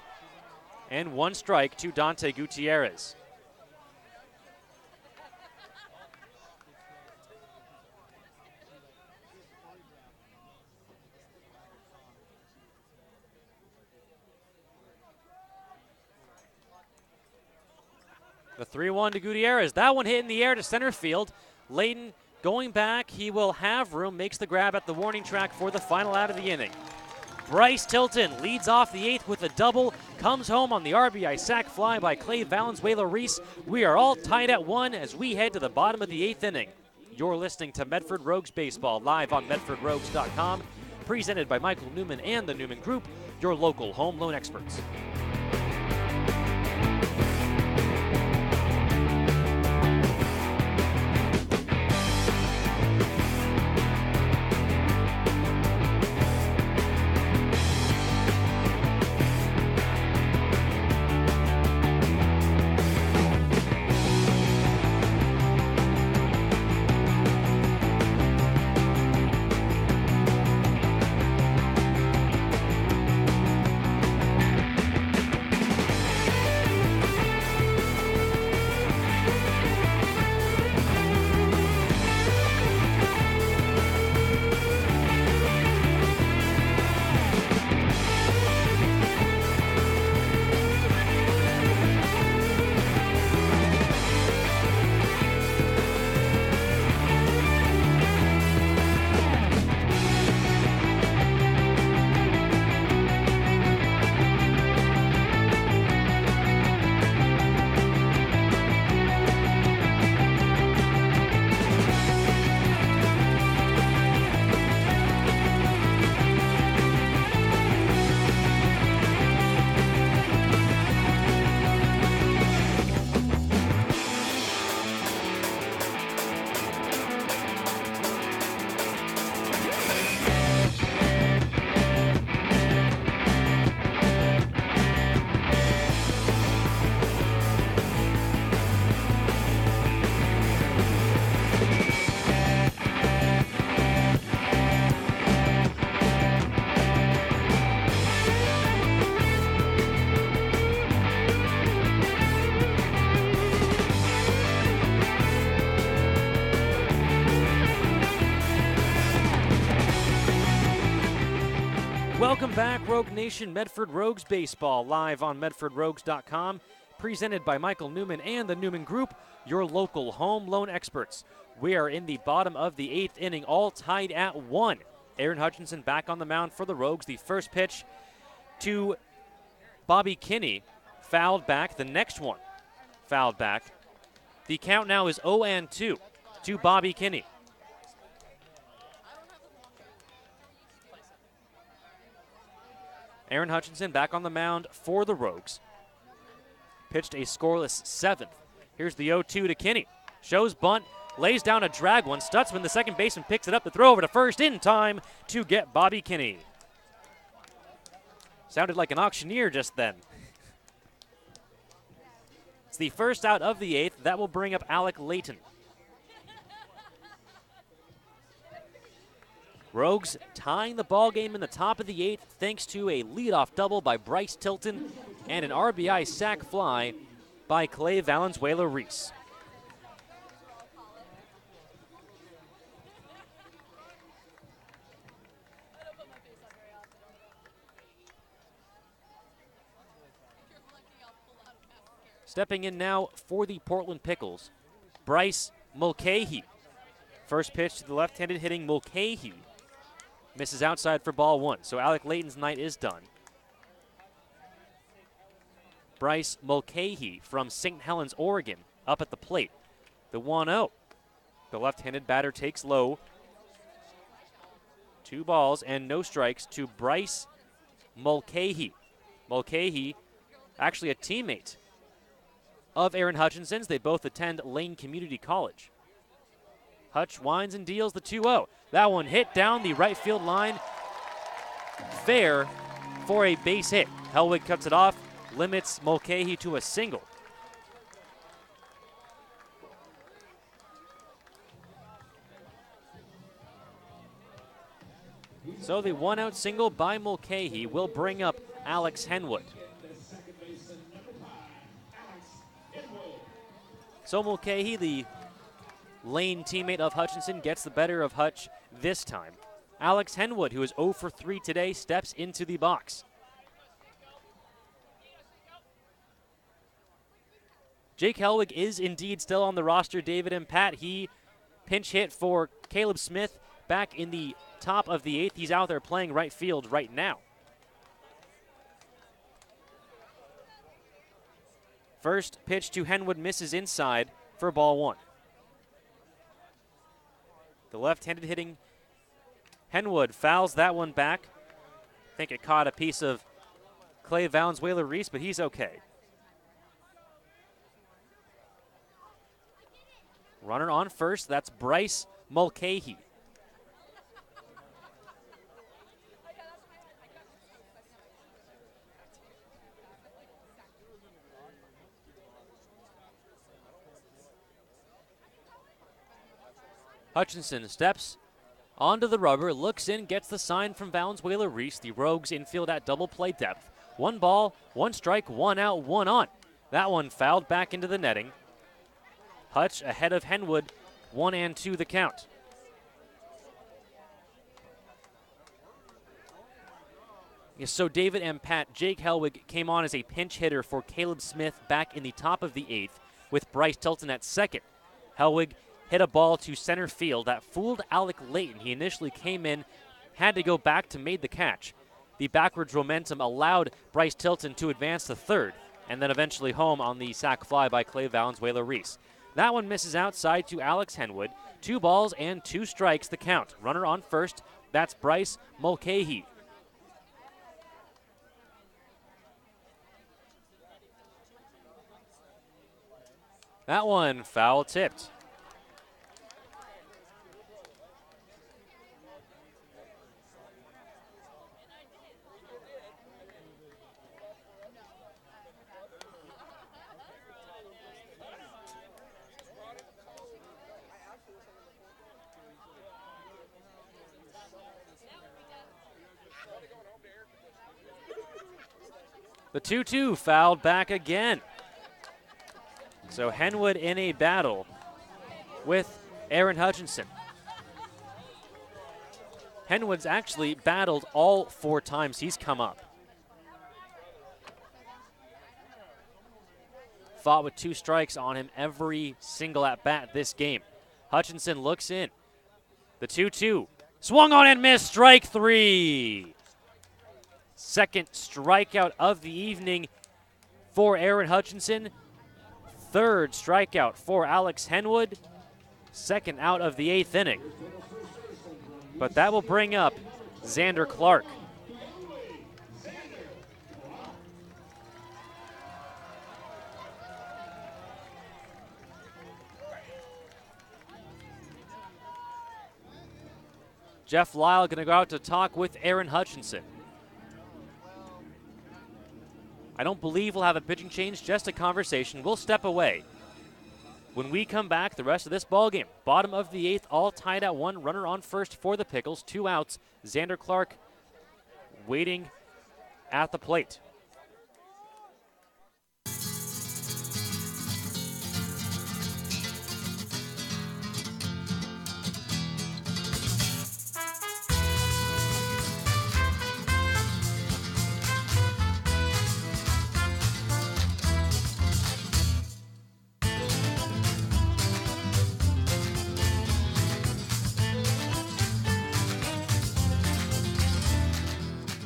and 1 strike to Dante Gutierrez. The 3-1 to Gutierrez. That one hit in the air to center field. Layden going back. He will have room, makes the grab at the warning track for the final out of the inning. Bryce Tilton leads off the 8th with a double, comes home on the RBI sac fly by Clay Valenzuela-Reese. We are all tied at 1 as we head to the bottom of the 8th inning. You're listening to Medford Rogues Baseball live on MedfordRogues.com, presented by Michael Newman and the Newman Group, your local home loan experts. Welcome back, Rogue Nation. Medford Rogues Baseball live on MedfordRogues.com, presented by Michael Newman and the Newman Group, your local home loan experts. We are in the bottom of the 8th inning, all tied at 1. Aaron Hutchinson back on the mound for the Rogues. The first pitch to Bobby Kinney, fouled back. The next one fouled back. The count now is 0-2 to Bobby Kinney. Aaron Hutchinson back on the mound for the Rogues. Pitched a scoreless 7th. Here's the 0-2 to Kinney. Shows bunt, lays down a drag one. Stutzman, the second baseman, picks it up to throw over to first in time to get Bobby Kinney. Sounded like an auctioneer just then. It's the first out of the 8th. That will bring up Alec Layton. Rogues tying the ball game in the top of the 8th thanks to a leadoff double by Bryce Tilton and an RBI sac fly by Clay Valenzuela-Reese. Stepping in now for the Portland Pickles, Bryce Mulcahy. First pitch to the left-handed hitting Mulcahy. Misses outside for ball 1, so Alec Layton's night is done. Bryce Mulcahy from St. Helens, Oregon, up at the plate. The 1-0. The left-handed batter takes low. 2 balls and no strikes to Bryce Mulcahy. Mulcahy, actually a teammate of Aaron Hutchinson's. They both attend Lane Community College. Hutch winds and deals the 2-0. That one hit down the right field line. Fair for a base hit. Hellwig cuts it off, limits Mulcahy to a single. So the 1-out single by Mulcahy will bring up Alex Henwood. So Mulcahy, the Lane teammate of Hutchinson, gets the better of Hutch this time. Alex Henwood, who is 0 for 3 today, steps into the box. Jake Hellwig is indeed still on the roster, David and Pat. He pinch hit for Caleb Smith back in the top of the 8th. He's out there playing right field right now. First pitch to Henwood misses inside for ball 1. The left-handed hitting Henwood fouls that one back. I think it caught a piece of Clay Valenzuela-Reese, but he's okay. Runner on first, that's Bryce Mulcahy. Hutchinson steps onto the rubber, looks in, gets the sign from Valenzuela-Reese. The Rogues infield at double play depth. 1 ball, 1 strike, 1 out, 1 on. That one fouled back into the netting. Hutch ahead of Henwood, 1-2 the count. Yes, so David and Pat, Jake Hellwig came on as a pinch hitter for Caleb Smith back in the top of the 8th with Bryce Tilton at second. Hellwig hit a ball to center field that fooled Alec Layton. He initially came in, had to go back to made the catch. The backwards momentum allowed Bryce Tilton to advance to third and then eventually home on the sac fly by Clay Valenzuela-Reese. That one misses outside to Alex Henwood. 2 balls and 2 strikes the count. Runner on first, that's Bryce Mulcahy. That one foul tipped. The 2-2 fouled back again. So Henwood in a battle with Aaron Hutchinson. Henwood's actually battled all 4 times he's come up. Fought with 2 strikes on him every single at-bat this game. Hutchinson looks in. The 2-2. Swung on and missed. Strike 3. Second strikeout of the evening for Aaron Hutchinson. Third strikeout for Alex Henwood. Second out of the 8th inning. But that will bring up Xander Clark. Jeff Lyle going to go out to talk with Aaron Hutchinson. I don't believe we'll have a pitching change, just a conversation. We'll step away. When we come back, the rest of this ball game, bottom of the 8th, all tied at 1. Runner on first for the Pickles, 2 outs. Xander Clark waiting at the plate.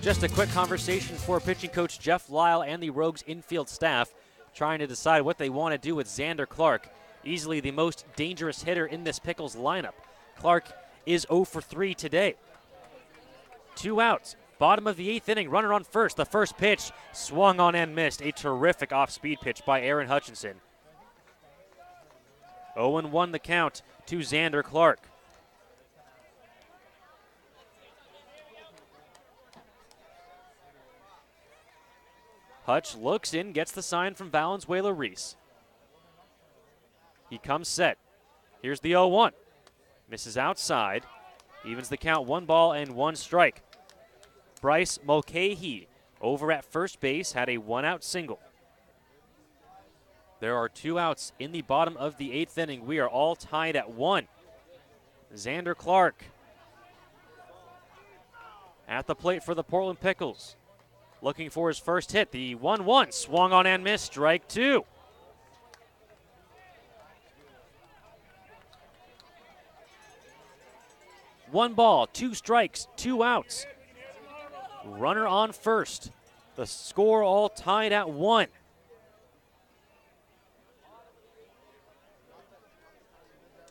Just a quick conversation for pitching coach Jeff Lyle and the Rogues infield staff, trying to decide what they want to do with Xander Clark, easily the most dangerous hitter in this Pickles lineup. Clark is 0 for 3 today. 2 outs, bottom of the 8th inning, runner on first. The first pitch swung on and missed. A terrific off-speed pitch by Aaron Hutchinson. 0-1 the count to Xander Clark. Hutch looks in, gets the sign from Valenzuela-Reese. He comes set. Here's the 0-1. Misses outside. Evens the count, 1 ball and 1 strike. Bryce Mulcahy over at first base had a 1-out single. There are 2 outs in the bottom of the 8th inning. We are all tied at 1. Xander Clark at the plate for the Portland Pickles. Looking for his first hit. The 1-1 swung on and missed. Strike 2. One ball, 2 strikes, 2 outs. Runner on first. The score all tied at 1.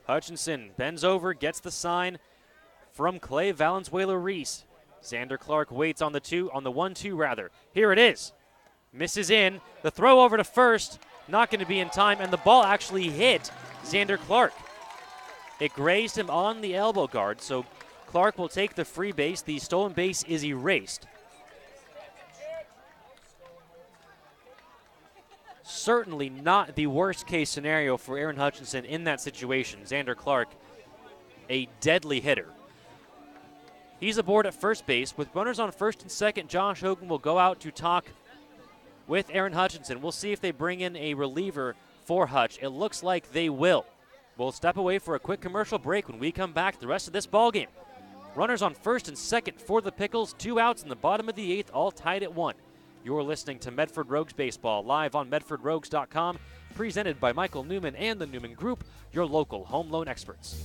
Hutchinson bends over, gets the sign from Clay Valenzuela-Reese. Xander Clark waits on the 1-2 rather. Here it is. Misses in. The throw over to first. Not going to be in time, and the ball actually hit Xander Clark. It grazed him on the elbow guard, so Clark will take the free base. The stolen base is erased. Certainly not the worst case scenario for Aaron Hutchinson in that situation. Xander Clark, a deadly hitter. He's aboard at first base. With runners on first and second, Josh Hogan will go out to talk with Aaron Hutchinson. We'll see if they bring in a reliever for Hutch. It looks like they will. We'll step away for a quick commercial break. When we come back, the rest of this ballgame. Runners on first and second for the Pickles. 2 outs in the bottom of the 8th, all tied at 1. You're listening to Medford Rogues Baseball, live on MedfordRogues.com, presented by Michael Newman and the Newman Group, your local home loan experts.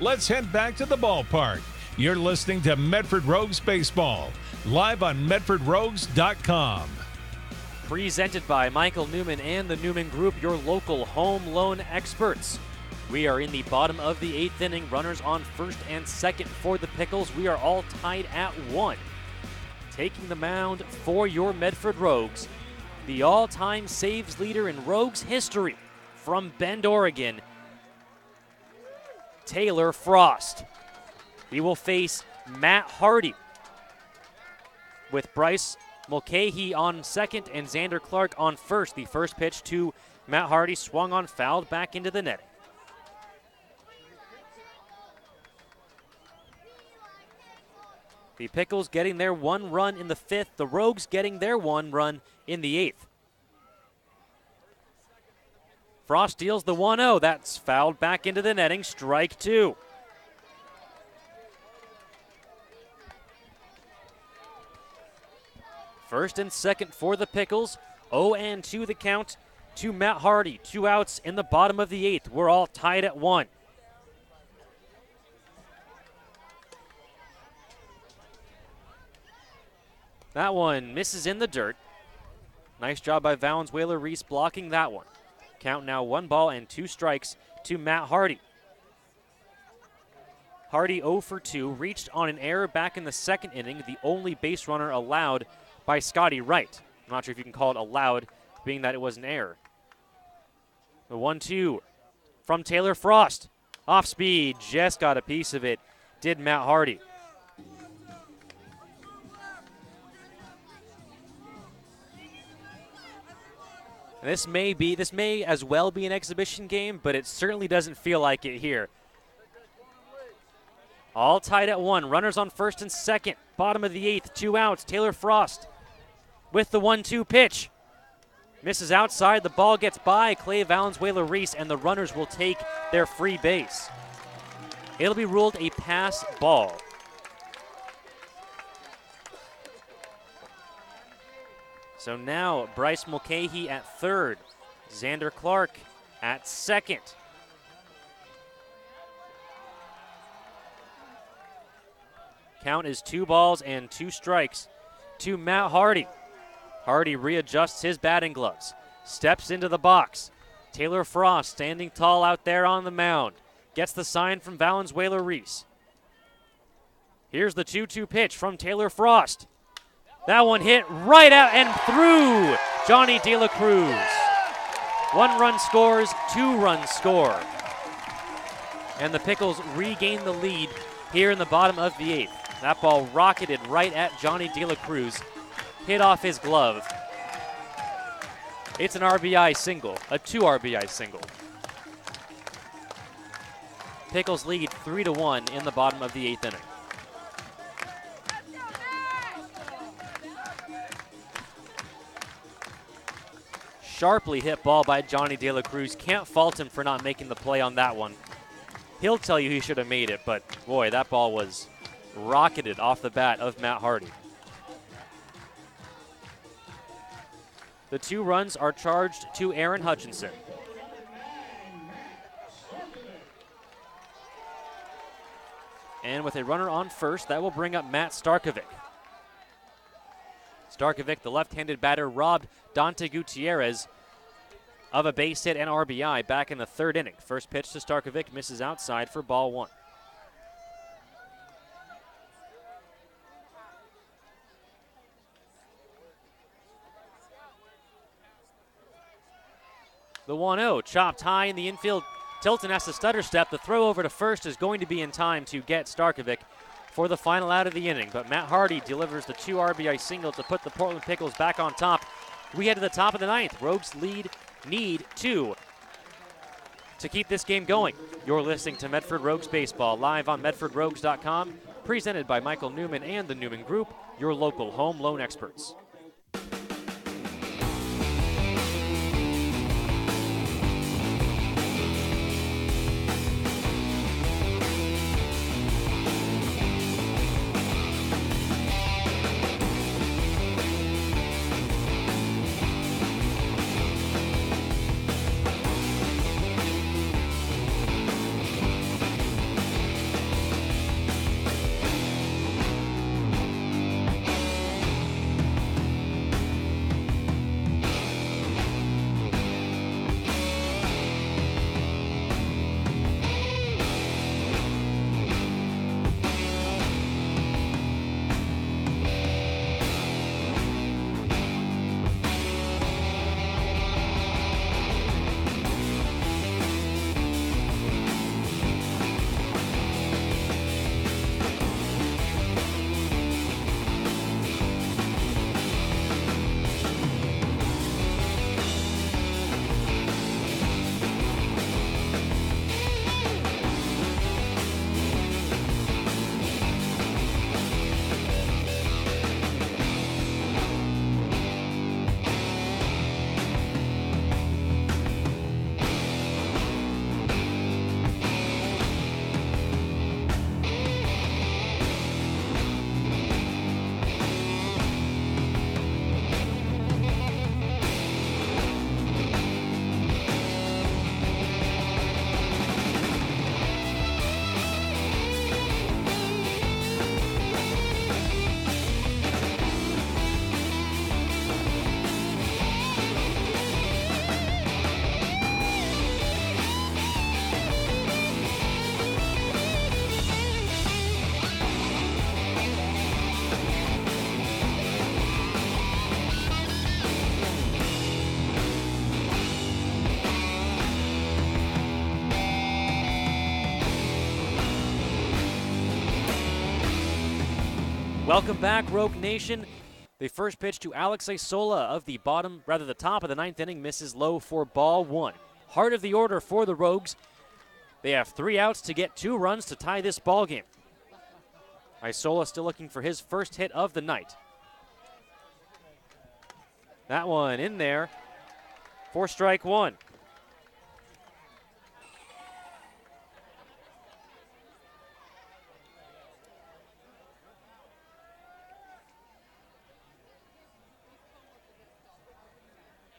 let's head back to the ballpark. You're listening to Medford Rogues Baseball, live on MedfordRogues.com. Presented by Michael Newman and the Newman Group, your local home loan experts. We are in the bottom of the 8th inning. Runners on first and second for the Pickles. We are all tied at 1. Taking the mound for your Medford Rogues, the all-time saves leader in Rogues history from Bend, Oregon, Taylor Frost. He will face Matt Hardy with Bryce Mulcahy on second and Xander Clark on first. The first pitch to Matt Hardy swung on, fouled back into the netting. The Pickles getting their 1 run in the 5th. The Rogues getting their 1 run in the 8th. Frost deals the 1-0. That's fouled back into the netting. Strike 2. First and second for the Pickles. 0-2 the count to Matt Hardy. 2 outs in the bottom of the 8th. We're all tied at 1. That one misses in the dirt. Nice job by Valenzuela-Reese blocking that one. Count now 1 ball and 2 strikes to Matt Hardy. Hardy 0 for 2, reached on an error back in the 2nd inning, the only base runner allowed by Scotty Wright. I'm not sure if you can call it allowed, being that it was an error. The 1-2 from Taylor Frost. Off speed, just got a piece of it, did Matt Hardy. This may as well be an exhibition game, but it certainly doesn't feel like it here. All tied at 1. Runners on first and second. Bottom of the 8th. 2 outs. Taylor Frost with the 1-2 pitch. Misses outside. The ball gets by Clay Valenzuela-Reese, and the runners will take their free base. It'll be ruled a pass ball. So now Bryce Mulcahy at third. Xander Clark at second. Count is 2 balls and 2 strikes to Matt Hardy. Hardy readjusts his batting gloves, steps into the box. Taylor Frost standing tall out there on the mound. Gets the sign from Valenzuela-Reese. Here's the 2-2 pitch from Taylor Frost. That one hit right out and through Johnny De La Cruz. 1 run scores, 2 runs score. And the Pickles regain the lead here in the bottom of the 8th. That ball rocketed right at Johnny De La Cruz, hit off his glove. It's an RBI single, a 2 RBI single. Pickles lead 3-1 in the bottom of the 8th inning. Sharply hit ball by Johnny De La Cruz. Can't fault him for not making the play on that one. He'll tell you he should have made it, but boy, that ball was rocketed off the bat of Matt Hardy. The 2 runs are charged to Aaron Hutchinson. And with a runner on first, that will bring up Matt Starkovic. Starkovic, the left-handed batter, robbed Dante Gutierrez of a base hit and RBI back in the 3rd inning. First pitch to Starkovic, misses outside for ball 1. The 1-0 chopped high in the infield. Tilton has to stutter step. The throw over to first is going to be in time to get Starkovic for the final out of the inning. But Matt Hardy delivers the 2 RBI single to put the Portland Pickles back on top. We head to the top of the 9th. Rogues need 2 to keep this game going. You're listening to Medford Rogues Baseball live on MedfordRogues.com, presented by Michael Newman and the Newman Group, your local home loan experts. Welcome back, Rogue Nation. The first pitch to Alex Isola of the top of the ninth inning, misses low for ball one. Heart of the order for the Rogues. They have 3 outs to get 2 runs to tie this ball game. Isola still looking for his first hit of the night. That one in there for strike one.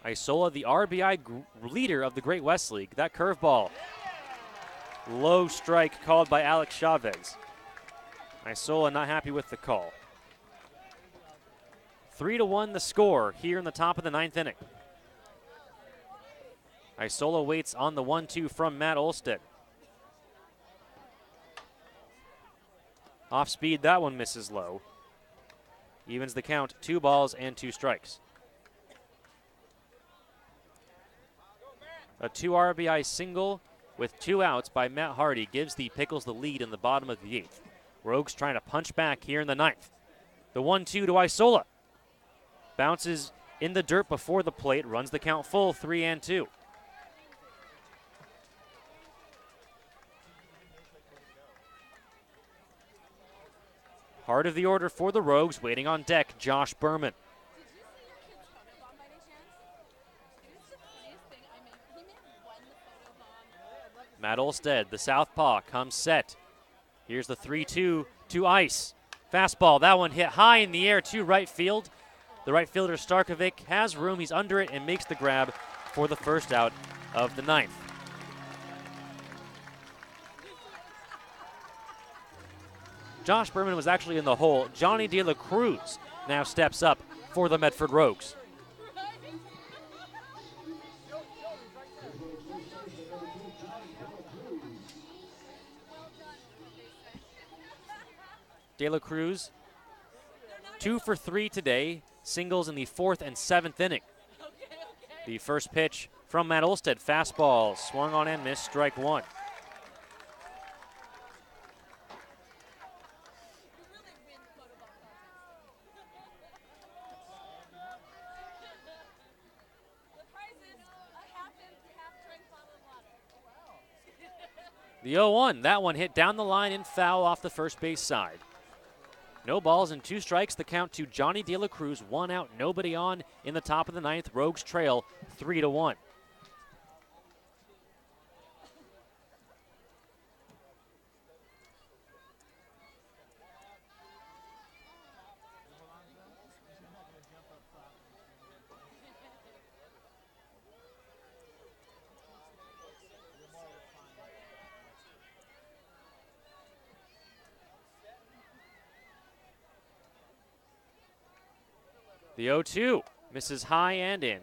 Isola, the RBI leader of the Great West League. That curveball. Low strike called by Alex Chavez. Isola not happy with the call. 3-1 the score here in the top of the ninth inning. Isola waits on the 1-2 from Matt Olstead. Off speed, that one misses low. Evens the count, 2 balls and 2 strikes. A 2 RBI single with 2 outs by Matt Hardy gives the Pickles the lead in the bottom of the 8th. Rogues trying to punch back here in the 9th. The 1-2 to Isola. Bounces in the dirt before the plate, runs the count full, 3-2. Heart of the order for the Rogues, waiting on deck, Josh Berman. Matt Olstead, the southpaw, comes set. Here's the 3-2 to Ice. Fastball, that one hit high in the air to right field. The right fielder, Starkovic, has room. He's under it and makes the grab for the first out of the 9th. Josh Berman was actually in the hole. Johnny De La Cruz now steps up for the Medford Rogues. De La Cruz, 2 for 3 today, singles in the 4th and 7th inning. The first pitch from Matt Olstead, fastball, swung on and missed, strike one. The 0-1, that one hit down the line and foul off the first base side. No balls and 2 strikes, the count to Johnny De La Cruz. 1 out, nobody on in the top of the 9th. Rogues trail 3-1. The 0-2 misses high and in.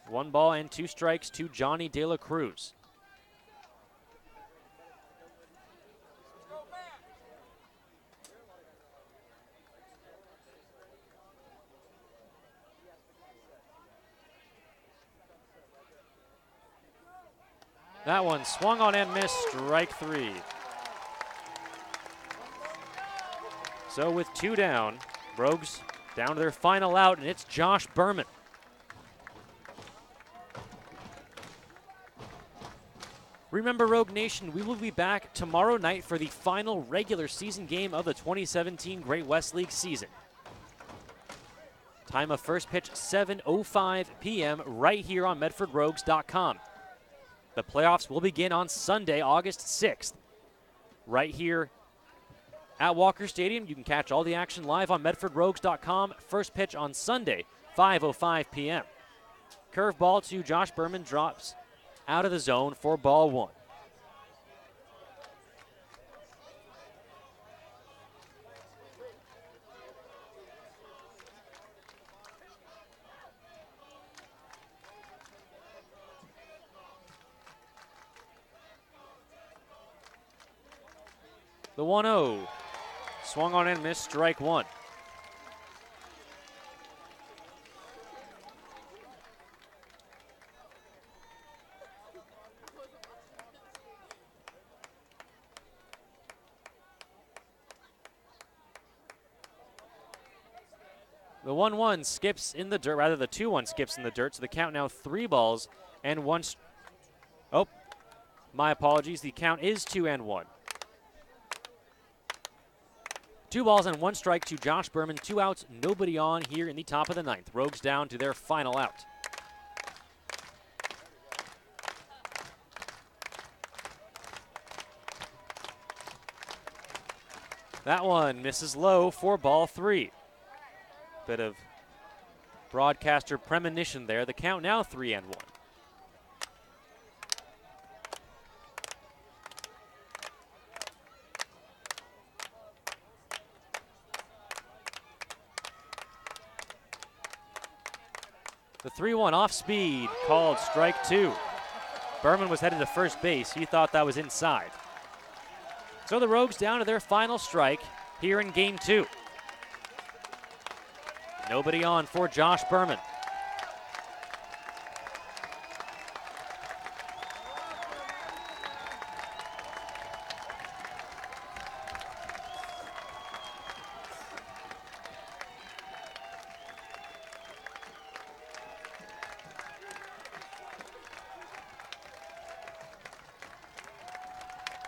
1 ball and 2 strikes to Johnny De La Cruz. That one swung on and missed, strike 3. So with 2 down, Rogues down to their final out, and it's Josh Berman. Remember, Rogue Nation, we will be back tomorrow night for the final regular season game of the 2017 Great West League season. Time of first pitch, 7:05 p.m. right here on MedfordRogues.com. The playoffs will begin on Sunday, August 6th, right here at Walker Stadium. You can catch all the action live on MedfordRogues.com. First pitch on Sunday, 5:05 p.m. Curveball to Josh Berman, drops out of the zone for ball 1. The 1-0. Swung on and missed, strike 1. The 1-1 skips in the dirt, rather the 2-1 skips in the dirt, so the count now 3 balls and 1. Oh, my apologies. The count is 2-1. 2 balls and 1 strike to Josh Berman. 2 outs, nobody on here in the top of the 9th. Rogues down to their final out. That one misses low for ball 3. Bit of broadcaster premonition there. The count now 3-1. The 3-1 off speed, called strike 2. Berman was headed to first base. He thought that was inside. So the Rogues down to their final strike here in game 2. Nobody on for Josh Berman.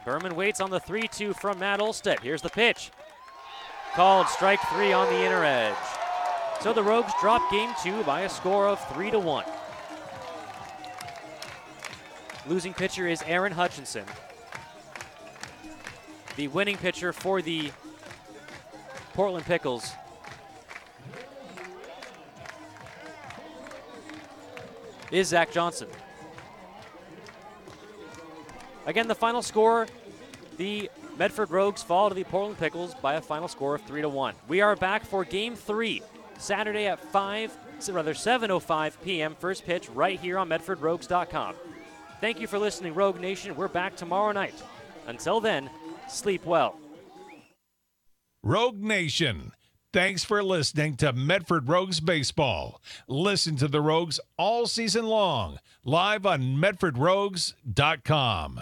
Berman waits on the 3-2 from Matt Olstead. Here's the pitch. Called strike 3 on the inner edge. So the Rogues drop game 2 by a score of 3-1. Losing pitcher is Aaron Hutchinson. The winning pitcher for the Portland Pickles is Zach Johnson. Again, the final score, the Medford Rogues fall to the Portland Pickles by a final score of 3-1. We are back for game 3, Saturday at 7:05 p.m. First pitch right here on MedfordRogues.com. Thank you for listening, Rogue Nation. We're back tomorrow night. Until then, sleep well. Rogue Nation, thanks for listening to Medford Rogues Baseball. Listen to the Rogues all season long, live on MedfordRogues.com.